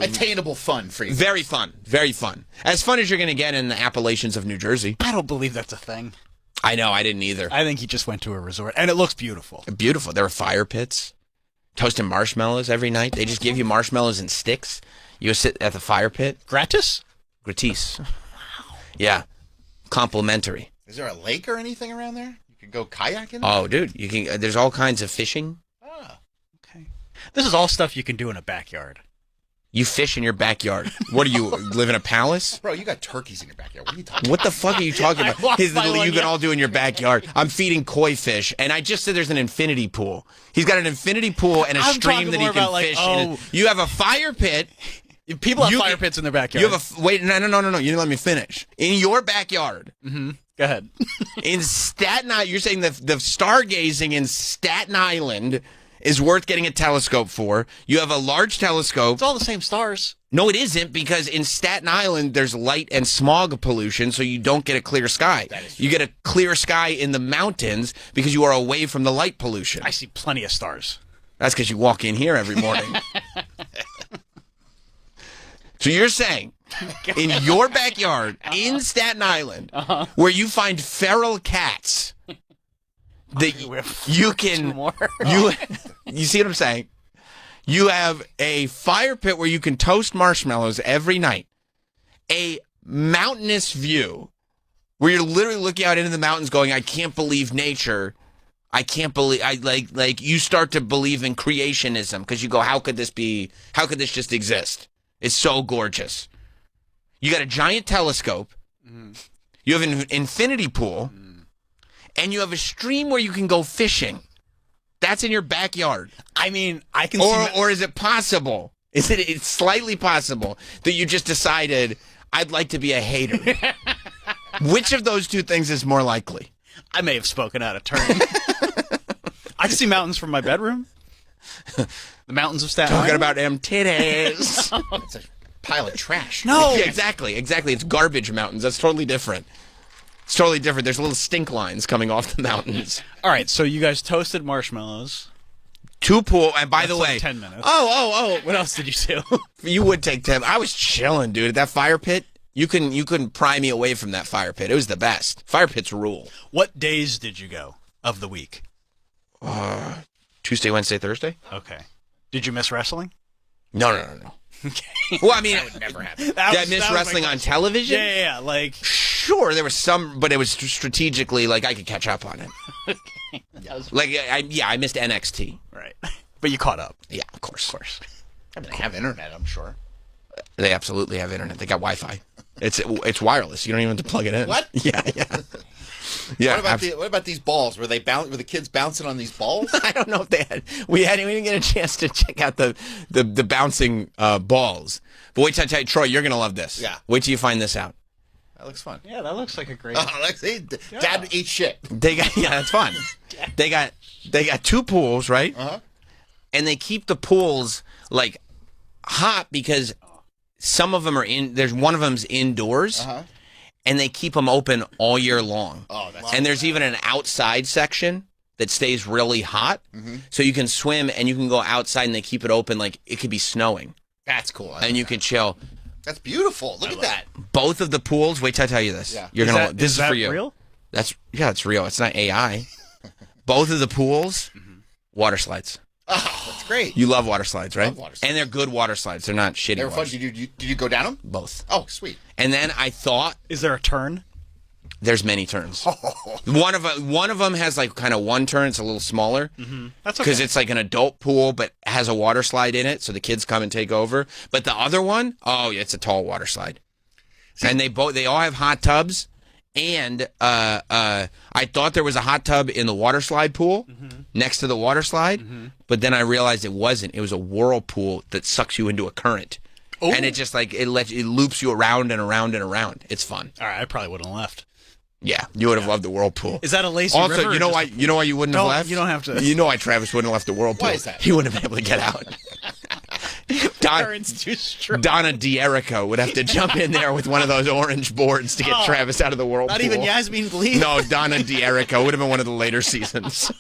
attainable fun for you. Very fun. Very fun. As fun as you're going to get in the Appalachians of New Jersey. I don't believe that's a thing. I know, I didn't either. I think he just went to a resort, and it looks beautiful. Beautiful. There were fire pits, toasting marshmallows every night. They just give you marshmallows and sticks. You go sit at the fire pit. Gratis? Gratis. Wow. Yeah. Complimentary. Is there a lake or anything around there? You could go kayaking? Oh, dude. You can. There's all kinds of fishing. Oh, okay. This is all stuff you can do in a backyard. You fish in your backyard. What do you live in a palace? Bro, you got turkeys in your backyard. What are you talking What the fuck are you talking about? You can all do in your backyard. I'm feeding koi fish, and I just said there's an infinity pool. He's got an infinity pool and a stream that he can fish in. You have a fire pit. People have fire pits in their backyard. You have no. You didn't let me finish. In your backyard. Mm-hmm. Go ahead. In Staten Island, you're saying the stargazing in Staten Island is worth getting a telescope for. You have a large telescope. It's all the same stars. No, it isn't, because in Staten Island, there's light and smog pollution, so you don't get a clear sky. You get a clear sky in the mountains because you are away from the light pollution. I see plenty of stars. That's because you walk in here every morning. So you're saying, in your backyard, in Staten Island, where you find feral cats, that you can, you see what I'm saying? You have a fire pit where you can toast marshmallows every night, a mountainous view where you're literally looking out into the mountains going, I can't believe nature. I can't believe, like you start to believe in creationism because you go, how could this just exist? It's so gorgeous. You got a giant telescope. You have an infinity pool. And you have a stream where you can go fishing. That's in your backyard. I mean, I can Or is it possible? It's slightly possible that you just decided, I'd like to be a hater. Which of those two things is more likely? I may have spoken out of turn. I can see mountains from my bedroom. The mountains of Staten Island. Talking about them titties. It's a pile of trash. No. Yeah, exactly. It's garbage mountains. That's totally different. It's totally different. There's little stink lines coming off the mountains. All right, so you guys toasted marshmallows. 2 pool, and by the way, 10 minutes. Oh! What else did you do? You would take 10. I was chilling, dude. At that fire pit, you couldn't pry me away from that fire pit. It was the best. Fire pits rule. What days did you go of the week? Tuesday, Wednesday, Thursday. Okay. Did you miss wrestling? No. Okay. Well, I mean, that would never happen. Did I miss wrestling on television? Yeah. Like, sure, there was some, but it was strategically like I could catch up on it. I missed NXT. Right. But you caught up. Yeah, of course. I mean, they have internet, I'm sure. They absolutely have internet. They got Wi-Fi. It's wireless. You don't even have to plug it in. What? Yeah. Yeah. What about these balls? Were the kids bouncing on these balls? I don't know if they had. We didn't get a chance to check out the bouncing balls. But wait till I tell you, Troy, you're gonna love this. Yeah. Wait till you find this out. That looks fun. Yeah, that looks like a great. Dad ate shit. That's fun. They got 2 pools, right? And they keep the pools like hot because some of them are there's one of them's indoors. And they keep them open all year long. Oh, that's and there's even an outside section that stays really hot. So you can swim and you can go outside and they keep it open like it could be snowing. That's cool. And you can chill. That's beautiful. Look at that. Both of the pools, wait till I tell you this. Yeah. You're gonna this is that for you. Real? It's real. It's not AI. Both of the pools, water slides. Oh, that's great. You love water slides, right? Love water slides. And they're good water slides. They're not shitty. They were fun. Did you go down them? Both. Oh, sweet. And then I thought, is there a turn? There's many turns. One of them has like kind of one turn. It's a little smaller. That's okay. Because it's like an adult pool, but has a water slide in it, so the kids come and take over. But the other one, it's a tall water slide. And they all have hot tubs. And I thought there was a hot tub in the water slide pool next to the water slide, but then I realized it wasn't. It was a whirlpool that sucks you into a current. Oh. And it just like it loops you around and around and around. It's fun. All right, I probably wouldn't have left. Yeah, you would have loved the whirlpool. Is that a lazy also, river? you know why you wouldn't have left? You don't have to. You know why Travis wouldn't have left the whirlpool? Why is that? He wouldn't have been able to get out. Current's too strong. Donna D'Erico would have to jump in there with one of those orange boards to get Travis out of the whirlpool. Not even Yasmin Bleed? No, Donna D'Erico would have been one of the later seasons.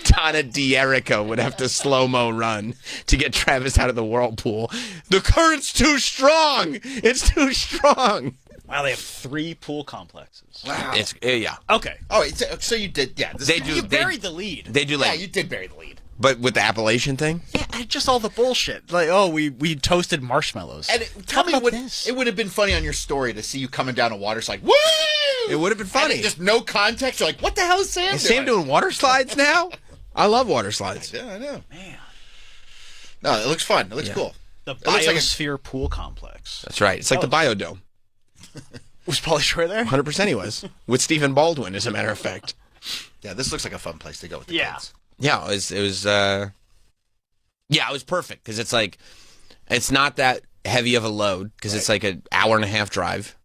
Donna D'Erico would have to slow-mo run to get Travis out of the whirlpool. The current's too strong! It's too strong! Wow, they have 3 pool complexes. Wow. It's yeah. Okay. Oh, so you did, yeah. You buried the lead. They do like. Yeah, you did bury the lead. But with the Appalachian thing? Yeah, just all the bullshit. Like, we toasted marshmallows. And tell me what it would have been funny on your story to see you coming down a water slide. Woo! It would have been funny. And just no context. You're like, what the hell is Sam doing? Is Sam doing water slides now? I love water slides. Yeah, I know. Man. No, it looks fun. It looks cool. The Biosphere Pool Complex. That's right. It's like the Biodome. Was Pauly Shore there? 100% he was. With Stephen Baldwin, as a matter of fact. Yeah, this looks like a fun place to go with the kids. Yeah, it was perfect because it's like, it's not that heavy of a load because it's like an hour and a half drive.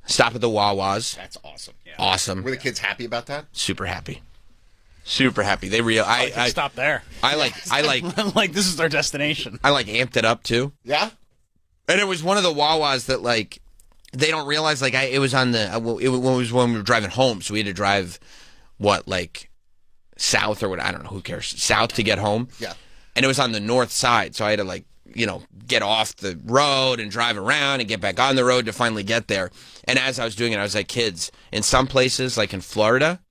Stop at the Wawas. That's awesome. Yeah. Awesome. Were the kids happy about that? Super happy. Super happy. They I stop there. I like this is their destination. I like amped it up too. Yeah. And it was one of the Wawas that like they don't realize like it was on the it was when we were driving home, so we had to drive south or what, I don't know, who cares, south to get home. Yeah. And it was on the north side, so I had to get off the road and drive around and get back on the road to finally get there. And as I was doing it, I was like, kids, in some places, like in Florida,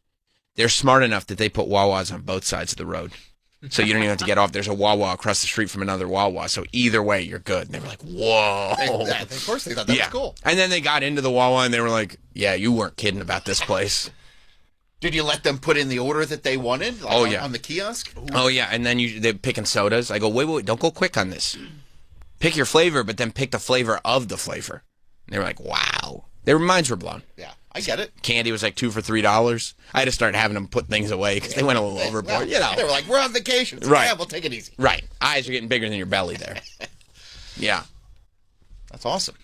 they're smart enough that they put Wawas on both sides of the road. So you don't even have to get off. There's a Wawa across the street from another Wawa, so either way, you're good. And they were like, whoa. Of course they thought that was cool. And then they got into the Wawa and they were like, yeah, you weren't kidding about this place. Did you let them put in the order that they wanted? On the kiosk? Ooh. Oh, yeah. And then they're picking sodas. I go, wait, don't go quick on this. Pick your flavor, but then pick the flavor of the flavor. And they were like, wow. Their minds were blown. Yeah, I get it. Candy was like 2 for $3. I had to start having them put things away because they went a little overboard. Well, they were like, we're on vacation. So right. Yeah, we'll take it easy. Right. Eyes are getting bigger than your belly there. Yeah. That's awesome.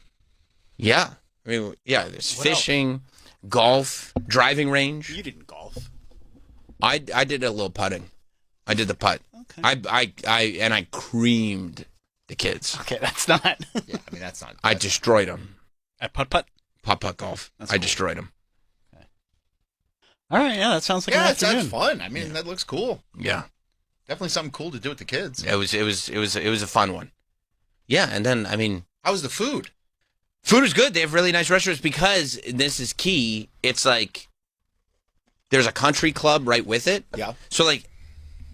Yeah. I mean, yeah, there's fishing, golf, driving range. You didn't golf. I did a little putting. I did the putt. Okay. I creamed the kids. Okay, that's not. Yeah, I mean that's not. I destroyed them. At putt golf. That's I destroyed them. Okay. All right, yeah, that sounds like an afternoon. Yeah, it sounds fun. I mean, that looks cool. Yeah, definitely something cool to do with the kids. It was a fun one. Yeah, and then I mean, how was the food? Food is good. They have really nice restaurants because this is key. It's like there's a country club right with it. Yeah. So like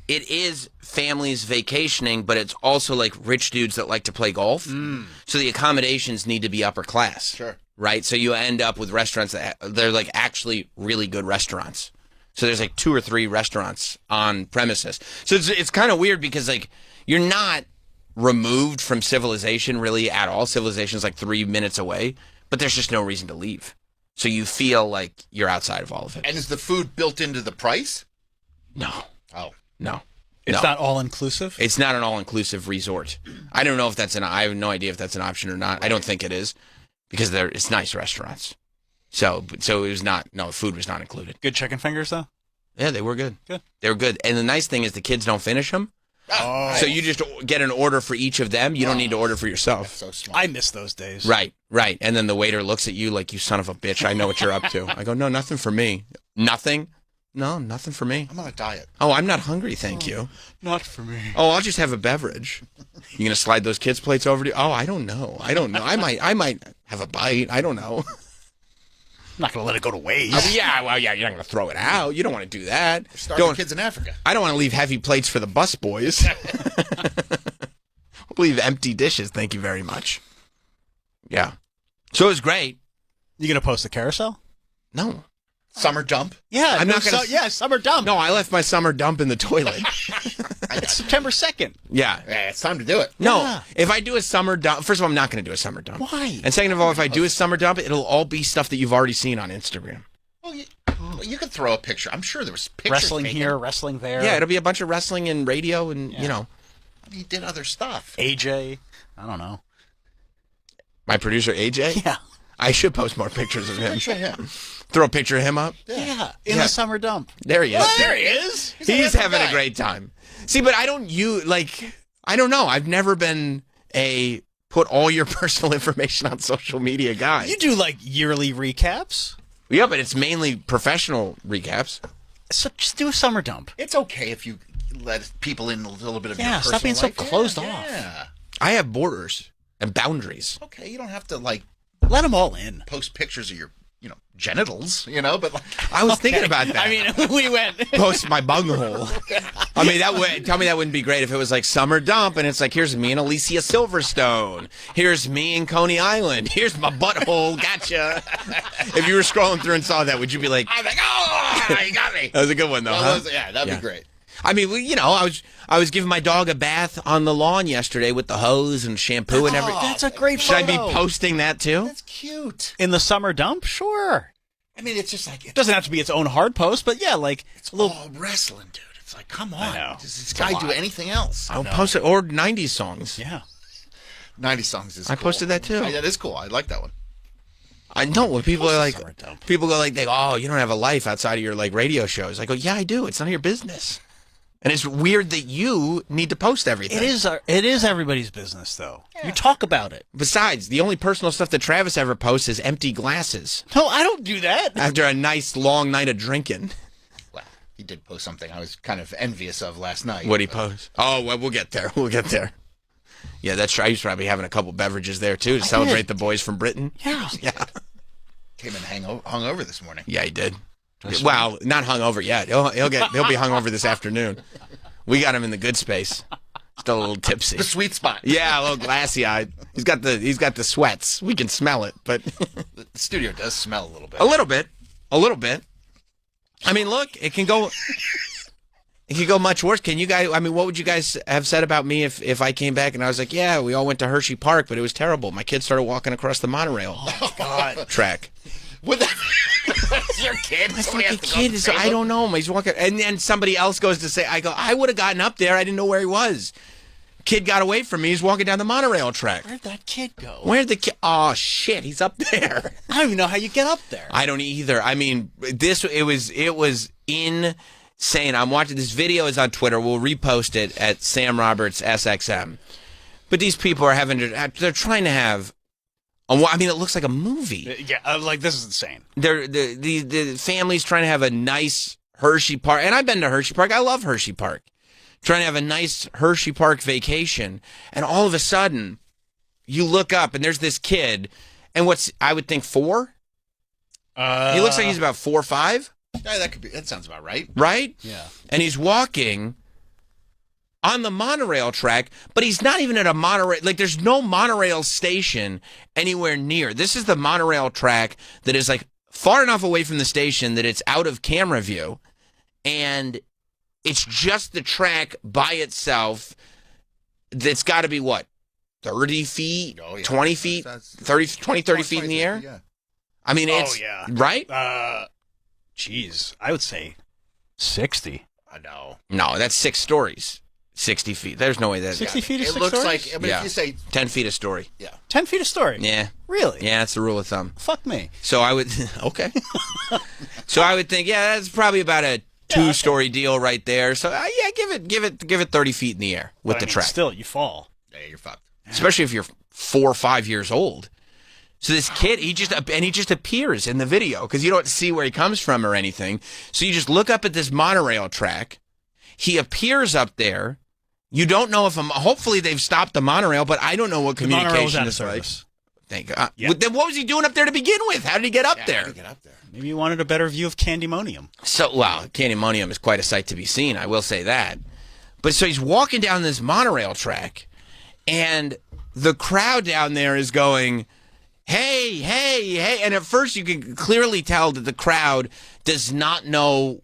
it is families vacationing, but it's also like rich dudes that like to play golf. So the accommodations need to be upper class. Sure. Right? So you end up with restaurants that they're like actually really good restaurants. So there's like 2 or 3 restaurants on premises. So it's kind of weird because like you're not removed from civilization really at all. Civilization's like 3 minutes away, but there's just no reason to leave. So you feel like you're outside of all of it. And is the food built into the price? No. Oh. No. It's not all-inclusive? It's not an all-inclusive resort. I don't know if that's I have no idea if that's an option or not. I don't think it is because it's nice restaurants. So it was not, no, food was not included. Good chicken fingers, though? Yeah, they were good. Good. They were good. And the nice thing is the kids don't finish them. Oh. So you just get an order for each of them. You don't need to order for yourself. So smart. I miss those days. Right. And then the waiter looks at you like, you son of a bitch. I know what you're up to. I go, no, nothing for me. Nothing? No, nothing for me. I'm on a diet. Oh, I'm not hungry, thank you. Not for me. Oh, I'll just have a beverage. You going to slide those kids' plates over to you? Oh, I don't know. I might have a bite. I don't know. I'm not going to let it go to waste. You're not going to throw it out. You don't want to do that. Starving kids in Africa. I don't want to leave heavy plates for the bus boys. We'll leave empty dishes, thank you very much. Yeah. So it was great. You going to post the carousel? No. Summer dump? Yeah. I'm not going to. Summer dump. No, I left my summer dump in the toilet. It's September 2nd. Yeah. It's time to do it. No. Yeah. If I do a summer dump, first of all, I'm not going to do a summer dump. Why? And second of all, if I do a summer dump, it'll all be stuff that you've already seen on Instagram. Well, you could throw a picture. I'm sure there was pictures. Wrestling taken. here, wrestling there. Yeah, it'll be a bunch of wrestling and radio and, you know. He did other stuff. AJ. I don't know. My producer, AJ? Yeah. I should post more pictures of him. Picture of him. Throw a picture of him up? Yeah. In the summer dump. There he is. What? There he is. He's having a great time. See, but I don't know. I've never been a put all your personal information on social media guy. You do like yearly recaps? Yeah, but it's mainly professional recaps. So just do a summer dump. It's okay if you let people in a little bit of your personal stop being so life. closed off. Yeah. I have borders and boundaries. Okay, you don't have to let them all in. Post pictures of your genitals, but I was thinking about that. I mean, we went post my bunghole. I mean, tell me that wouldn't be great if it was like summer dump and it's like, here's me and Alicia Silverstone. Here's me in Coney Island. Here's my butthole. Gotcha. If you were scrolling through and saw that, would you be like, I'm like, oh, you got me. That was a good one though, huh? That'd be great. I mean, I was giving my dog a bath on the lawn yesterday with the hose and shampoo and everything. That's a great photo. photo. Should I be posting that too? That's cute. In the summer dump? Sure. I mean, it's just like... It doesn't have to be its own hard post, but yeah, like... It's a little wrestling, dude. It's like, come on. Does this guy do anything else? I'll post it. Or 90s songs. Yeah. 90s songs is cool. I posted that too. That is cool. I like that one. I know when people are like... People go like, oh, you don't have a life outside of your radio shows. I go, yeah, I do. It's none of your business. And it's weird that you need to post everything. It is everybody's business, though. Yeah. You talk about it. Besides, the only personal stuff that Travis ever posts is empty glasses. No, I don't do that. After a nice long night of drinking. Well, he did post something I was kind of envious of last night. What'd he post? Oh, well, we'll get there. Yeah, that's true. I was probably having a couple beverages there, too, to celebrate the boys from Britain. Yeah. Came in hungover this morning. Yeah, he did. Well, not hungover yet. He'll be hungover this afternoon. We got him in the good space. Still a little tipsy. The sweet spot. Yeah, a little glassy eyed. He's got the sweats. We can smell it, but the studio does smell a little bit. A little bit. I mean, look, it can go much worse. Can you guys? I mean, what would you guys have said about me if I came back and I was like, yeah, we all went to Hershey Park, but it was terrible. My kids started walking across the monorail track. That's your kid. My fucking kid is, I don't know. He's walking, and then somebody else goes to say, I would have gotten up there. I didn't know where he was. Kid got away from me. He's walking down the monorail track. Where'd that kid go? Where'd the kid? Oh shit, he's up there. I don't even know how you get up there. I don't either. I mean, it was insane. I'm watching this video is on Twitter. We'll repost it at Sam Roberts SXM. But these people are they're trying to have. I mean, it looks like a movie. Yeah, this is insane. The family's trying to have a nice Hershey Park, and I've been to Hershey Park. I love Hershey Park. Trying to have a nice Hershey Park vacation, and all of a sudden, you look up and there's this kid, and I would think 4. He looks like he's about 4 or 5. Yeah, that sounds about right. Right? Yeah. And he's walking on the monorail track, but he's not even at a monorail. Like, there's no monorail station anywhere near. This is the monorail track that is, far enough away from the station that it's out of camera view, and it's just the track by itself. it's got to be what, 30 feet, 20 feet, 30 feet in the air? Yeah. I mean, it's right? Geez, I would say 60. I know. No, that's 6 stories. 60 feet. There's no way that 60 feet is it 6 looks stories? like, I mean, if you say 10 feet a story. Yeah. 10 feet a story? Yeah. Really? Yeah, that's the rule of thumb. Fuck me. So I would, okay. So I would think, yeah, that's probably about a 2-story deal right there. So yeah, give it 30 feet in the air with the track. Still, you fall. Yeah, you're fucked. Especially if you're 4 or 5 years old. So this kid, he just appears in the video because you don't see where he comes from or anything. So you just look up at this monorail track. He appears up there. You don't know if hopefully they've stopped the monorail, but I don't know what communication is like. Thank God. Yeah. Then what was he doing up there to begin with? How did he get up there? Maybe you wanted a better view of Candymonium. So, well, Candymonium is quite a sight to be seen. I will say that. But so he's walking down this monorail track, and the crowd down there is going, hey, hey, hey. And at first you can clearly tell that the crowd does not know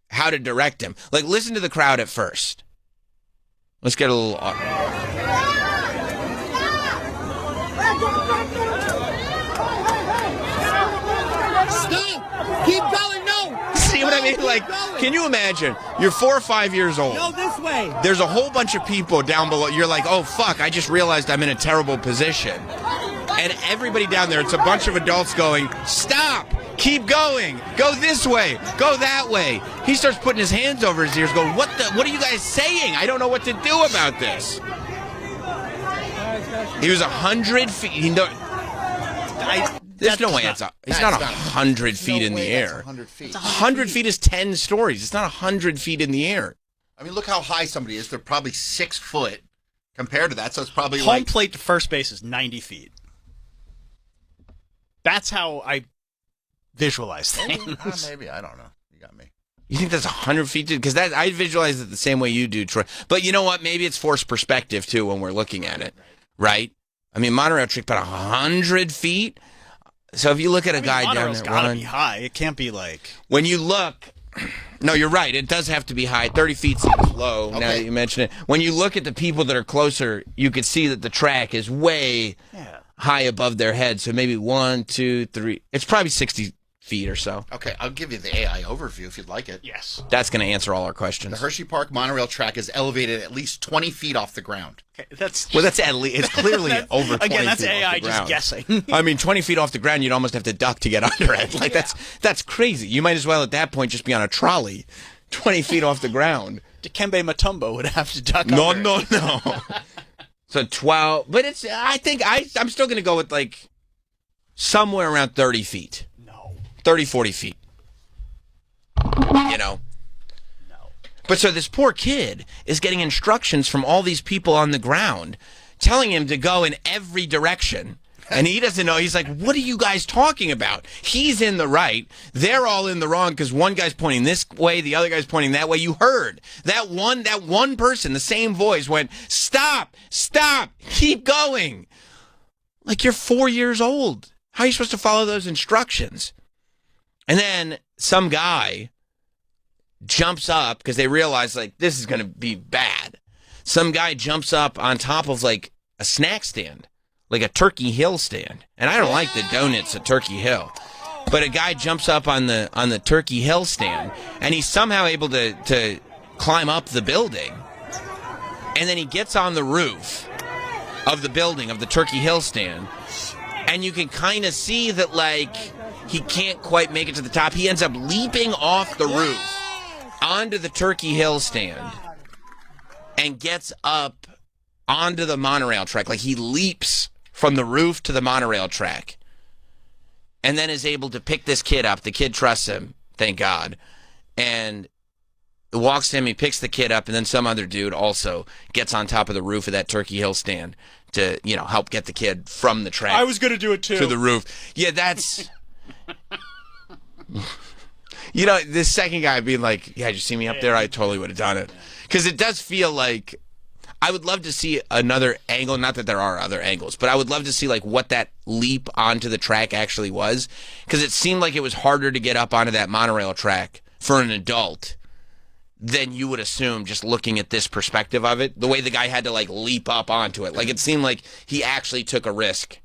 how to direct him. Like, listen to the crowd at first. Let's get a little... Stop! Keep going, no! See what I mean? Like, can you imagine? You're 4 or 5 years old. No, this way. There's a whole bunch of people down below. You're like, oh, fuck, I just realized I'm in a terrible position. And everybody down there, it's a bunch of adults going, stop! Keep going! Go this way! Go that way! He starts putting his hands over his ears going, what are you guys saying? I don't know what to do about this. He was 100 feet. There's no way it's not 100 feet in the air. 100 feet. 100 feet is 10 stories. It's not 100 feet in the air. I mean, look how high somebody is. They're probably 6 foot compared to that, so it's probably Home plate to first base is 90 feet. That's how I visualize things. Maybe. I don't know. You got me. You think that's 100 feet? Because I visualize it the same way you do, Troy. But you know what? Maybe it's forced perspective, too, when we're looking at it. Right? I mean, monorail track about 100 feet. So if you look at a guy down there, gotta be high. It can't be like when you look. No, you're right. It does have to be high. 30 feet seems low. Okay. Now that you mention it, when you look at the people that are closer, you could see that the track is way high above their head. So maybe 1, 2, 3. It's probably 60 feet or so. Okay, I'll give you the AI overview if you'd like it. Yes. That's going to answer all our questions. The Hershey Park monorail track is elevated at least 20 feet off the ground. Okay, that's at least, it's clearly over 20 again, that's feet AI off the just ground. guessing. I mean, 20 feet off the ground, you'd almost have to duck to get under it. Like, that's crazy. You might as well, at that point, just be on a trolley 20 feet off the ground. Dikembe Mutombo would have to duck No. So 12, but I think I'm still going to go with, like, somewhere around 30 feet. 30, 40 feet. You know? No. But so this poor kid is getting instructions from all these people on the ground telling him to go in every direction. And he doesn't know. He's like, what are you guys talking about? He's in the right. They're all in the wrong because one guy's pointing this way, the other guy's pointing that way. You heard. That one person, the same voice went, stop, keep going. Like you're 4 years old. How are you supposed to follow those instructions? And then some guy jumps up because they realize, like, this is going to be bad. Some guy jumps up on top of, like, a snack stand, like a Turkey Hill stand. And I don't like the donuts at Turkey Hill. But a guy jumps up on the Turkey Hill stand, and he's somehow able to climb up the building. And then he gets on the roof of the building, of the Turkey Hill stand, and you can kind of see that, like, he can't quite make it to the top. He ends up leaping off the roof onto the Turkey Hill stand and gets up onto the monorail track. Like, he leaps from the roof to the monorail track and then is able to pick this kid up. The kid trusts him, thank God, and walks to him. He picks the kid up, and then some other dude also gets on top of the roof of that Turkey Hill stand to, you know, help get the kid from the track. I was going to do it too. To the roof. Yeah, that's... You know, this second guy being like, yeah, did you see me up there? I totally would have done it. Because it does feel like, I would love to see another angle, not that there are other angles, but I would love to see, like, what that leap onto the track actually was. Because it seemed like it was harder to get up onto that monorail track for an adult than you would assume just looking at this perspective of it. The way the guy had to like leap up onto it. Like it seemed like he actually took a risk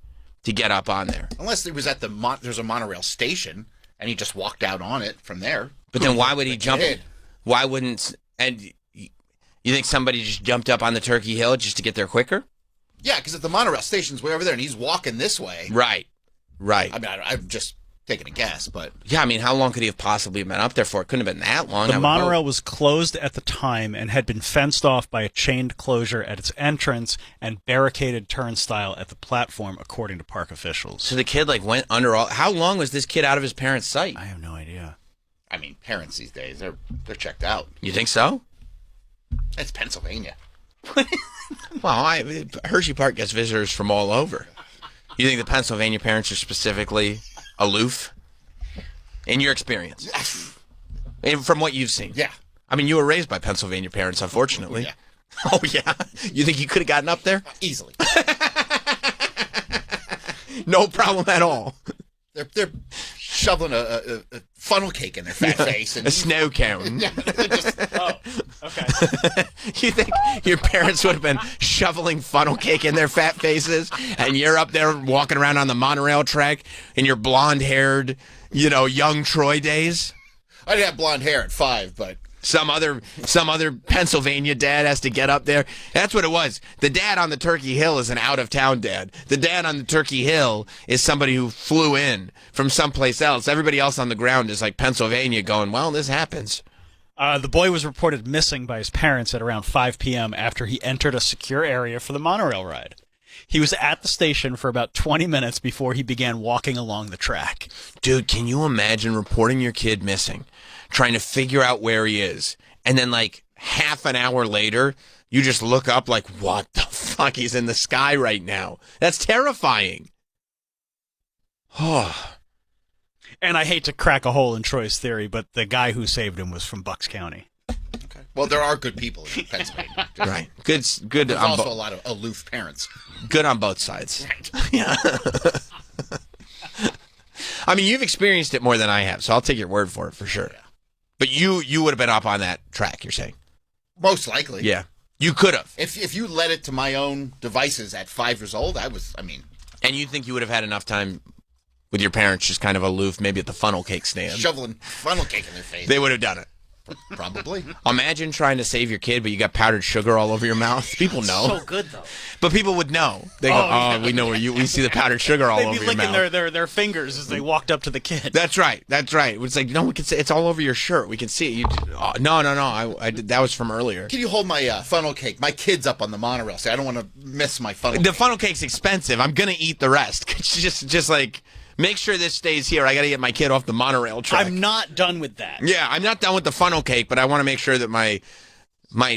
to get up on there. Unless it was at there's a monorail station and he just walked out on it from there. But then why would he jump? Why wouldn't, and you think somebody just jumped up on the Turkey Hill just to get there quicker? Yeah, because if the monorail station's way over there and he's walking this way. Right. I mean, I'm just taking a guess, but. Yeah, I mean, how long could he have possibly been up there for? It couldn't have been that long. The monorail was closed at the time and had been fenced off by a chained closure at its entrance and barricaded turnstile at the platform, according to park officials. So the kid like went under all. How long was this kid out of his parents' sight? I have no idea. I mean, parents these days, they're checked out. You think so? It's Pennsylvania. Well, Hershey Park gets visitors from all over. You think the Pennsylvania parents are specifically aloof? In your experience? And from what you've seen? Yeah. I mean, you were raised by Pennsylvania parents, unfortunately. Yeah. Oh, yeah? You think you could have gotten up there? Easily. No problem at all. They're shoveling a funnel cake in their fat face. And a snow cone. Yeah, okay. You think your parents would have been shoveling funnel cake in their fat faces, and you're up there walking around on the monorail track in your blonde-haired, young Troy days? I didn't have blonde hair at 5, but... Some other Pennsylvania dad has to get up there. That's what it was. The dad on the Turkey Hill is an out-of-town dad. The dad on the Turkey Hill is somebody who flew in from someplace else. Everybody else on the ground is like Pennsylvania going, well, this happens. The boy was reported missing by his parents at around 5 p.m. after he entered a secure area for the monorail ride. He was at the station for about 20 minutes before he began walking along the track. Dude, can you imagine reporting your kid missing, trying to figure out where he is, and then like half an hour later, you just look up like, what the fuck? He's in the sky right now. That's terrifying. Oh. And I hate to crack a hole in Troy's theory, but the guy who saved him was from Bucks County. Okay. Well, there are good people in Pennsylvania. Right. Good. There's also a lot of aloof parents. Good on both sides. Right. Yeah. I mean, you've experienced it more than I have, so I'll take your word for it for sure. Yeah. But you would have been up on that track, you're saying? Most likely. Yeah. You could have. If you led it to my own devices at 5 years old, And you think you would have had enough time with your parents just kind of aloof, maybe at the funnel cake stand? Shoveling funnel cake in their face. They would have done it. Probably. Imagine trying to save your kid, but you got powdered sugar all over your mouth. People know. So good though. But people would know. They go, yeah. We know where we see the powdered sugar all over your mouth. They'd be licking their fingers as they walked up to the kid. That's right. It's like, no, we can see it's all over your shirt. We can see it. No. I did, that was from earlier. Can you hold my funnel cake? My kid's up on the monorail. I don't want to miss my funnel cake. The funnel cake's expensive. I'm gonna eat the rest. just like. Make sure this stays here. I got to get my kid off the monorail track. I'm not done with that. Yeah, I'm not done with the funnel cake, but I want to make sure that my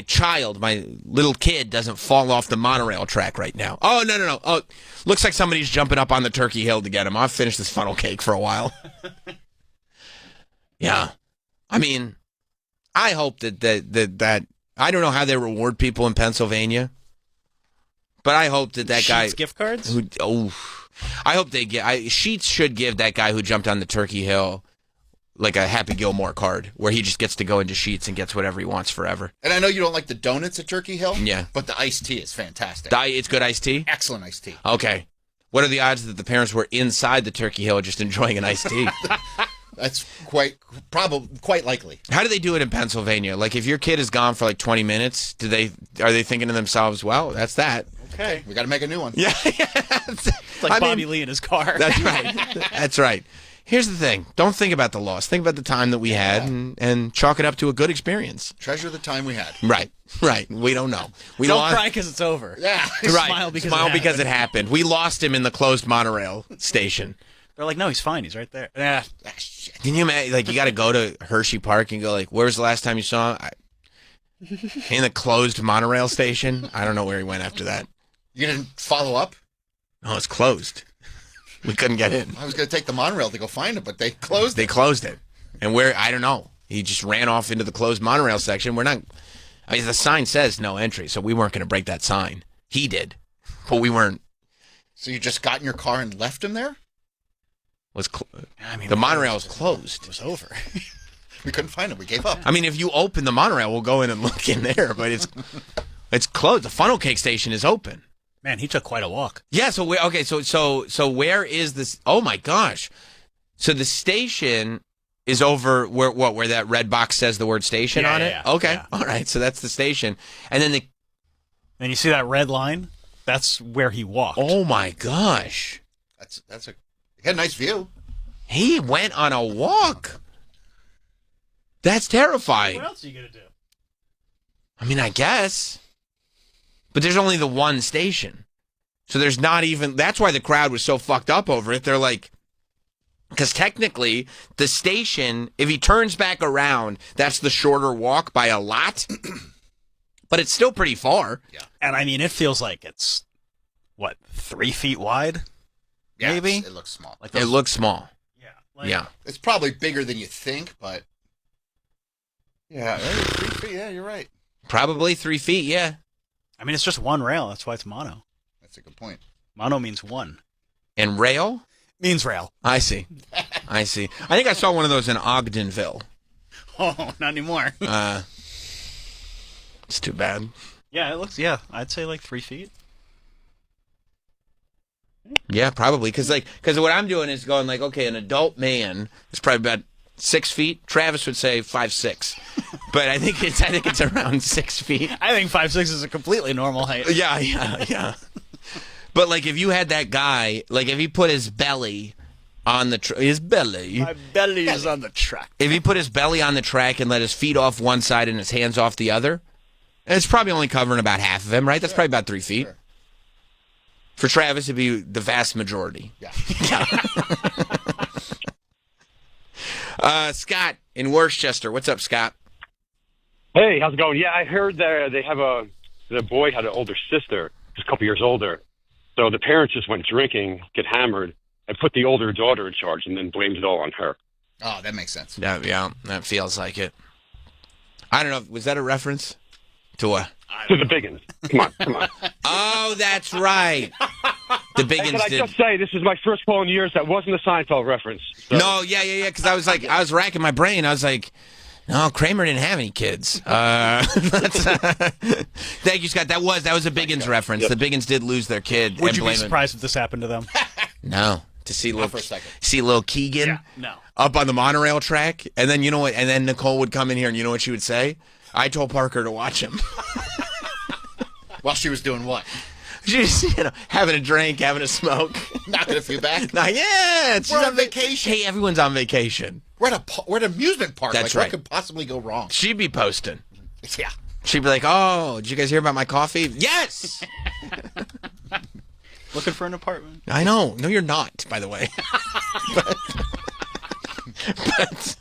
child, my little kid, doesn't fall off the monorail track right now. Oh, no. Oh, looks like somebody's jumping up on the Turkey Hill to get him. I'll finish this funnel cake for a while. Yeah. I mean, I hope that I don't know how they reward people in Pennsylvania, but I hope that guy... Sheetz gift cards? I hope they get. Sheetz should give that guy who jumped on the Turkey Hill like a Happy Gilmore card, where he just gets to go into Sheetz and gets whatever he wants forever. And I know you don't like the donuts at Turkey Hill. Yeah, but the iced tea is fantastic. It's good iced tea. Excellent iced tea. Okay, what are the odds that the parents were inside the Turkey Hill just enjoying an iced tea? That's quite likely. How do they do it in Pennsylvania? Like, if your kid is gone for like 20 minutes, are they thinking to themselves, well, that's that. Okay, we got to make a new one. Yeah. It's like Bobby Lee in his car. That's right. That's right. Here's the thing. Don't think about the loss. Think about the time that we had and chalk it up to a good experience. Treasure the time we had. Right. We don't know. Don't cry because it's over. Yeah. Right. Smile because it happened. We lost him in the closed monorail station. They're like, no, he's fine. He's right there. Yeah. Can you imagine? Like, you got to go to Hershey Park and go, like, where's the last time you saw him? In the closed monorail station? I don't know where he went after that. You didn't follow up? No, it's closed. We couldn't get in. I was going to take the monorail to go find him, but they closed it. They closed it. And I don't know. He just ran off into the closed monorail section. The sign says no entry, so we weren't going to break that sign. He did, but we weren't. So you just got in your car and left him there? The monorail was closed. It was over. We couldn't find him. We gave up. I mean, if you open the monorail, we'll go in and look in there, but it's closed. The funnel cake station is open. Man, he took quite a walk. Yeah, so where is this? Oh my gosh. So the station is over where that red box says the word station on it? Yeah, okay. yeah. All right. So that's the station. And then and you see that red line? That's where he walked. Oh my gosh. He had a nice view. He went on a walk. That's terrifying. What else are you going to do? I mean, I guess. But there's only the one station. So there's not even... That's why the crowd was so fucked up over it. They're like... Because technically, the station, if he turns back around, that's the shorter walk by a lot. But it's still pretty far. Yeah. And I mean, it feels like it's, 3 feet wide? Yeah, maybe? It looks small. It looks small. Yeah. Yeah. It's probably bigger than you think, but... Yeah, 3 feet. Yeah, you're right. Probably 3 feet, yeah. I mean, it's just one rail. That's why it's mono. That's a good point. Mono means one. And rail? Means rail. I see. I think I saw one of those in Ogdenville. Oh, not anymore. It's too bad. Yeah, it looks, I'd say like 3 feet. Yeah, probably. Because what I'm doing is going like, okay, an adult man is probably about 6 feet. Travis would say 5'6", but I think it's around 6 feet. I think 5'6" is a completely normal height. Yeah. But like, if you had that guy, like if he put his belly on the his belly, my belly is on the track. If he put his belly on the track and let his feet off one side and his hands off the other, it's probably only covering about half of him, right? That's probably about 3 feet. Sure. For Travis, it'd be the vast majority. Yeah. Scott in Worcester. What's up, Scott? Hey, how's it going? Yeah, I heard that the boy had an older sister, just a couple years older. So the parents just went drinking, get hammered, and put the older daughter in charge, and then blamed it all on her. Oh, that makes sense. Yeah, that feels like it. I don't know. Was that a reference to what? To the Biggins. Come on. Oh, that's right. The Biggins Can I did. just say, this is my first call in years that wasn't a Seinfeld reference. So. No, yeah. Because I was racking my brain. I was like, no, Kramer didn't have any kids. Thank you, Scott. That was a Biggins reference. Yep. The Biggins did lose their kid. Would you be surprised if this happened to them? No. To see little Keegan up on the monorail track, and then you know what? And then Nicole would come in here, and you know what she would say? I told Parker to watch him. While she was doing what? She's having a drink, having a smoke, knocking a few back. She's on vacation. Hey, everyone's on vacation. We're at an amusement park. That's right. What could possibly go wrong? She'd be posting. Yeah. She'd be like, "Oh, did you guys hear about my coffee?" Yes. Looking for an apartment. I know. No, you're not, by the way. but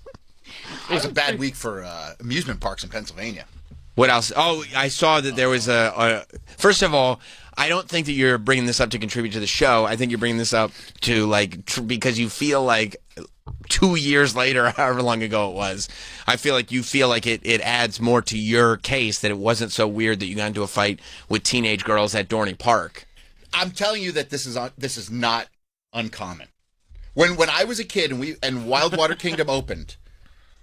it was a bad week for amusement parks in Pennsylvania. What else? Oh, I saw that there was first of all, I don't think that you're bringing this up to contribute to the show. I think you're bringing this up to because you feel like 2 years later, however long ago it was, I feel like you feel like it adds more to your case that it wasn't so weird that you got into a fight with teenage girls at Dorney Park. I'm telling you that this is not uncommon. When I was a kid and Wildwater Kingdom opened,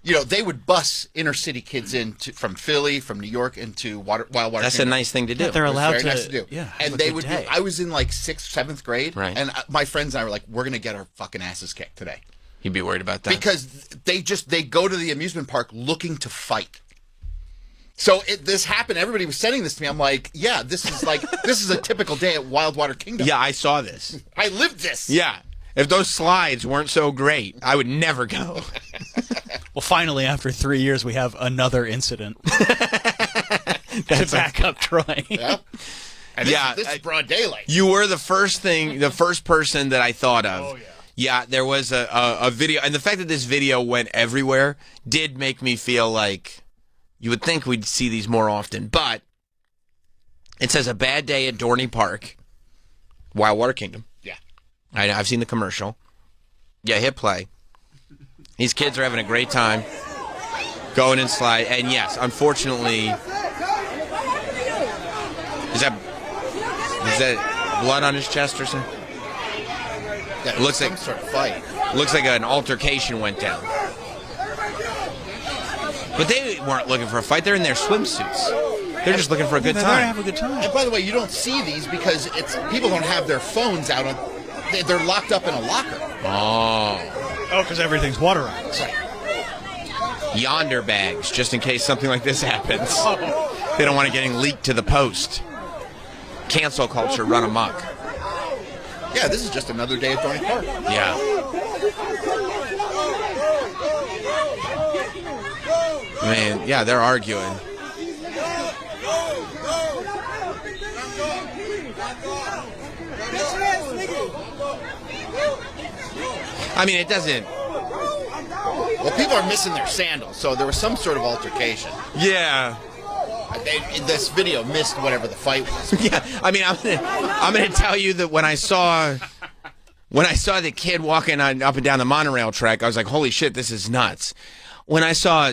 they would bus inner city kids from Philly, from New York into Wildwater That's Kingdom. A nice thing to do. Yeah, they're allowed to. Nice to do. Yeah, and they would. I was in like 6th, 7th grade, right. And my friends and I were like, "We're gonna get our fucking asses kicked today." You'd be worried about that because they go to the amusement park looking to fight. So this happened. Everybody was sending this to me. I'm like, yeah, this is a typical day at Wildwater Kingdom. Yeah, I saw this. I lived this. Yeah. If those slides weren't so great, I would never go. Well, finally, after 3 years, we have another incident to back up Troy. Yeah. And this is broad daylight. You were the first person that I thought of. Oh, yeah. Yeah, there was a video, and the fact that this video went everywhere did make me feel like you would think we'd see these more often. But it says a bad day at Dorney Park, Wildwater Kingdom. Yeah. I've seen the commercial. Yeah, hit play. These kids are having a great time going and slide. And yes, unfortunately, is that blood on his chest or something? Yeah, it looks like some sort of fight. Looks like an altercation went down. But they weren't looking for a fight. They're in their swimsuits. They're just looking for a good They're time. there to have a good time. And by the way, you don't see these because people don't have their phones out on. They're locked up in a locker. Oh, because everything's waterized. Right. Yonder bags, just in case something like this happens. They don't want it getting leaked to the Post. Cancel culture run amok. Yeah, this is just another day at Dorney Park. Yeah. Man, yeah, they're arguing. I mean, it doesn't... Well, people are missing their sandals, so there was some sort of altercation. Yeah. This video missed whatever the fight was. Yeah, I mean, I'm gonna tell you that when I saw the kid walking up and down the monorail track, I was like, holy shit, this is nuts. When I saw,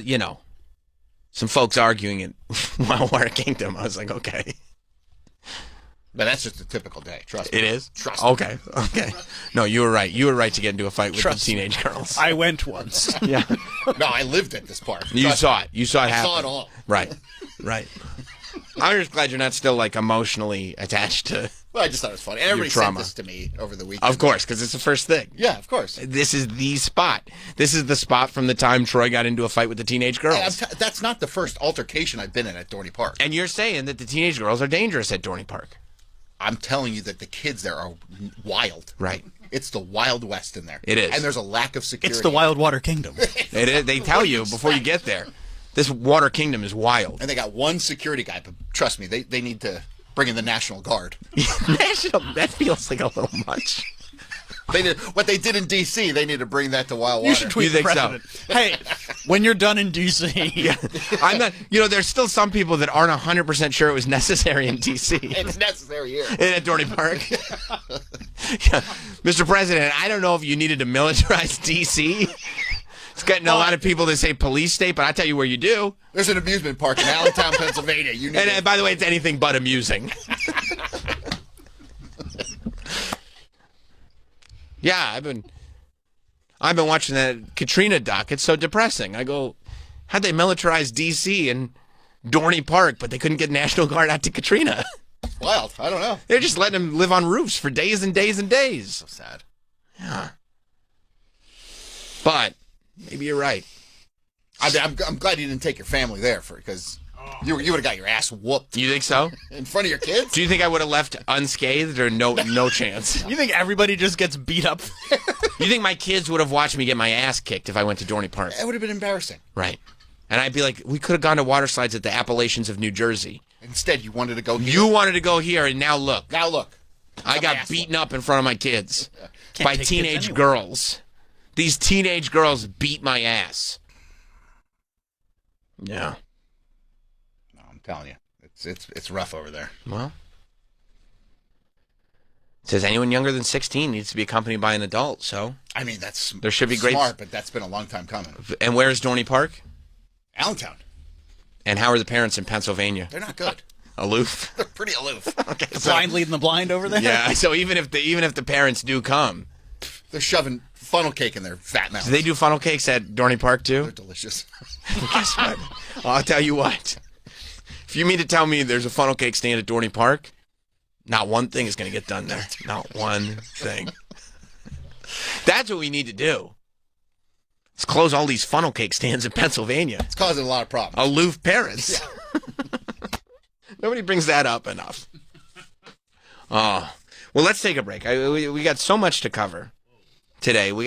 some folks arguing in Wildwater Kingdom, I was like, okay. But that's just a typical day, trust me. It is? Trust me. Okay. No, you were right. You were right to get into a fight with the teenage girls. I went once. Yeah. No, I lived at this park. You saw it. You saw it happen. I saw it all. Right. I'm just glad you're not still, like, emotionally attached to Well, I just thought it was funny. And everybody sent this to me over the weekend. Of course, because it's the first thing. Yeah, of course. This is the spot. This is the spot from the time Troy got into a fight with the teenage girls. That's not the first altercation I've been in at Dorney Park. And you're saying that the teenage girls are dangerous at Dorney Park. I'm telling you that the kids there are wild. Right. It's the Wild West in there. It is. And there's a lack of security. It's the Wildwater Kingdom. It is. They tell you before you get there. This Water Kingdom is wild. And they got one security guy, but trust me, they need to bring in the National Guard. That feels like a little much. What they did in D.C., they need to bring that to Wildwater. You should tweet the president. So? Hey, when you're done in D.C. Yeah. I'm not, there's still some people that aren't 100% sure it was necessary in D.C. It's necessary here. And at Dorney Park. Yeah. Mr. President, I don't know if you needed to militarize D.C. It's getting a lot of people that say police state, but I tell you where you do. There's an amusement park in Allentown, Pennsylvania. And by the way, it's anything but amusing. Yeah, I've been watching that Katrina doc. It's so depressing. I go, how'd they militarize D.C. and Dorney Park, but they couldn't get National Guard out to Katrina? Wild. I don't know. They're just letting them live on roofs for days and days and days. So sad. Yeah. But maybe you're right. I'm glad you didn't take your family there because you would have got your ass whooped. You think so? In front of your kids? Do you think I would have left unscathed or no chance? You think everybody just gets beat up? You think my kids would have watched me get my ass kicked if I went to Dorney Park? It would have been embarrassing. Right. And I'd be like, we could have gone to water slides at the Appalachians of New Jersey. Instead, you wanted to go here. You wanted to go here, and now look. Now look. I got beaten up in front of my kids by teenage girls. These teenage girls beat my ass. Yeah. No, I'm telling you, it's rough over there. Well, it says anyone younger than 16 needs to be accompanied by an adult. So I mean, there should be smart, but that's been a long time coming. And where is Dorney Park? Allentown. And how are the parents in Pennsylvania? They're not good. Aloof. They're pretty aloof. Okay, the blind leading the blind over there. Yeah. So even if the parents do come, they're shoving funnel cake in their fat mouths. Do they do funnel cakes at Dorney Park too? They're delicious. Guess what? I'll tell you what. If you mean to tell me there's a funnel cake stand at Dorney Park, not one thing is going to get done there. Not one thing. That's what we need to do. Let's close all these funnel cake stands in Pennsylvania. It's causing a lot of problems. Aloof parents. Yeah. Nobody brings that up enough. Oh, well, let's take a break. We got so much to cover today. We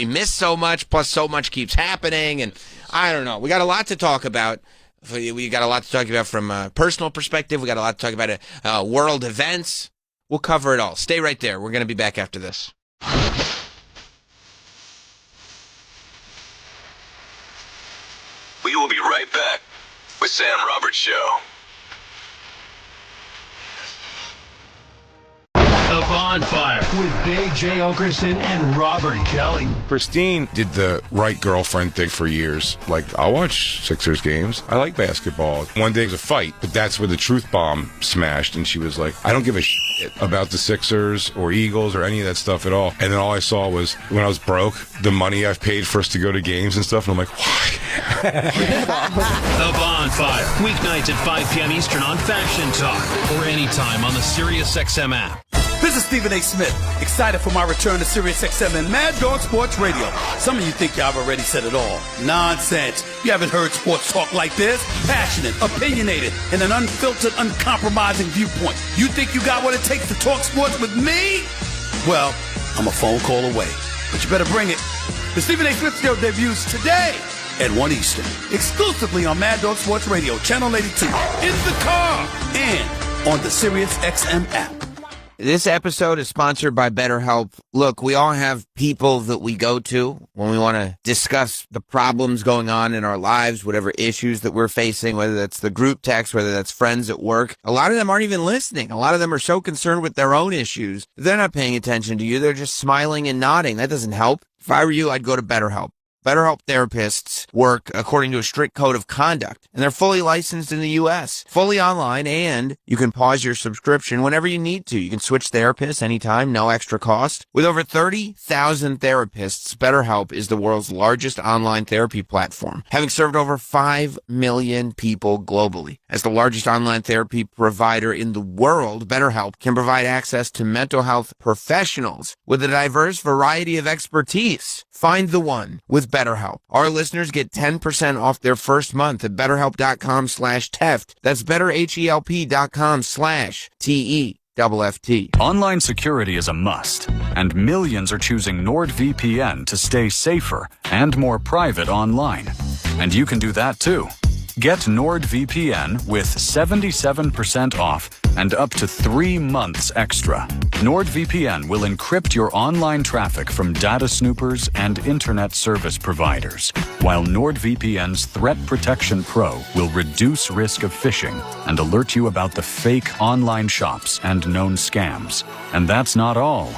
miss so much, plus so much keeps happening, and I don't know. We got a lot to talk about. We got a lot to talk about from a personal perspective. We got a lot to talk about world events. We'll cover it all. Stay right there. We're going to be back after this. We will be right back with Sam Roberts Show. The Bonfire with Big J. Okerson and Robert Kelly. Christine did the right girlfriend thing for years. Like, I'll watch Sixers games. I like basketball. One day it was a fight, but that's where the truth bomb smashed, and she was like, I don't give a shit about the Sixers or Eagles or any of that stuff at all. And then all I saw was, when I was broke, the money I've paid for us to go to games and stuff. And I'm like, why? The Bonfire. Weeknights at 5 p.m. Eastern on Faction Talk or anytime on the SiriusXM app. This is Stephen A. Smith, excited for my return to SiriusXM and Mad Dog Sports Radio. Some of you think y'all have already said it all. Nonsense. You haven't heard sports talk like this. Passionate, opinionated, and an unfiltered, uncompromising viewpoint. You think you got what it takes to talk sports with me? Well, I'm a phone call away. But you better bring it. The Stephen A. Smith Show debuts today at 1 Eastern, exclusively on Mad Dog Sports Radio, Channel 82, in the car, and on the SiriusXM app. This episode is sponsored by BetterHelp. Look, we all have people that we go to when we want to discuss the problems going on in our lives, whatever issues that we're facing, whether that's the group text, whether that's friends at work. A lot of them aren't even listening. A lot of them are so concerned with their own issues. They're not paying attention to you. They're just smiling and nodding. That doesn't help. If I were you, I'd go to BetterHelp. BetterHelp therapists work according to a strict code of conduct, and they're fully licensed in the U.S., fully online, and you can pause your subscription whenever you need to. You can switch therapists anytime, no extra cost. With over 30,000 therapists, BetterHelp is the world's largest online therapy platform, having served over 5 million people globally. As the largest online therapy provider in the world, BetterHelp can provide access to mental health professionals with a diverse variety of expertise. Find the one with BetterHelp. Our listeners get 10% off their first month at BetterHelp.com/Teft. That's BetterHelp.com/TEFFT. Online security is a must, and millions are choosing NordVPN to stay safer and more private online. And you can do that too. Get NordVPN with 77% off and up to 3 months extra. NordVPN will encrypt your online traffic from data snoopers and internet service providers, while NordVPN's Threat Protection Pro will reduce risk of phishing and alert you about the fake online shops and known scams. And that's not all.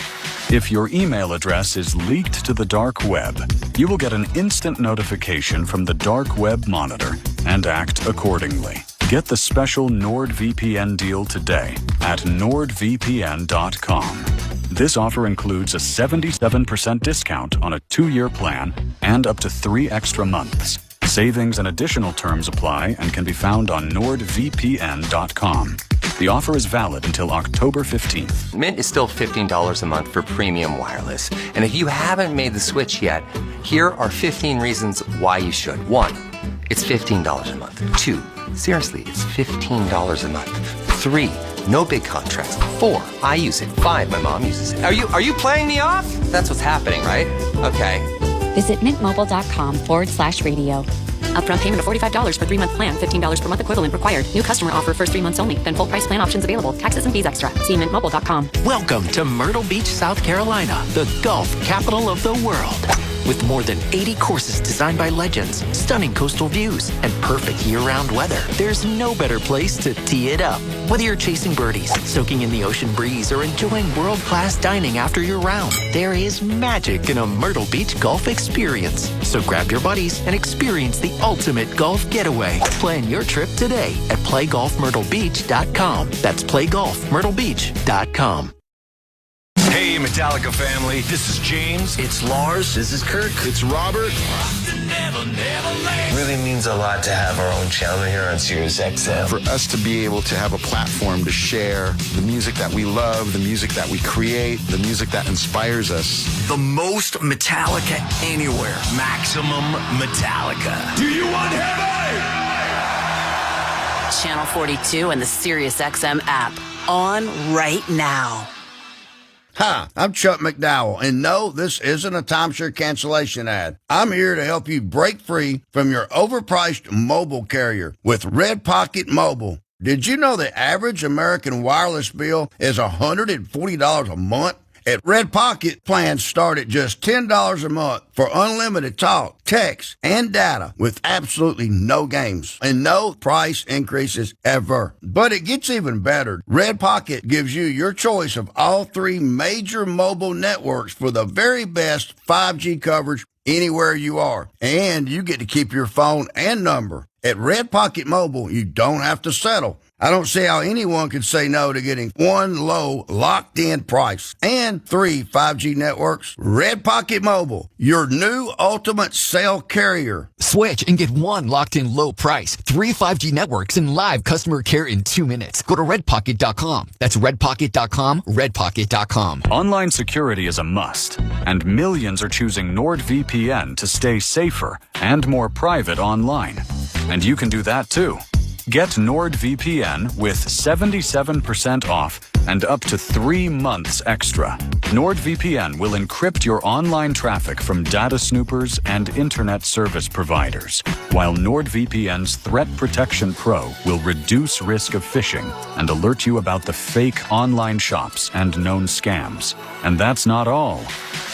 If your email address is leaked to the dark web, you will get an instant notification from the Dark Web Monitor and act accordingly. Get the special NordVPN deal today at nordvpn.com. This offer includes a 77% discount on a 2-year plan and up to 3 extra months. Savings and additional terms apply and can be found on nordvpn.com. The offer is valid until October 15th. Mint is still $15 a month for premium wireless. And if you haven't made the switch yet, here are 15 reasons why you should. 1, it's $15 a month. 2, seriously, it's $15 a month. 3, no big contracts. 4, I use it. 5, my mom uses it. Are you playing me off? That's what's happening, right? Okay. Visit mintmobile.com/radio. Upfront payment of $45 for 3-month plan, $15 per month equivalent required. New customer offer first 3 months only. Then full price plan options available. Taxes and fees extra. See mintmobile.com. Welcome to Myrtle Beach, South Carolina, the golf capital of the world. With more than 80 courses designed by legends, stunning coastal views, and perfect year-round weather, there's no better place to tee it up. Whether you're chasing birdies, soaking in the ocean breeze, or enjoying world-class dining after your round, there is magic in a Myrtle Beach golf experience. So grab your buddies and experience the ultimate golf getaway. Plan your trip today at playgolfmyrtlebeach.com. That's playgolfmyrtlebeach.com. Hey, Metallica family. This is James. It's Lars. This is Kirk. It's Robert. It really means a lot to have our own channel here on SiriusXM. For us to be able to have a platform to share the music that we love, the music that we create, the music that inspires us. The most Metallica anywhere. Maximum Metallica. Do you want heaven? Channel 42 and the SiriusXM app. On right now. Hi, I'm Chuck McDowell, and no, this isn't a timeshare cancellation ad. I'm here to help you break free from your overpriced mobile carrier with Red Pocket Mobile. Did you know the average American wireless bill is $140 a month? At Red Pocket, plans start at just $10 a month for unlimited talk, text, and data with absolutely no games and no price increases ever. But it gets even better. Red Pocket gives you your choice of all 3 major mobile networks for the very best 5G coverage anywhere you are. And you get to keep your phone and number. At Red Pocket Mobile, you don't have to settle. I don't see how anyone could say no to getting one low, locked-in price and 3 5G networks. Red Pocket Mobile, your new ultimate cell carrier. Switch and get one locked-in low price, 3 5G networks, and live customer care in 2 minutes. Go to redpocket.com. That's redpocket.com, redpocket.com. Online security is a must, and millions are choosing NordVPN to stay safer and more private online. And you can do that too. Get NordVPN with 77% off and up to 3 months extra. NordVPN will encrypt your online traffic from data snoopers and internet service providers, while NordVPN's Threat Protection Pro will reduce risk of phishing and alert you about the fake online shops and known scams. And that's not all.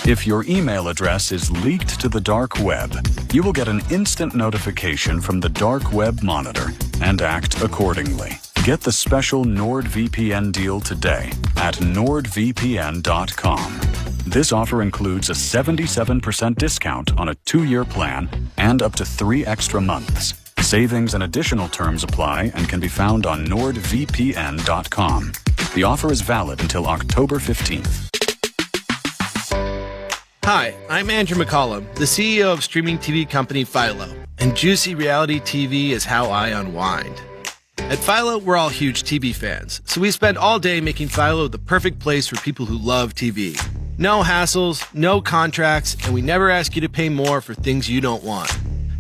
If your email address is leaked to the dark web, you will get an instant notification from the Dark Web Monitor and act accordingly. Get the special NordVPN deal today at nordvpn.com. This offer includes a 77% discount on a 2-year plan and up to 3 extra months. Savings and additional terms apply and can be found on nordvpn.com. The offer is valid until October 15th. Hi, I'm Andrew McCollum, the CEO of streaming TV company Philo, and juicy reality TV is how I unwind. At Philo, we're all huge TV fans, so we spend all day making Philo the perfect place for people who love TV. No hassles, no contracts, and we never ask you to pay more for things you don't want.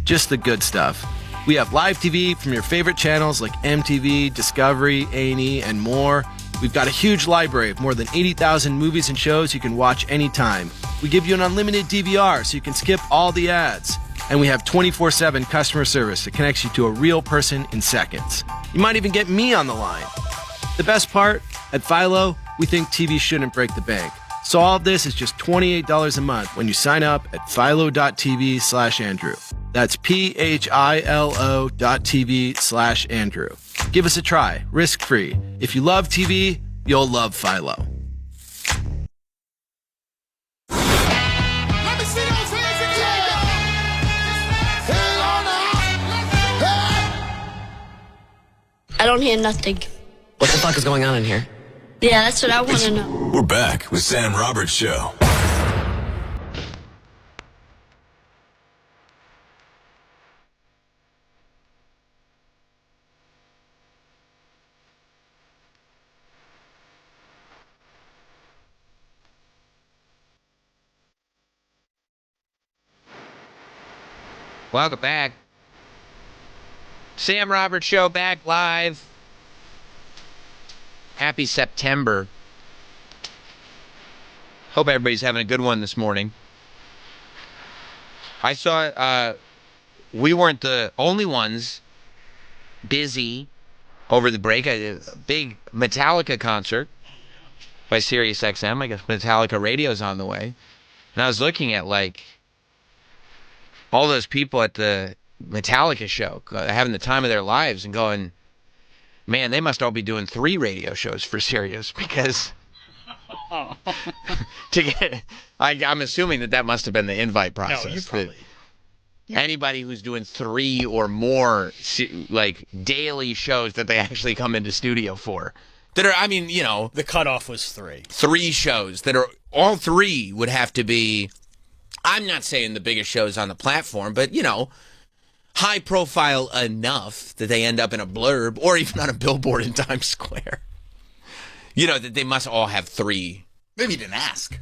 Just the good stuff. We have live TV from your favorite channels like MTV, Discovery, A&E, and more. We've got a huge library of more than 80,000 movies and shows you can watch anytime. We give you an unlimited DVR so you can skip all the ads. And we have 24/7 customer service that connects you to a real person in seconds. You might even get me on the line. The best part? At Philo, we think TV shouldn't break the bank. So all of this is just $28 a month when you sign up at philo.tv/Andrew. That's philo.tv/Andrew. Give us a try, risk-free. If you love TV, you'll love Philo. I don't hear nothing. What the fuck is going on in here? Yeah, that's what I want to know. We're back with Sam Roberts Show. Welcome back. Sam Roberts Show back live. Happy September. Hope everybody's having a good one this morning. I saw we weren't the only ones busy over the break. A big Metallica concert by SiriusXM. I guess Metallica radio's on the way. And I was looking at like all those people at the Metallica show having the time of their lives and going, man, they must all be doing 3 radio shows for Sirius because to get, I'm assuming that must have been the invite process. No, you probably. Anybody who's doing 3 or more like daily shows that they actually come into studio for, that are, I mean, you know, the cutoff was 3. 3 shows that are all 3 would have to be. I'm not saying the biggest shows on the platform, but you know, high profile enough that they end up in a blurb or even on a billboard in Times Square. You know, that they must all have 3. Maybe you didn't ask.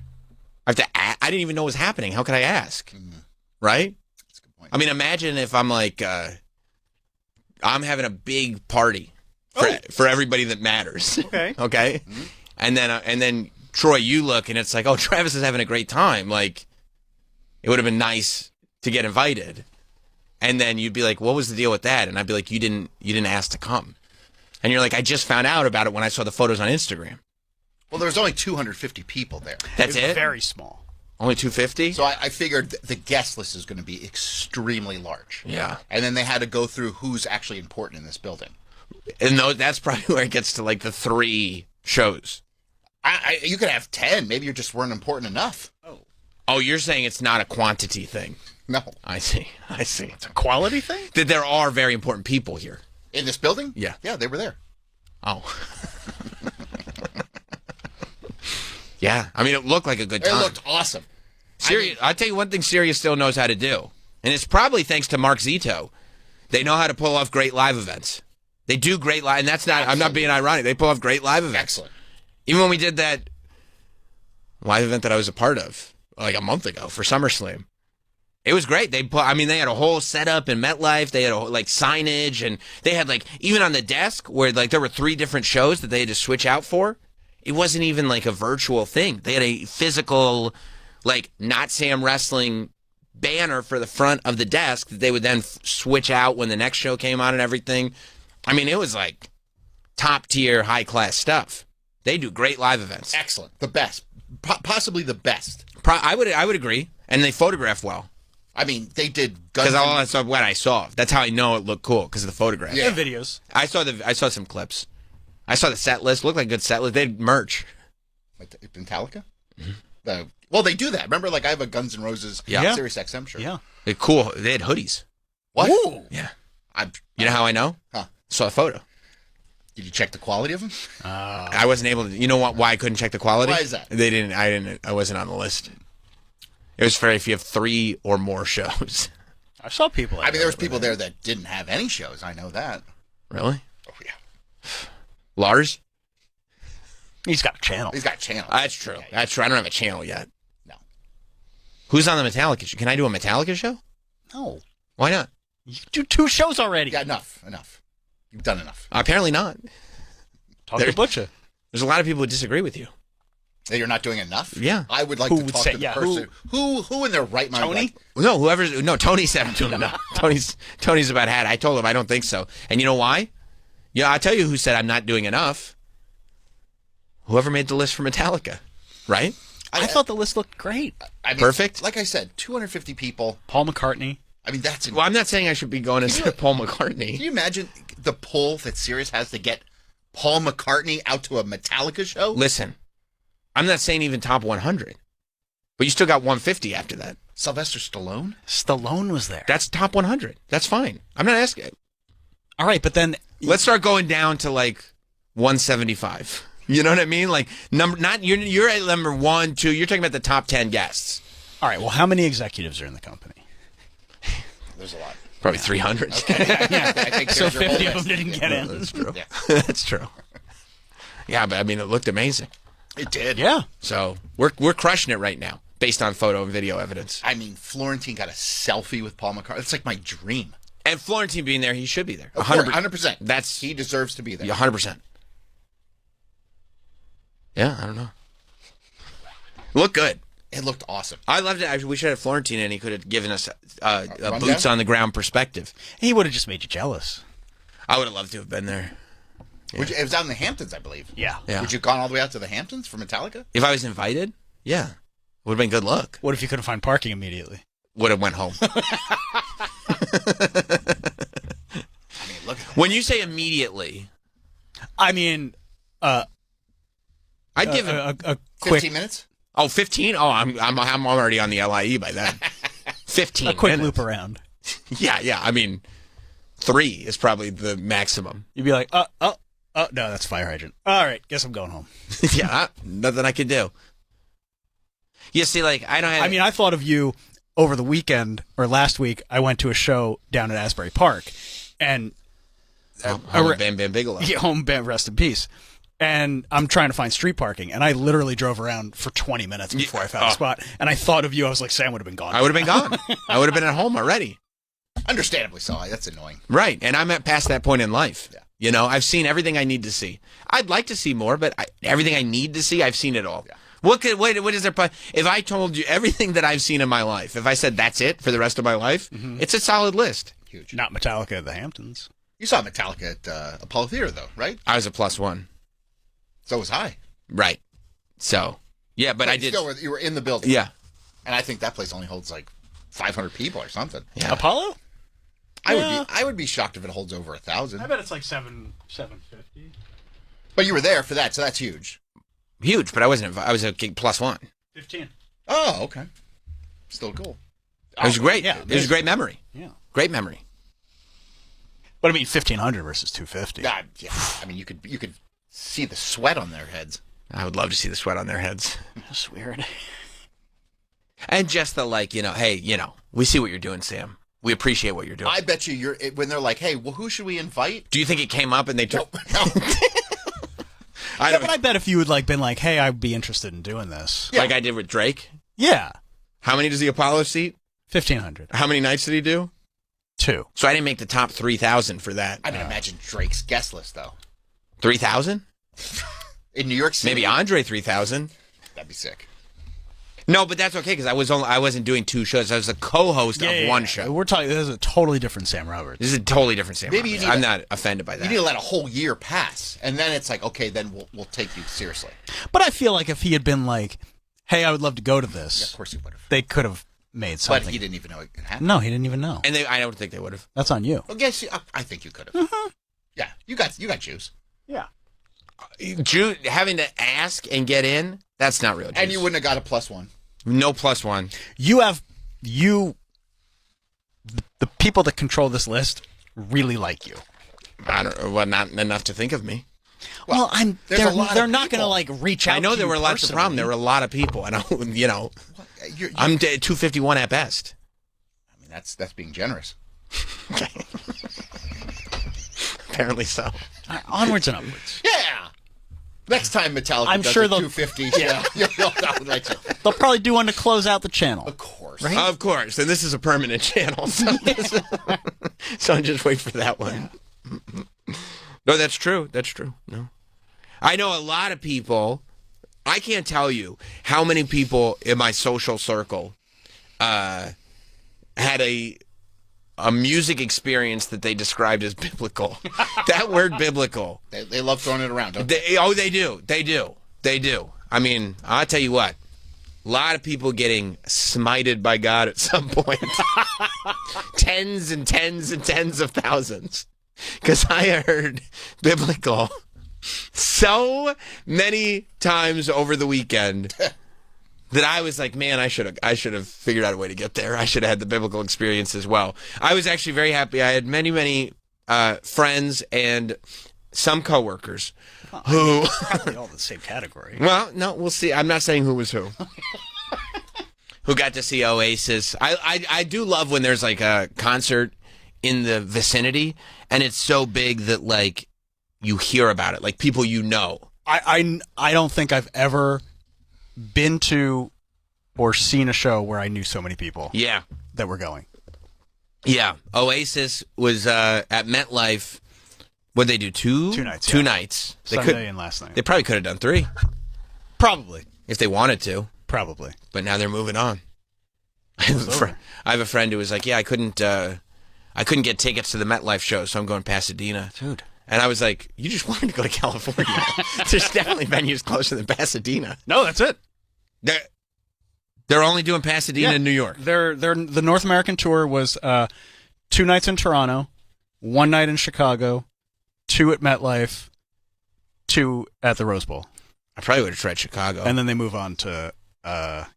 I didn't even know what was happening. How could I ask? Right? That's a good point. I mean, imagine if I'm like, I'm having a big party for everybody that matters. Okay. Okay. Mm-hmm. And then Troy, you look and it's like, oh, Travis is having a great time. Like, it would have been nice to get invited. And then you'd be like, what was the deal with that? And I'd be like, you didn't ask to come. And you're like, I just found out about it when I saw the photos on Instagram. Well, there's only 250 people there. That's it? Very small. Only 250? So I figured the guest list is going to be extremely large. Yeah. And then they had to go through who's actually important in this building. And that's probably where it gets to like the 3 shows. You could have 10. Maybe you just weren't important enough. Oh, you're saying it's not a quantity thing. No. I see. It's a quality thing? That there are very important people here. In this building? Yeah. Yeah, they were there. Oh. Yeah, I mean, it looked like a good time. It looked awesome. Sirius, I'll tell you one thing Sirius still knows how to do, and it's probably thanks to Mark Zito. They know how to pull off great live events. They do great live, and that's not, Absolutely. I'm not being ironic. They pull off great live events. Excellent. Even when we did that live event that I was a part of, like a month ago for SummerSlam, it was great. They had a whole setup in MetLife. They had signage, and they had even on the desk where there were 3 different shows that they had to switch out for. It wasn't even a virtual thing. They had a physical, Not Sam Wrestling banner for the front of the desk that they would then switch out when the next show came on and everything. I mean, it was top tier, high class stuff. They do great live events. Excellent, the best, possibly the best. I would agree, and they photograph well. I mean, they did because all that's what I saw. That's how I know it looked cool because of the photographs. Yeah, videos. I saw some clips. I saw the set list. Looked like a good set list. They had merch. Metallica? Mm-hmm. Well, they do that. Remember, I have a Guns N' Roses Sirius XM shirt. Yeah. They're cool. They had hoodies. What? Ooh. Yeah. You know how I know? Huh. Saw a photo. Did you check the quality of them? I wasn't able to. You know why I couldn't check the quality? Why is that? I wasn't on the list. It was fair if you have 3 or more shows. I saw people. There was people there that didn't have any shows. I know that. Really? Oh, yeah. Lars? He's got a channel. That's true. That's true. I don't have a channel yet. No. Who's on the Metallica show? Can I do a Metallica show? No. Why not? You do 2 shows already. Yeah, enough. You've done enough. Apparently not. Talk to Butcher. There's a lot of people who disagree with you. That you're not doing enough? Yeah. I would like to talk to the person. Who in their right mind? Tony? No, Tony said I'm doing enough. Tony's about had. I told him I don't think so. And you know why? Yeah, I'll tell you who said I'm not doing enough. Whoever made the list for Metallica, right? I thought the list looked great. Perfect. Like I said, 250 people. Paul McCartney. That's. Well, I'm not saying I should be going as Paul McCartney. Can you imagine the pull that Sirius has to get Paul McCartney out to a Metallica show? Listen, I'm not saying even top 100, but you still got 150 after that. Sylvester Stallone? Stallone was there. That's top 100. That's fine. I'm not asking. All right, but then let's start going down to 175. You know what I mean? You're at number 1, 2. You're talking about the top 10 guests. All right. Well, how many executives are in the company? There's a lot. Probably 300. Okay. I think so 50 of them didn't get in. That's true. Yeah. That's true. Yeah, but it looked amazing. It did. Yeah. So we're crushing it right now, based on photo and video evidence. Florentine got a selfie with Paul McCartney. It's like my dream. And Florentine being there, he should be there. 100%. He deserves to be there. 100%. Yeah, I don't know. Look good. It looked awesome. I loved it. We should have Florentine, and he could have given us a boots on the ground perspective. He would have just made you jealous. I would have loved to have been there. Yeah. It was out in the Hamptons, I believe. Yeah. Would you have gone all the way out to the Hamptons for Metallica? If I was invited, yeah. Would have been good luck. What if you couldn't find parking immediately? Would have went home. Look at that. When you say immediately, I'd give it a quick 15 minutes. Oh, 15? Oh, I'm already on the LIE by then. 15 A quick minutes. loop around. Yeah. 3 is probably the maximum. You'd be like, no, that's fire hydrant. All right, guess I'm going home. Yeah, nothing I could do. You see, I don't have... I thought of you over the weekend, or last week, I went to a show down at Asbury Park, and... Home of Bam Bam Bigelow. Yeah, home Bam, rest in peace. And I'm trying to find street parking, and I literally drove around for 20 minutes before I found a spot. And I thought of you. I was like, Sam would have been gone. I would have been gone. I would have been at home already. Understandably so. That's annoying. Right, and I'm past that point in life. Yeah. I've seen everything I need to see. I'd like to see more, but everything I need to see, I've seen it all. Yeah. What is there? If I told you everything that I've seen in my life, if I said that's it for the rest of my life, it's a solid list. Huge. Not Metallica at the Hamptons. You saw Metallica at Apollo Theater, though, right? I was a +1. So was I. Right. So, yeah, but I did. You were in the building. Yeah. And I think that place only holds 500 people or something. Yeah. Apollo? I would be shocked if it holds over 1,000. I bet it's 750. But you were there for that, so that's huge. Huge, but I wasn't. I was a +1. 15. Oh, okay. Still cool. It was great. Yeah, it was a great memory. Yeah. Great memory. But I mean, 1,500 versus 250. Yeah, I mean, you could see the sweat on their heads. I would love to see the sweat on their heads. That's weird. And just the hey, we see what you're doing, Sam. We appreciate what you're doing. I bet you when they're like, hey, well, who should we invite? Do you think it came up and they took? No. But I bet if you had been like, hey, I'd be interested in doing this. Like I did with Drake? Yeah. How many does the Apollo seat? 1,500. How many nights did he do? 2. So I didn't make the top 3,000 for that. I didn't imagine Drake's guest list, though. 3,000? In New York City? Maybe Andre 3,000. That'd be sick. No, but that's okay because I wasn't doing 2 shows. I was a co-host of one show. We're talking. This is a totally different Sam Roberts. This is a totally different Sam Maybe Roberts. I'm not offended by that. You need to let a whole year pass, and then it's like, okay, then we'll take you seriously. But I feel like if he had been like, hey, I would love to go to this. Yeah, of course he would have. They could have made something. But he didn't even know it could happen. No, he didn't even know. And I don't think they would have. That's on you. Well, yes, I think you could have. Mm-hmm. Yeah, you got juice. Yeah. Having to ask and get in, that's not real juice. And you wouldn't have got a +1. No +1. The people that control this list really like you. I don't know. Well, not enough to think of me. Well, they're not going to like reach out. I know to there you were lots of personally. problems. There were a lot of people, and I'm 251 at best. I mean, that's being generous. Apparently so. All right, onwards and upwards. Yeah. Next time Metallica I'm does sure a they'll 250. Yeah. That would let you. They'll probably do one to close out the channel. Of course. Right? Of course. And this is a permanent channel. So just wait for that one. No, that's true. That's true. No. I know a lot of people. I can't tell you how many people in my social circle had a music experience that they described as biblical. That word biblical. They love throwing it around, don't they? They do. They do. I mean, I'll tell you what. A lot of people getting smited by God at some point. Tens and tens and tens of thousands. Because I heard biblical so many times over the weekend that I was like, man, I should have figured out a way to get there. I should have had the biblical experience as well. I was actually very happy. I had many friends and some coworkers who probably all the same category. Well, no, we'll see. I'm not saying who was who. Who got to see Oasis. I do love when there's like a concert in the vicinity and it's so big that like you hear about it, like people you know. I don't think I've ever been to or seen a show where I knew so many people. Yeah, that were going. Yeah, Oasis was at MetLife. What'd they do? Two nights. Two nights. Sunday and last night. They probably could have done 3. Probably, if they wanted to. Probably, but now they're moving on. I have a friend who was like, "Yeah, I couldn't get tickets to the MetLife show, so I'm going to Pasadena." Dude. And I was like, you just wanted to go to California. There's definitely venues closer than Pasadena. No, that's it. They're only doing Pasadena and New York. The North American tour was 2 nights in Toronto, 1 night in Chicago, 2 at MetLife, 2 at the Rose Bowl. I probably would have tried Chicago. And then they move on to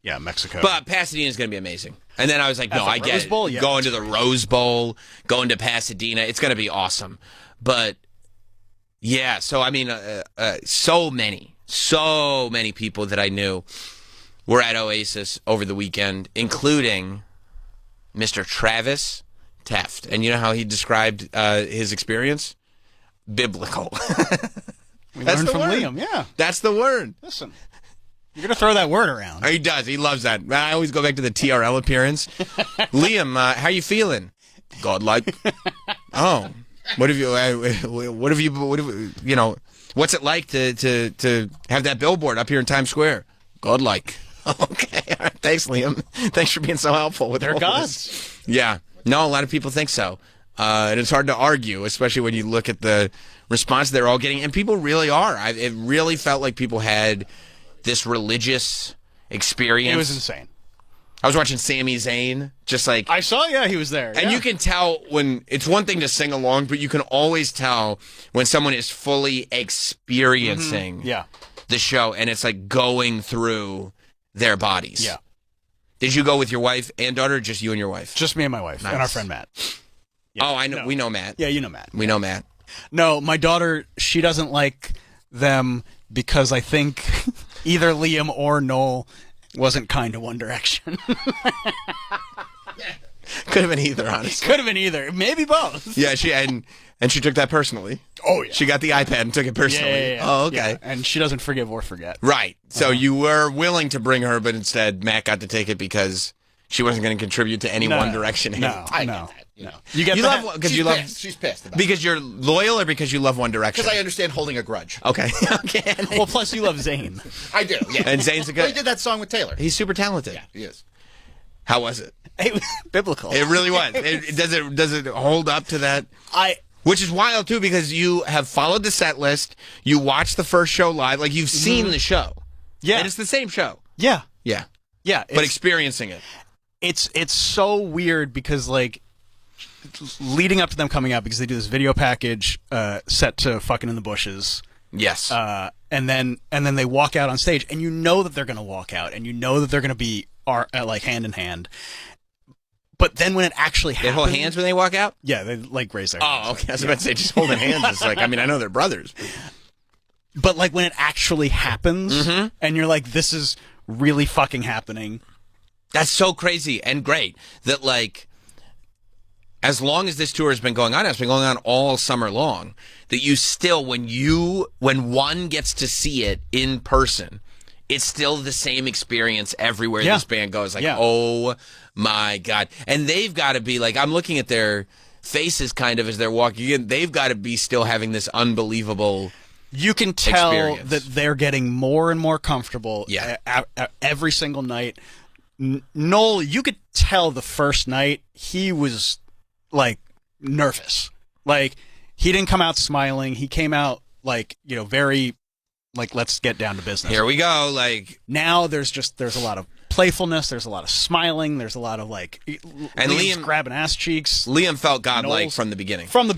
Mexico. But Pasadena's going to be amazing. And then I was like, no, I get it. Bowl? Yeah, going to the Rose Bowl, going to Pasadena, it's going to be awesome. But yeah, so I mean, so many people that I knew were at Oasis over the weekend, including Mr. Travis Teft. And you know how he described his experience? Biblical. We learned from Liam, yeah. That's the word. Listen, you're going to throw that word around. He does. He loves that. I always go back to the TRL appearance. Liam, how you feeling? Godlike. Oh. What's it like to have that billboard up here in Times Square? Godlike. Okay. All right. Thanks, Liam. Thanks for being so helpful with their gods. Yeah. No, a lot of people think so. And it's hard to argue, especially when you look at the response they're all getting. And people really are. It really felt like people had this religious experience. It was insane. I was watching Sami Zayn, just like... I saw, he was there. And you can tell when... It's one thing to sing along, but you can always tell when someone is fully experiencing the show, and it's like going through their bodies. Yeah. Did you go with your wife and daughter, or just you and your wife? Just me and my wife, Nice. and our friend Matt. Oh, I know. We know Matt. Yeah, you know Matt. We know Matt. No, my daughter, she doesn't like them because I think either Liam or Noel wasn't kind to One Direction. Could have been either, honestly. Could have been either. Maybe both. Yeah, and she took that personally. Oh, yeah. She got the iPad and took it personally. Yeah. Oh, okay. Yeah, and she doesn't forgive or forget. Right. So you were willing to bring her, but instead Matt got to take it because she wasn't going to contribute to any One Direction hate. No. You get love because she's pissed about because you're loyal or because you love One Direction? Because I understand holding a grudge. Okay. Okay. Well, plus you love Zayn. I do. Yeah. And Zayn's a good. He did that song with Taylor. He's super talented. Yeah, he is. How was it? It was biblical. It really was. Does it hold up to that? Which is wild too, because you have followed the set list. You watched the first show live, like you've seen the show. Yeah, and it's the same show. Yeah, yeah. But experiencing it, it's so weird because like leading up to them coming out, because they do this video package set to "Fucking in the Bushes." Yes. And then they walk out on stage, and you know that they're going to walk out, and you know that they're going to be like hand in hand. But then when it actually happens... They hold hands when they walk out? Yeah, they like raise their hands. Oh, okay. I was about to say, just holding hands. It's like, I mean, I know they're brothers. But like when it actually happens, and you're like, this is really fucking happening. That's so crazy and great that like, as long as this tour has been going on, it's been going on all summer long, that you still, when one gets to see it in person, it's still the same experience everywhere this band goes. Like, oh my God. And they've got to be like, I'm looking at their faces kind of as they're walking in. They've got to be still having this unbelievable You can tell experience. that they're getting more and more comfortable every single night. Noel, you could tell the first night he was like nervous. Like he didn't come out smiling. He came out like, very like, let's get down to business. Here we go. Like now there's a lot of playfulness. There's a lot of smiling. There's a lot of like, and Liam grabbing ass cheeks. Liam felt godlike from the beginning. From the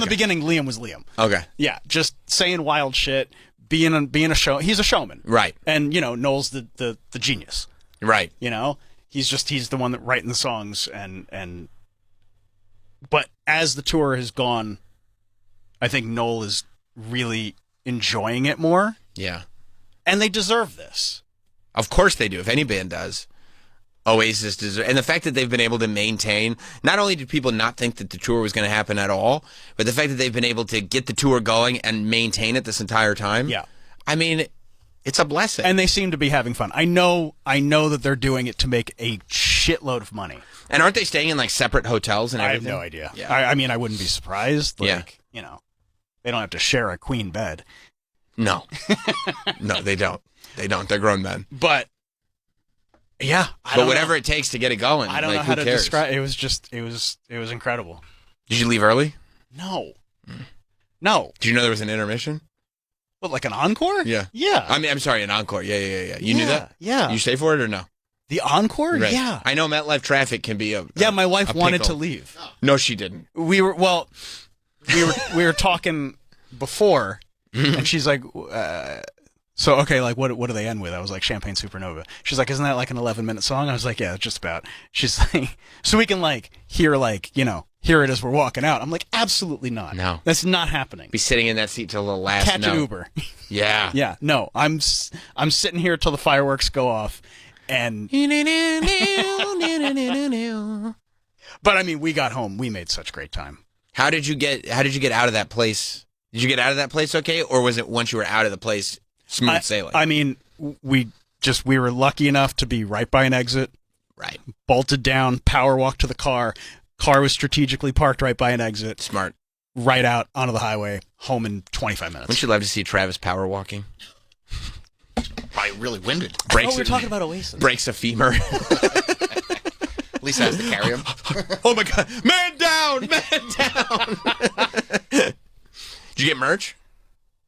beginning, Liam was Liam. Okay. Yeah. Just saying wild shit, being a show. He's a showman. Right. And, Noel's the genius. Right. He's the one that writing the songs but as the tour has gone, I think Noel is really enjoying it more. Yeah. And they deserve this. Of course they do. If any band does. Oasis deserve, and the fact that they've been able to maintain, not only did people not think that the tour was going to happen at all, but the fact that they've been able to get the tour going and maintain it this entire time. Yeah. I mean, it's a blessing. And they seem to be having fun. I know that they're doing it to make a shitload of money. And aren't they staying in like separate hotels and everything? I have no idea. Yeah. I mean, I wouldn't be surprised. Like, yeah. They don't have to share a queen bed. No. No, they don't. They don't. They're grown men. But yeah, but whatever it takes to get it going. I don't know how to describe. It was incredible. Did you leave early? No. No. Did you know there was an intermission? What, like an encore? Yeah. Yeah. I mean, I'm sorry, an encore. Yeah. You knew that? Yeah. You stay for it or no? The encore? Right. Yeah. I know MetLife traffic can be my wife wanted to leave. No, she didn't. We were talking before, and she's like, so, okay, like, what do they end with? I was like, Champagne Supernova. She's like, isn't that like an 11-minute song? I was like, yeah, just about. She's like, so we can like hear hear it as we're walking out. I'm like, absolutely not. No. That's not happening. Be sitting in that seat till the last Catch note. an Uber. Yeah. Yeah, no, I'm sitting here till the fireworks go off, and... But, I mean, we got home. We made such great time. How did you get out of that place? Did you get out of that place okay, or was it once you were out of the place... smooth sailing? I mean, we were lucky enough to be right by an exit. Right. Bolted down, power walk to the car. Car was strategically parked right by an exit. Smart. Right out onto the highway, home in 25 minutes. Wouldn't you love to see Travis power walking? Probably really winded. We were talking about Oasis. Breaks a femur. At least has to carry him. Oh my God. Man down! Did you get merch?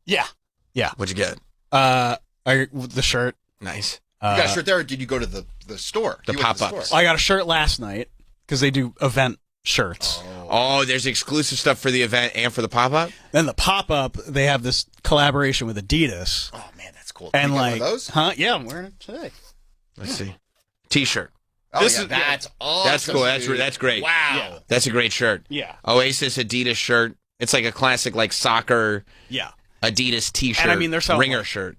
Yeah. Yeah. What'd you get? The shirt. Nice. You got a shirt there, or did you go to the store? The pop-ups. I got a shirt last night because they do event shirts. Oh, there's exclusive stuff for the event and for the pop-up? Then the pop-up, they have this collaboration with Adidas. Oh, man, that's cool. And you like, got one of those? Huh? Yeah, I'm wearing it today. Let's see. T-shirt. That's awesome. That's cool. That's great. Wow. Yeah. That's a great shirt. Yeah. Oasis Adidas shirt. It's like a classic like soccer Adidas T-shirt. And I mean, there's some ringer shirt.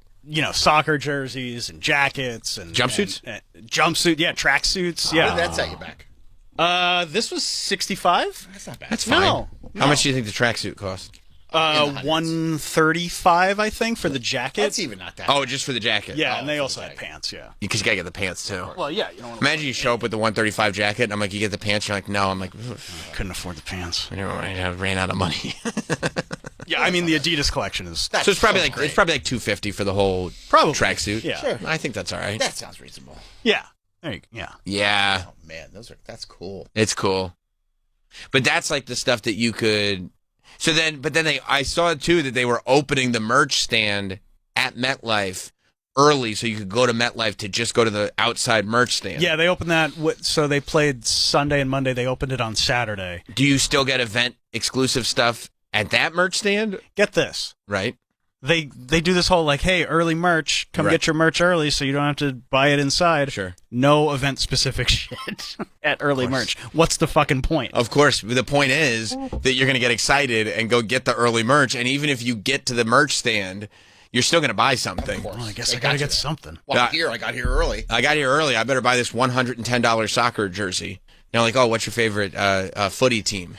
Soccer jerseys and jackets and jumpsuits. Jumpsuit, tracksuits. How did that set you back? This was $65. That's not bad. That's fine. No. How much do you think the tracksuit cost? $135, I think, for the jacket. That's even not that. Oh, just for the jacket. Yeah, and they also had pants. Yeah. Because you gotta get the pants too. Well, yeah. You don't Imagine you show up with the $135 jacket, and I'm like, you get the pants. You're like, no. I'm like, couldn't afford the pants. I ran out of money. Yeah, I mean the Adidas collection is. So it's probably like $250 for the whole tracksuit. Yeah, sure. I think that's all right. That sounds reasonable. Yeah. There you go. Yeah. Yeah. Oh man, that's cool. It's cool. But that's like the stuff that you could. So then, I saw too that they were opening the merch stand at MetLife early, so you could go to MetLife to just go to the outside merch stand. Yeah, they opened that. So they played Sunday and Monday. They opened it on Saturday. Do you still get event exclusive stuff at that merch stand? Get this. Right. They do this whole like, hey, early merch, come get your merch early so you don't have to buy it inside. Sure. No event specific shit at early merch. What's the fucking point? Of course. The point is that you're going to get excited and go get the early merch. And even if you get to the merch stand, you're still going to buy something. Well, I guess I got to get something. Well, I got here early. I better buy this $110 soccer jersey. Now, like, oh, what's your favorite footy team?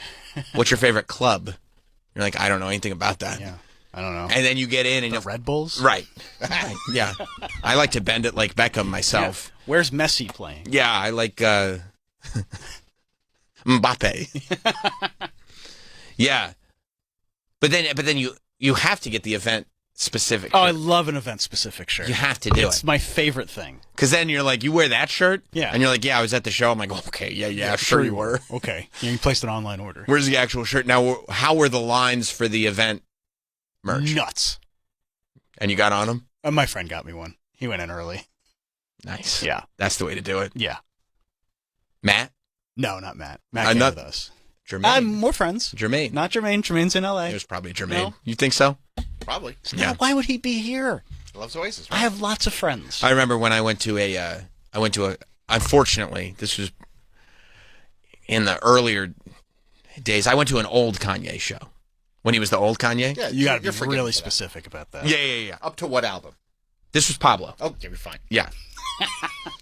What's your favorite club? You're like, I don't know anything about that. Yeah. I don't know. And then you get in and the Red Bulls? Right. Yeah. I like to bend it like Beckham myself. Yeah. Where's Messi playing? Yeah, I like Mbappe. Yeah. But then you have to get the event specific Oh, shirt. I love an event specific shirt. You have to do It's my favorite thing. Because then you're like, you wear that shirt? Yeah. And you're like, yeah, I was at the show. I'm like, okay, yeah, sure you were. Okay. Yeah, you placed an online order. Where's the actual shirt? Now, how were the lines for the event merch? Nuts. And you got on them? My friend got me one. He went in early. Nice. Yeah. That's the way to do it. Yeah. Matt? No, not Matt. Matt came with us. Jermaine. We're friends. Jermaine. Not Jermaine. Jermaine's in L.A. It was probably Jermaine. No. You think so? Probably. Yeah. Why would he be here? He loves Oasis. I have lots of friends. I remember when I went to unfortunately, this was in the earlier days, I went to an old Kanye show. When he was the old Kanye? Yeah, you got to be really specific about that. Yeah. Up to what album? This was Pablo. Oh, you're fine. Yeah.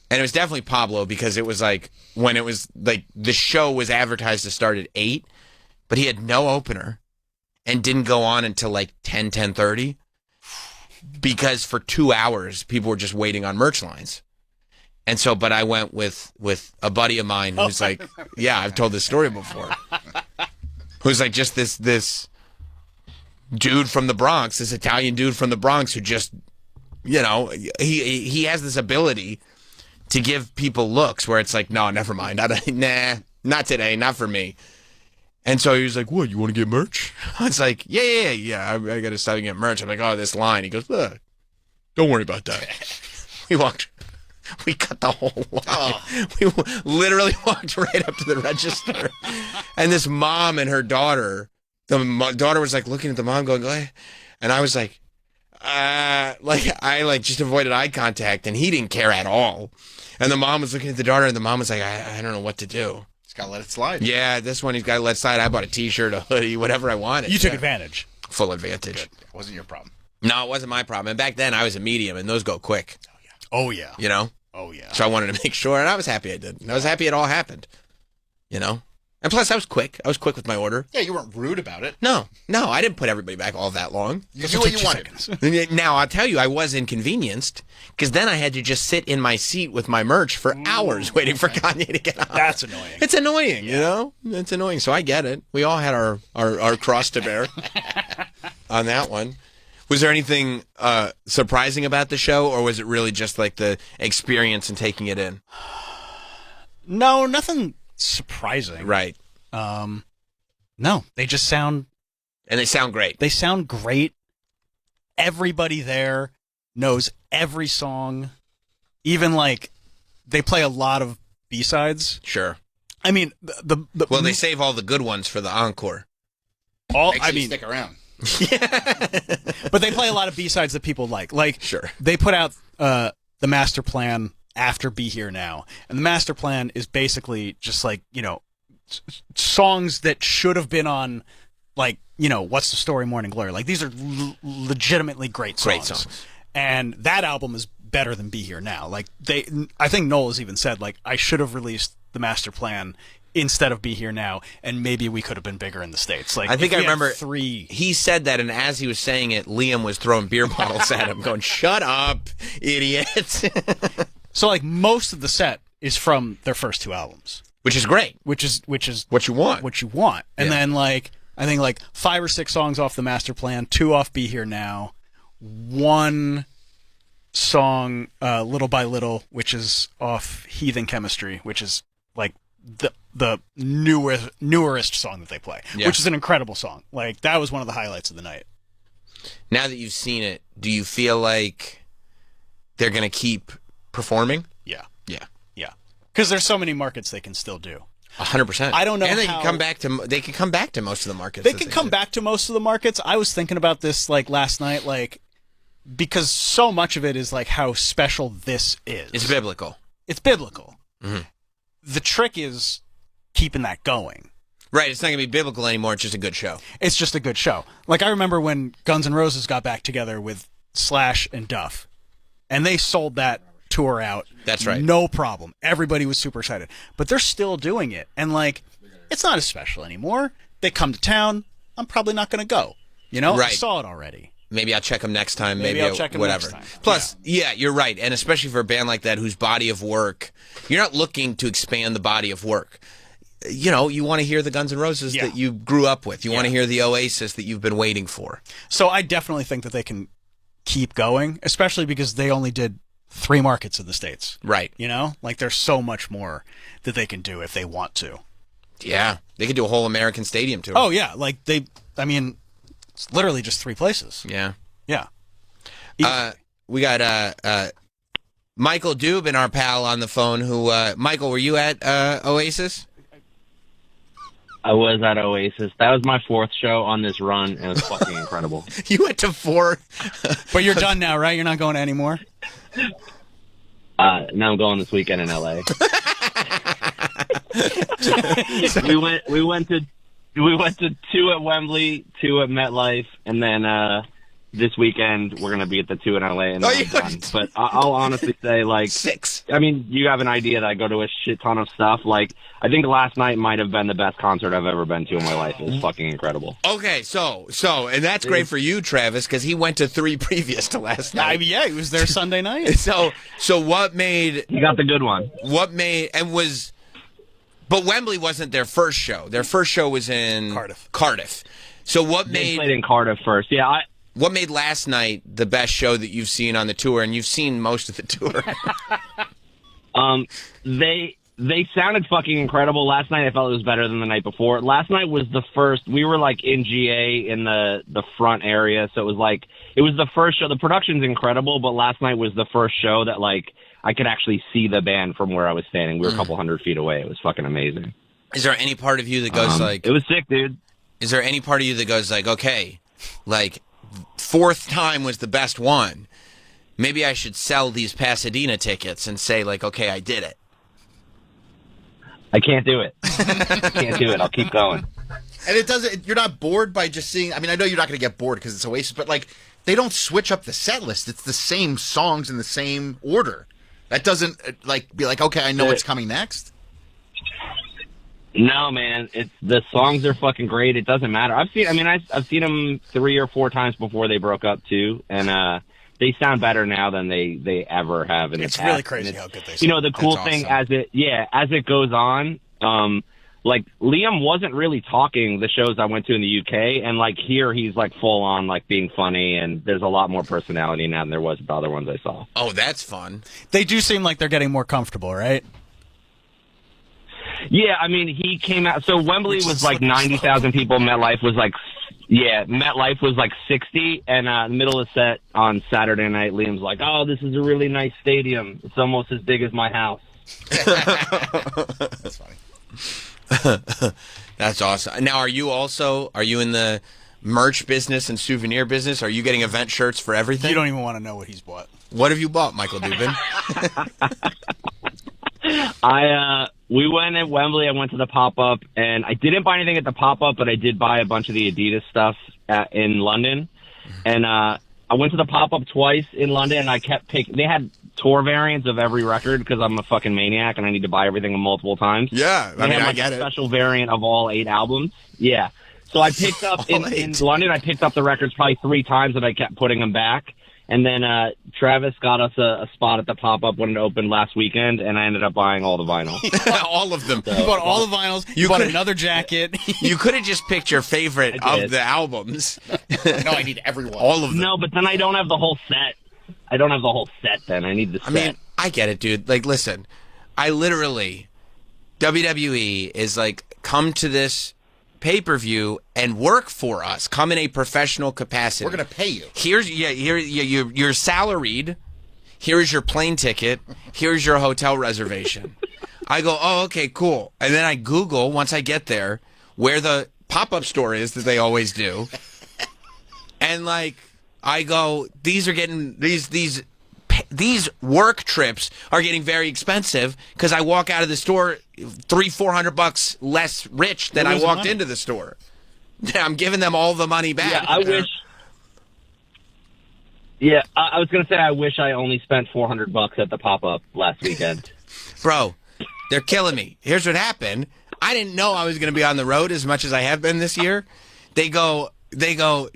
And it was definitely Pablo because it was like when it was like the show was advertised to start at 8, but he had no opener and didn't go on until like 10:30 because for 2 hours people were just waiting on merch lines. And so, but I went with a buddy of mine who's like, yeah, I've told this story before. Who's like just this dude from the Bronx, this Italian dude from the Bronx who just, he has this ability to give people looks where it's like, no, never mind. Nah, not today, not for me. And so he was like, what, you want to get merch? I was like, yeah, I got to start getting merch. I'm like, oh, this line. He goes, don't worry about that. We cut the whole line. Oh. We literally walked right up to the register. And this mom and her daughter, the daughter was like looking at the mom going, and I was like, I just avoided eye contact, and he didn't care at all. And the mom was looking at the daughter, and the mom was like, I don't know what to do. He's got to let it slide. Yeah, this one he's got to let it slide. I bought a T-shirt, a hoodie, whatever I wanted. You took advantage. Full advantage. Good. It wasn't your problem. No, it wasn't my problem. And back then, I was a medium, and those go quick. Oh, yeah. You know? Oh, yeah. So I wanted to make sure, and I was happy I did. And I was happy it all happened. And plus, I was quick. I was quick with my order. Yeah, you weren't rude about it. No, I didn't put everybody back all that long. You knew what you wanted. Now, I'll tell you, I was inconvenienced, because then I had to just sit in my seat with my merch for hours waiting for Kanye to get on. That's annoying. It's annoying, It's annoying, so I get it. We all had our cross to bear on that one. Was there anything surprising about the show, or was it really just like the experience and taking it in? No, nothing surprising. Right. No, they just sound... And they sound great. They sound great. Everybody there knows every song. Even, they play a lot of B-sides. Sure. I mean, well, they save all the good ones for the encore. Stick around. But they play a lot of B-sides that people like. Sure. They put out the Master Plan after Be Here Now. And the master plan is basically just like, songs that should have been on, like, What's the Story, Morning Glory. Like, these are legitimately great songs. Great songs. And that album is better than Be Here Now. Like, I think Noel has even said, like, I should have released the master plan instead of Be Here Now, and maybe we could have been bigger in the States. Like, I think I remember 3. He said that, and as he was saying it, Liam was throwing beer bottles at him, going, "Shut up, idiot!" So, like, most of the set is from their first 2 albums, which is great. Which is what you want. What you want, and then like I think like 5 or 6 songs off the master plan, 2 off Be Here Now, 1 song, Little by Little, which is off Heathen Chemistry, which is like the newerest song that they play, which is an incredible song. Like, that was one of the highlights of the night. Now that you've seen it, do you feel like they're going to keep performing? Yeah. Yeah. Yeah. Because there's so many markets they can still do. 100%. I don't know and they how... can come back to most of the markets. They can come back to most of the markets. I was thinking about this like last night, like, because so much of it is like how special this is. It's biblical. It's biblical. Mm-hmm. The trick is keeping that going. Right, it's not going to be biblical anymore, it's just a good show. It's just a good show. Like, I remember when Guns N' Roses got back together with Slash and Duff, and they sold that tour out. That's right. No problem. Everybody was super excited. But they're still doing it. And, like, it's not as special anymore. They come to town. I'm probably not going to go. Right. I saw it already. Maybe I'll check them next time. Maybe I'll check them whatever. next time. Plus, yeah, you're right. And especially for a band like that whose body of work, you're not looking to expand the body of work. You want to hear the Guns N' Roses that you grew up with. You want to hear the Oasis that you've been waiting for. So I definitely think that they can keep going, especially because they only did 3 markets in the States. Right. Like, there's so much more that they can do if they want to. Yeah. They could do a whole American Stadium tour. Oh, yeah. Like, it's literally just 3 places. Yeah. Yeah. We got Michael Dubin, our pal, on the phone. Michael, were you at Oasis? I was at Oasis. That was my 4th show on this run, and it was fucking incredible. You went to 4? But you're done now, right? You're not going anymore? Now I'm going this weekend in LA. we went to 2 at Wembley, 2 at MetLife, and then this weekend we're gonna be at the 2 in LA, and then I'm done. But I'll honestly say, like, 6. I mean, you have an idea that I go to a shit ton of stuff. Like, I think last night might have been the best concert I've ever been to in my life. It was fucking incredible. Okay, so, and that's great for you, Travis, because he went to 3 previous to last night. Yeah, he was there Sunday night. So what made... You got the good one. But Wembley wasn't their first show. Their first show was in Cardiff. So what They played in Cardiff first. Yeah, What made last night the best show that you've seen on the tour? And you've seen most of the tour. They sounded fucking incredible. Last night I felt it was better than the night before. Last night was the first. We were like in GA in the front area, so it was the first show. The production's incredible, but last night was the first show that, like, I could actually see the band from where I was standing. We were a couple hundred feet away. It was fucking amazing. Is there any part of you that goes like... It was sick, dude. Is there any part of you that goes like, okay, like, 4th time was the best one. Maybe I should sell these Pasadena tickets and say, like, okay, I did it. I can't do it. Can't do it. I'll keep going. And it doesn't. You're not bored by just seeing. I mean, I know you're not going to get bored because it's Oasis, but like, they don't switch up the set list. It's the same songs in the same order. That doesn't like be like, okay, I know what's coming next. No, man. The songs are fucking great. It doesn't matter. I've seen them 3 or 4 times before they broke up too, and they sound better now than they ever have in the past. It's really crazy how good they sound. The cool thing as it goes on, like, Liam wasn't really talking the shows I went to in the UK, and like here he's like full on like being funny, and there's a lot more personality now than there was with the other ones I saw. Oh, that's fun. They do seem like they're getting more comfortable, right? Yeah, I mean, he came out. So Wembley was like 90,000 people. MetLife was like 60. And in the middle of the set on Saturday night, Liam's like, "Oh, this is a really nice stadium. It's almost as big as my house." That's funny. That's awesome. Now, are you in the merch business and souvenir business? Are you getting event shirts for everything? You don't even want to know what he's bought. What have you bought, Michael Dubin? We went at Wembley. I went to the pop-up, and I didn't buy anything at the pop-up, but I did buy a bunch of the Adidas stuff in London. And I went to the pop-up twice in London, and I kept picking. They had tour variants of every record because I'm a fucking maniac, and I need to buy everything multiple times. Yeah, I mean, I get it. Special variant of all 8 albums. Yeah. So I picked up, in London, I picked up the records probably 3 times, and I kept putting them back. And then Travis got us a spot at the pop-up when it opened last weekend, and I ended up buying all the vinyl. All of them. So, you bought all the vinyls. You bought another jacket. You could have just picked your favorite of the albums. No, I need everyone. All of them. No, but then I don't have the whole set. I don't have the whole set then. I need the set. I mean, I get it, dude. Like, listen, I literally, WWE is like, come to this pay-per-view and work for us. Come in a professional capacity. We're going to pay you. You're salaried. Here's your plane ticket. Here's your hotel reservation. I go, oh, okay, cool. And then I Google, once I get there, where the pop-up store is that they always do. And, like, I go, these are getting, these work trips are getting very expensive because I walk out of the store $300-400 less rich than I walked into the store. I'm giving them all the money back. Yeah, I wish. Yeah, I was gonna say I wish I only spent $400 at the pop-up last weekend. Bro, they're killing me. Here's what happened. I didn't know I was gonna be on the road as much as I have been this year. They go,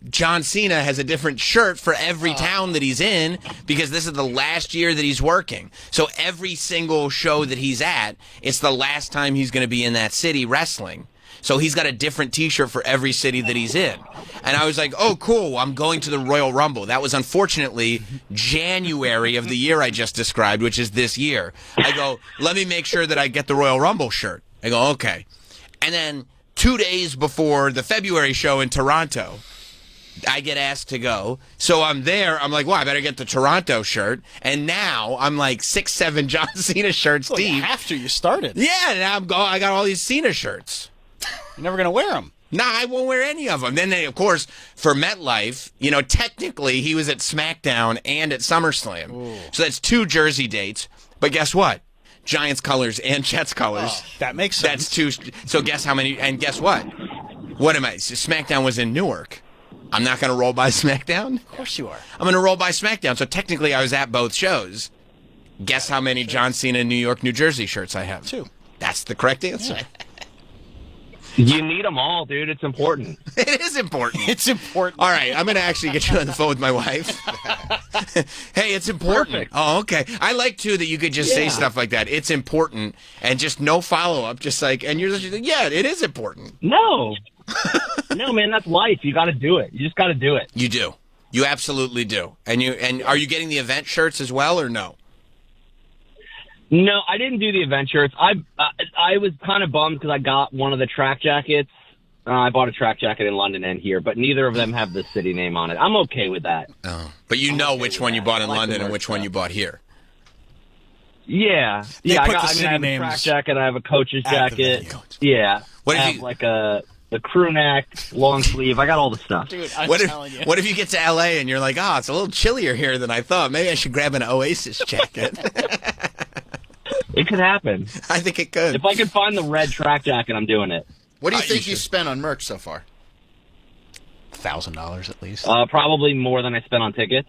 John Cena has a different shirt for every town that he's in because this is the last year that he's working. So every single show that he's at, it's the last time he's going to be in that city wrestling. So he's got a different T-shirt for every city that he's in. And I was like, oh, cool, I'm going to the Royal Rumble. That was unfortunately January of the year I just described, which is this year. I go, let me make sure that I get the Royal Rumble shirt. I go, okay. And then 2 days before the February show in Toronto, I get asked to go. So I'm there. I'm like, well, I better get the Toronto shirt. And now I'm like 6-7 John Cena shirts deep. After you started. Yeah, now I got all these Cena shirts. You're never going to wear them. Nah, I won't wear any of them. Then they, of course, for MetLife, you know, technically he was at SmackDown and at SummerSlam. Ooh. So that's 2 jersey dates. But guess what? Giants colors and Jets colors. Oh, that makes sense. That's 2. So guess how many? And guess what? What am I? SmackDown was in Newark. I'm not going to roll by SmackDown? Of course you are. I'm going to roll by SmackDown. So technically I was at both shows. Guess how many John Cena New York, New Jersey shirts I have? 2. That's the correct answer. Yeah. You need them all, dude. It's important. It is important. It's important. All right, I'm going to actually get you on the phone with my wife. Hey, it's important. Perfect. Oh, okay. I like, too, that you could just say stuff like that. It's important, and just no follow-up. Just like, and you're just, yeah, it is important. No. No, man, that's life. You got to do it. You just got to do it. You do. You absolutely do. And are you getting the event shirts as well, or no? No, I didn't do the event shirts. I was kind of bummed because I got one of the track jackets. I bought a track jacket in London and here, but neither of them have the city name on it. I'm okay with that. Oh, but you know which one you bought in London and which one you bought here. Yeah, They I put the have city a names track jacket. I have a coach's at the jacket. venue. Yeah, What if I have you- like a crew neck, long sleeve. I got all the stuff. Dude, I'm What telling you. if you get to LA and you're like, oh, it's a little chillier here than I thought. Maybe I should grab an Oasis jacket. It could happen. I think it could. If I could find the red track jacket, I'm doing it. What do you think you you should. spent on merch so far? $1,000 at least. Probably more than I spent on tickets.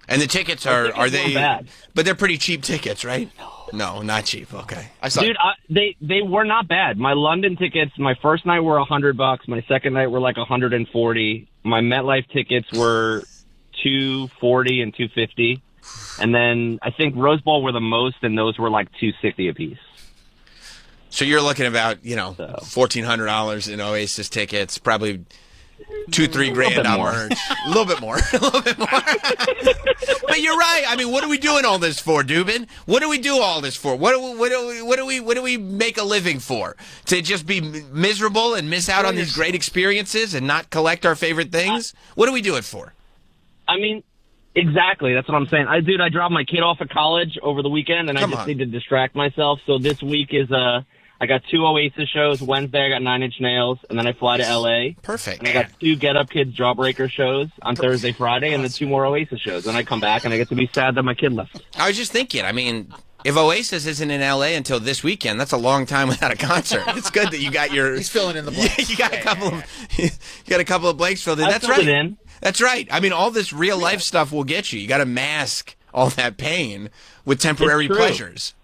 And the tickets are they? Not bad. But they're pretty cheap tickets, right? No, not cheap. Okay. I saw. Dude, they were not bad. My London tickets, my first night were $100. My second night were like $140. My MetLife tickets were $240 and $250. And then I think Rose Bowl were the most, and those were like $260 a piece. So you're looking about, $1,400 in Oasis tickets, probably $2-3 grand on merch. A little bit more. A little bit more. But you're right. I mean, what are we doing all this for, Dubin? What do we do all this for? What do we make a living for? To just be miserable and miss out on these great experiences and not collect our favorite things? What do we do it for? I mean, exactly. That's what I'm saying. I dropped my kid off at college over the weekend, and I just need to distract myself. So this week is I I got 2 Oasis shows. Wednesday, I got 9 Inch Nails, and then I fly to L.A. Perfect. And I got 2 Get Up Kids Jawbreaker shows on Thursday, Friday, and then 2 more Oasis shows. And I come back, and I get to be sad that my kid left. I was just thinking, I mean, if Oasis isn't in L.A. until this weekend, that's a long time without a concert. It's good that you got your... He's filling in the blanks. You got a couple of blanks filled in. That's filled right. it in. That's right. I mean, all this real-life stuff will get you. You got to mask all that pain with temporary pleasures.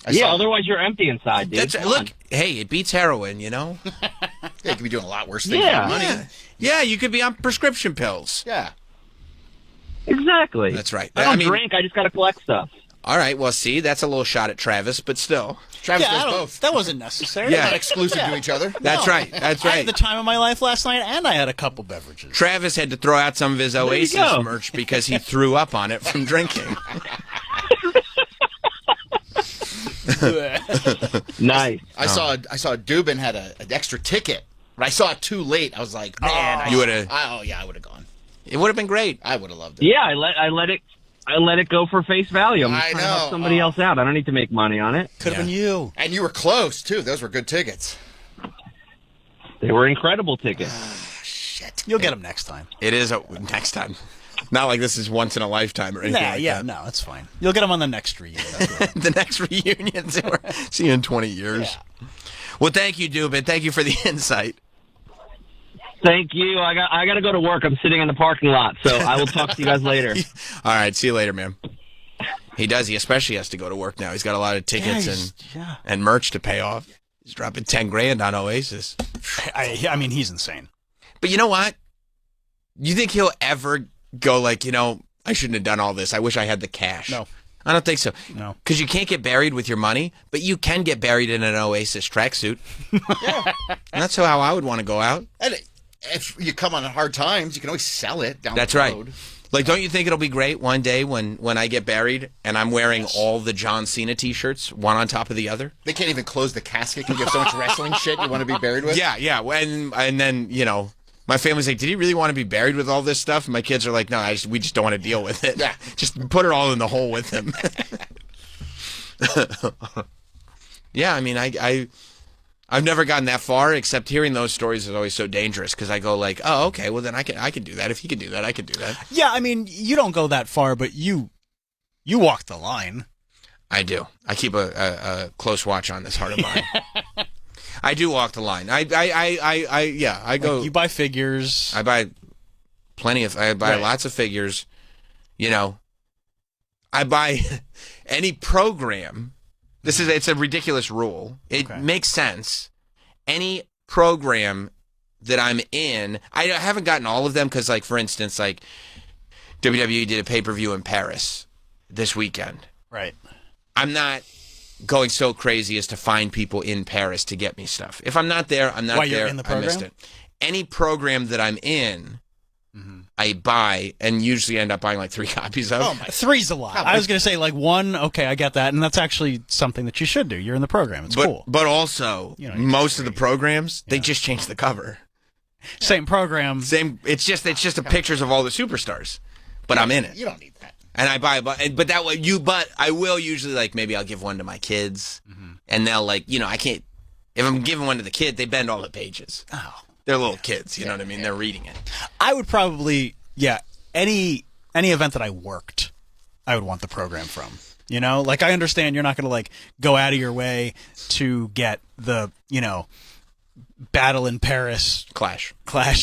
Otherwise you're empty inside, dude. Look, hey, it beats heroin, you know? Yeah, you could be doing a lot worse things for money. Yeah, you could be on prescription pills. Yeah. Exactly. That's right. I don't drink, I just got to collect stuff. All right, well, see, that's a little shot at Travis, but still. Travis does both. That wasn't necessary. Yeah. Not exclusive to each other. That's right. That's right. I had the time of my life last night, and I had a couple beverages. Travis had to throw out some of his Oasis merch because he threw up on it from drinking. Nice. I saw Dubin had an extra ticket, but I saw it too late. I was like, man, you would have. I would have gone. It would have been great. I would have loved it. Yeah, I let it go for face value. I'm just trying to help somebody else out. I don't need to make money on it. Could have been you. And you were close too. Those were good tickets. They were incredible tickets. Shit. You'll get them next time. It is next time. Not like this is once in a lifetime or anything like that. No, it's fine. You'll get them on the next reunion. The next reunion. See you in 20 years. Yeah. Well, thank you, Dubin. Thank you for the insight. Thank you. I got to go to work. I'm sitting in the parking lot, so I will talk to you guys later. All right. See you later, man. He does. He especially has to go to work now. He's got a lot of tickets and merch to pay off. He's dropping $10,000 on Oasis. I mean, he's insane. But you know what? You think he'll ever go like, I shouldn't have done all this. I wish I had the cash. No. I don't think so. No. Because you can't get buried with your money, but you can get buried in an Oasis tracksuit. Yeah. And that's how I would want to go out. And if you come on hard times, you can always sell it down That's the right. road. Like, don't you think it'll be great one day when I get buried and I'm wearing all the John Cena T-shirts, one on top of the other? They can't even close the casket because you have so much wrestling shit you want to be buried with? Yeah. And then, my family's like, did he really want to be buried with all this stuff? And my kids are like, no, we just don't want to deal with it. Yeah. Just put it all in the hole with him. Yeah, I mean, I've never gotten that far, except hearing those stories is always so dangerous because I go like, oh, okay, well then I can do that. If he can do that, I can do that. Yeah, I mean, you don't go that far, but you walk the line. I do. I keep a close watch on this heart of mine. I do walk the line. I go. Like you buy figures. I buy lots of figures. I buy any program. It's a ridiculous rule. It makes sense. Any program that I'm in, I haven't gotten all of them because, like, for instance, like WWE did a pay-per-view in Paris this weekend. Right. I'm not going so crazy as to find people in Paris to get me stuff. If I'm not there, I'm not there. You're in the program? I missed it. Any program that I'm in, I buy and usually end up buying like 3 copies of. Oh, 3's a lot. I was going to say like 1. Okay, I get that, and that's actually something that you should do. You're in the program. It's cool. But also, most of the programs they just change the cover. Same program. Same. It's just the pictures of all the superstars. But I'm in it. You don't need that. And I buy, but that way but I will usually like maybe I'll give one to my kids, and they'll like I can't if I'm giving one to the kid they bend all the pages. Oh, they're little kids, you know what I mean? They're reading it. I would probably any event that I worked, I would want the program from. Like I understand you're not going to like go out of your way to get the Battle in Paris, Clash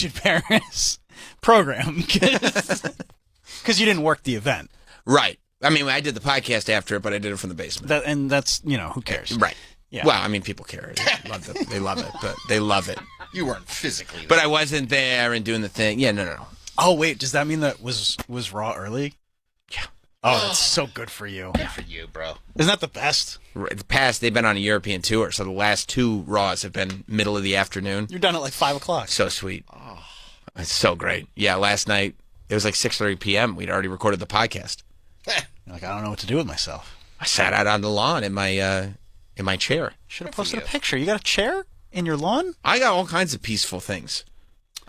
in Paris program because you didn't work the event. Right. I mean, I did the podcast after it, but I did it from the basement. And that's, who cares? Right. Yeah. Well, I mean, people care. They love it. But they love it. You weren't physically there. But I wasn't there and doing the thing. Yeah, no. Oh, wait. Does that mean that was Raw early? Yeah. Oh, that's so good for you. Good for you, bro. Isn't that the best? The past, they've been on a European tour, so the last 2 Raws have been middle of the afternoon. You're done at like 5 o'clock. So sweet. Oh. It's so great. Yeah, last night, it was like 6:30 p.m. We'd already recorded the podcast. You're like, I don't know what to do with myself. I sat out on the lawn in my chair. Should have posted a picture. You got a chair in your lawn? I got all kinds of peaceful things.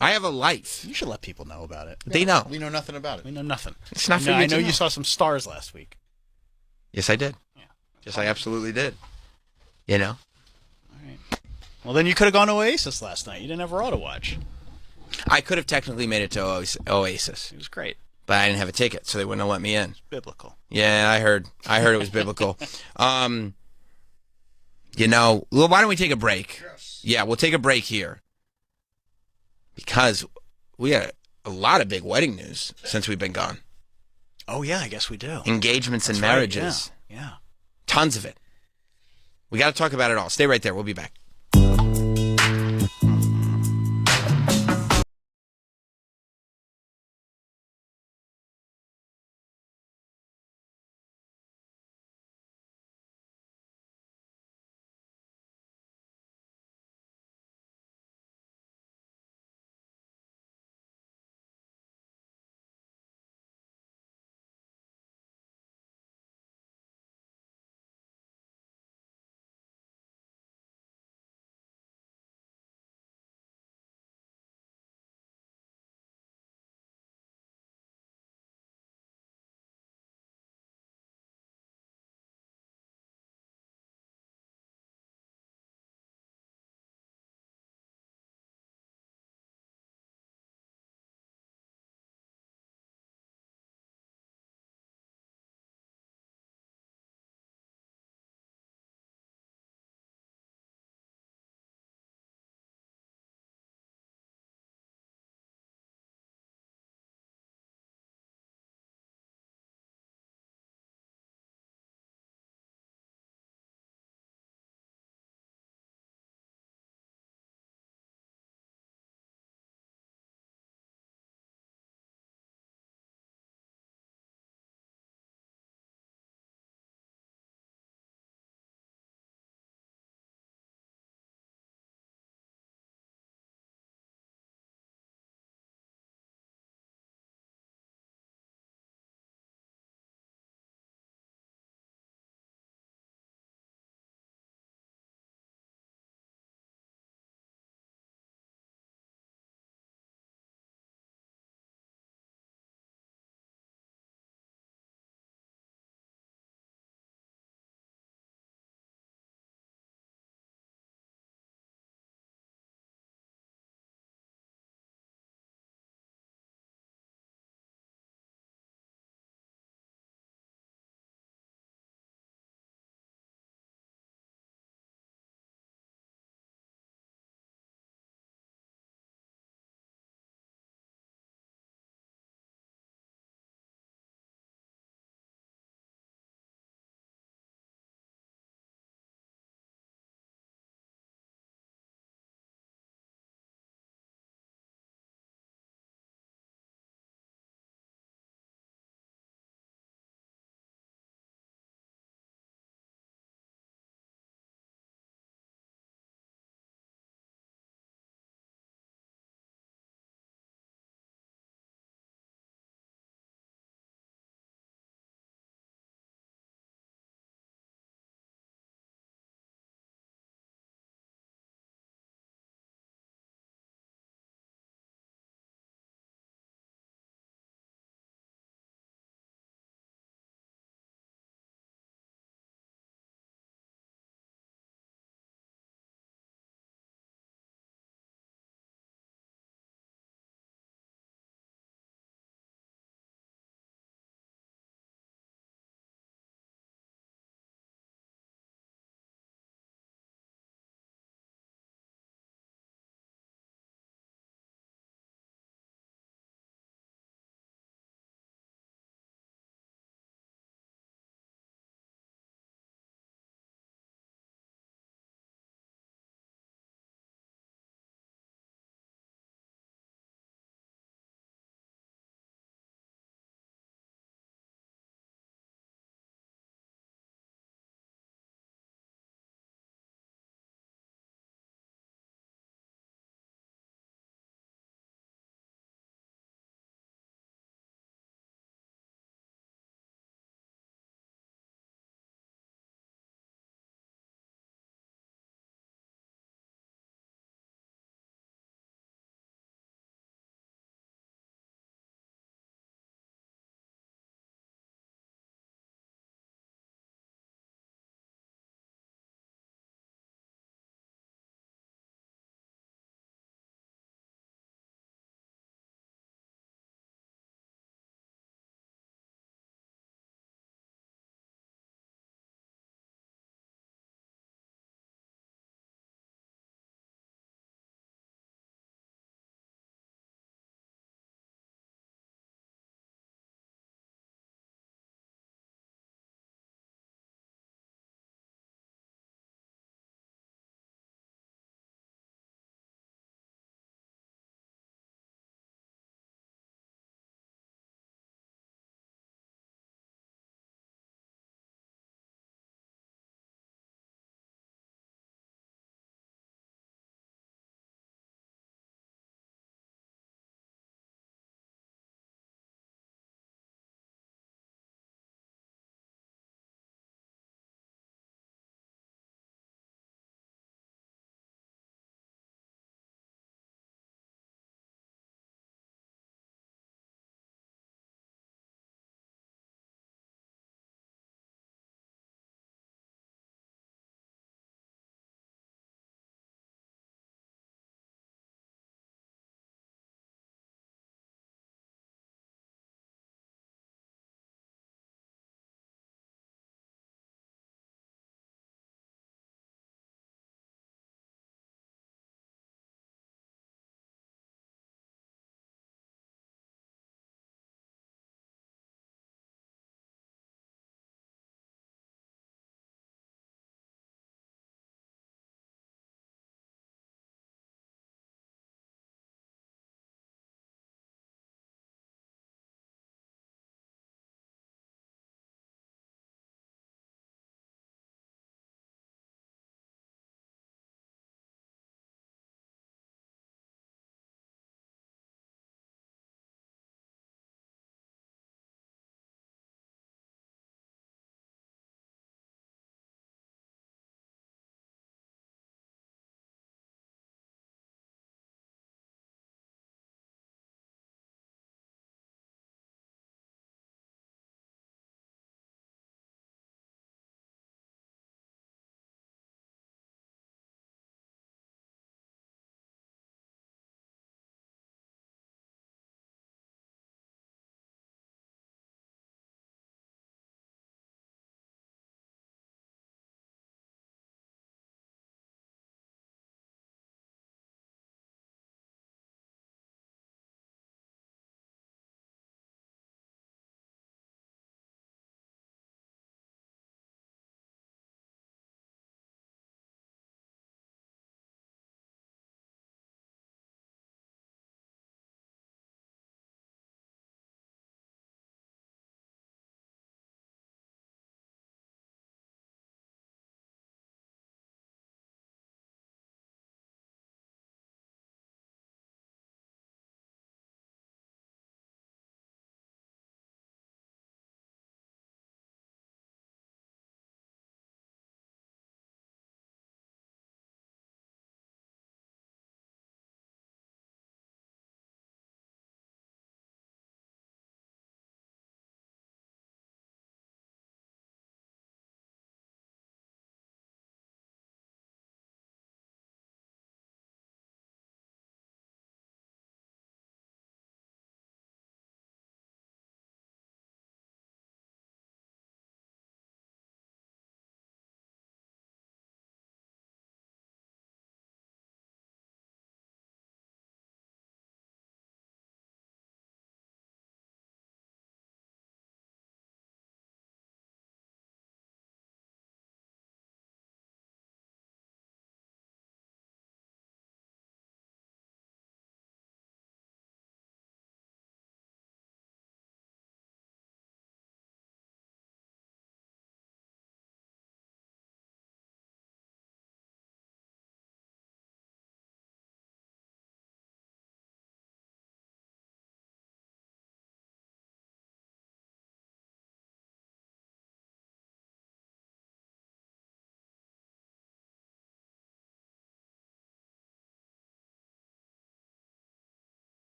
I have a life. You should let people know about it. They know. We know nothing about it. We know nothing. It's not for you I to know know. you saw some stars last week. Yes, I did. Yeah. Yes, I absolutely did. You know? Well, then you could have gone to Oasis last night. You didn't have Raw to watch. I could have technically made it to Oasis. It was great. But I didn't have a ticket, so they wouldn't have let me in. Biblical. Yeah, I heard it was biblical. You know, well, why don't we take a break? Yes. Yeah, we'll take a break here. Because we got a lot of big wedding news since we've been gone. Oh, yeah, I guess we do. Engagements and marriages. Right, yeah. Tons of it. We got to talk about it all. Stay right there. We'll be back.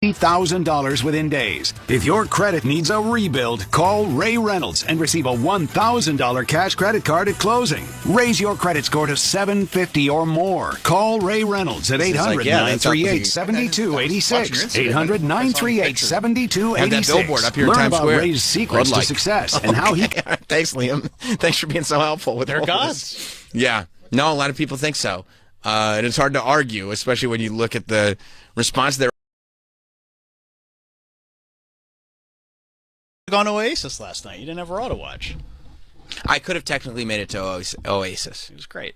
$50,000 within days. If your credit needs a rebuild, call Ray Reynolds and receive a $1,000 cash credit card at closing. Raise your credit score to 750 or more. Call Ray Reynolds at 800-938-7286. 800-938-7286. Have that billboard up here in Learn Times about Square. Ray's secrets to success and how he... Thanks, Liam. Thanks for being so helpful with They're all gods. this. Yeah. No, a lot of people think so. And it's hard to argue, especially when you look at the response there. Gone to Oasis last night. You didn't have Raw to watch. I could have technically made it to Oasis. It was great.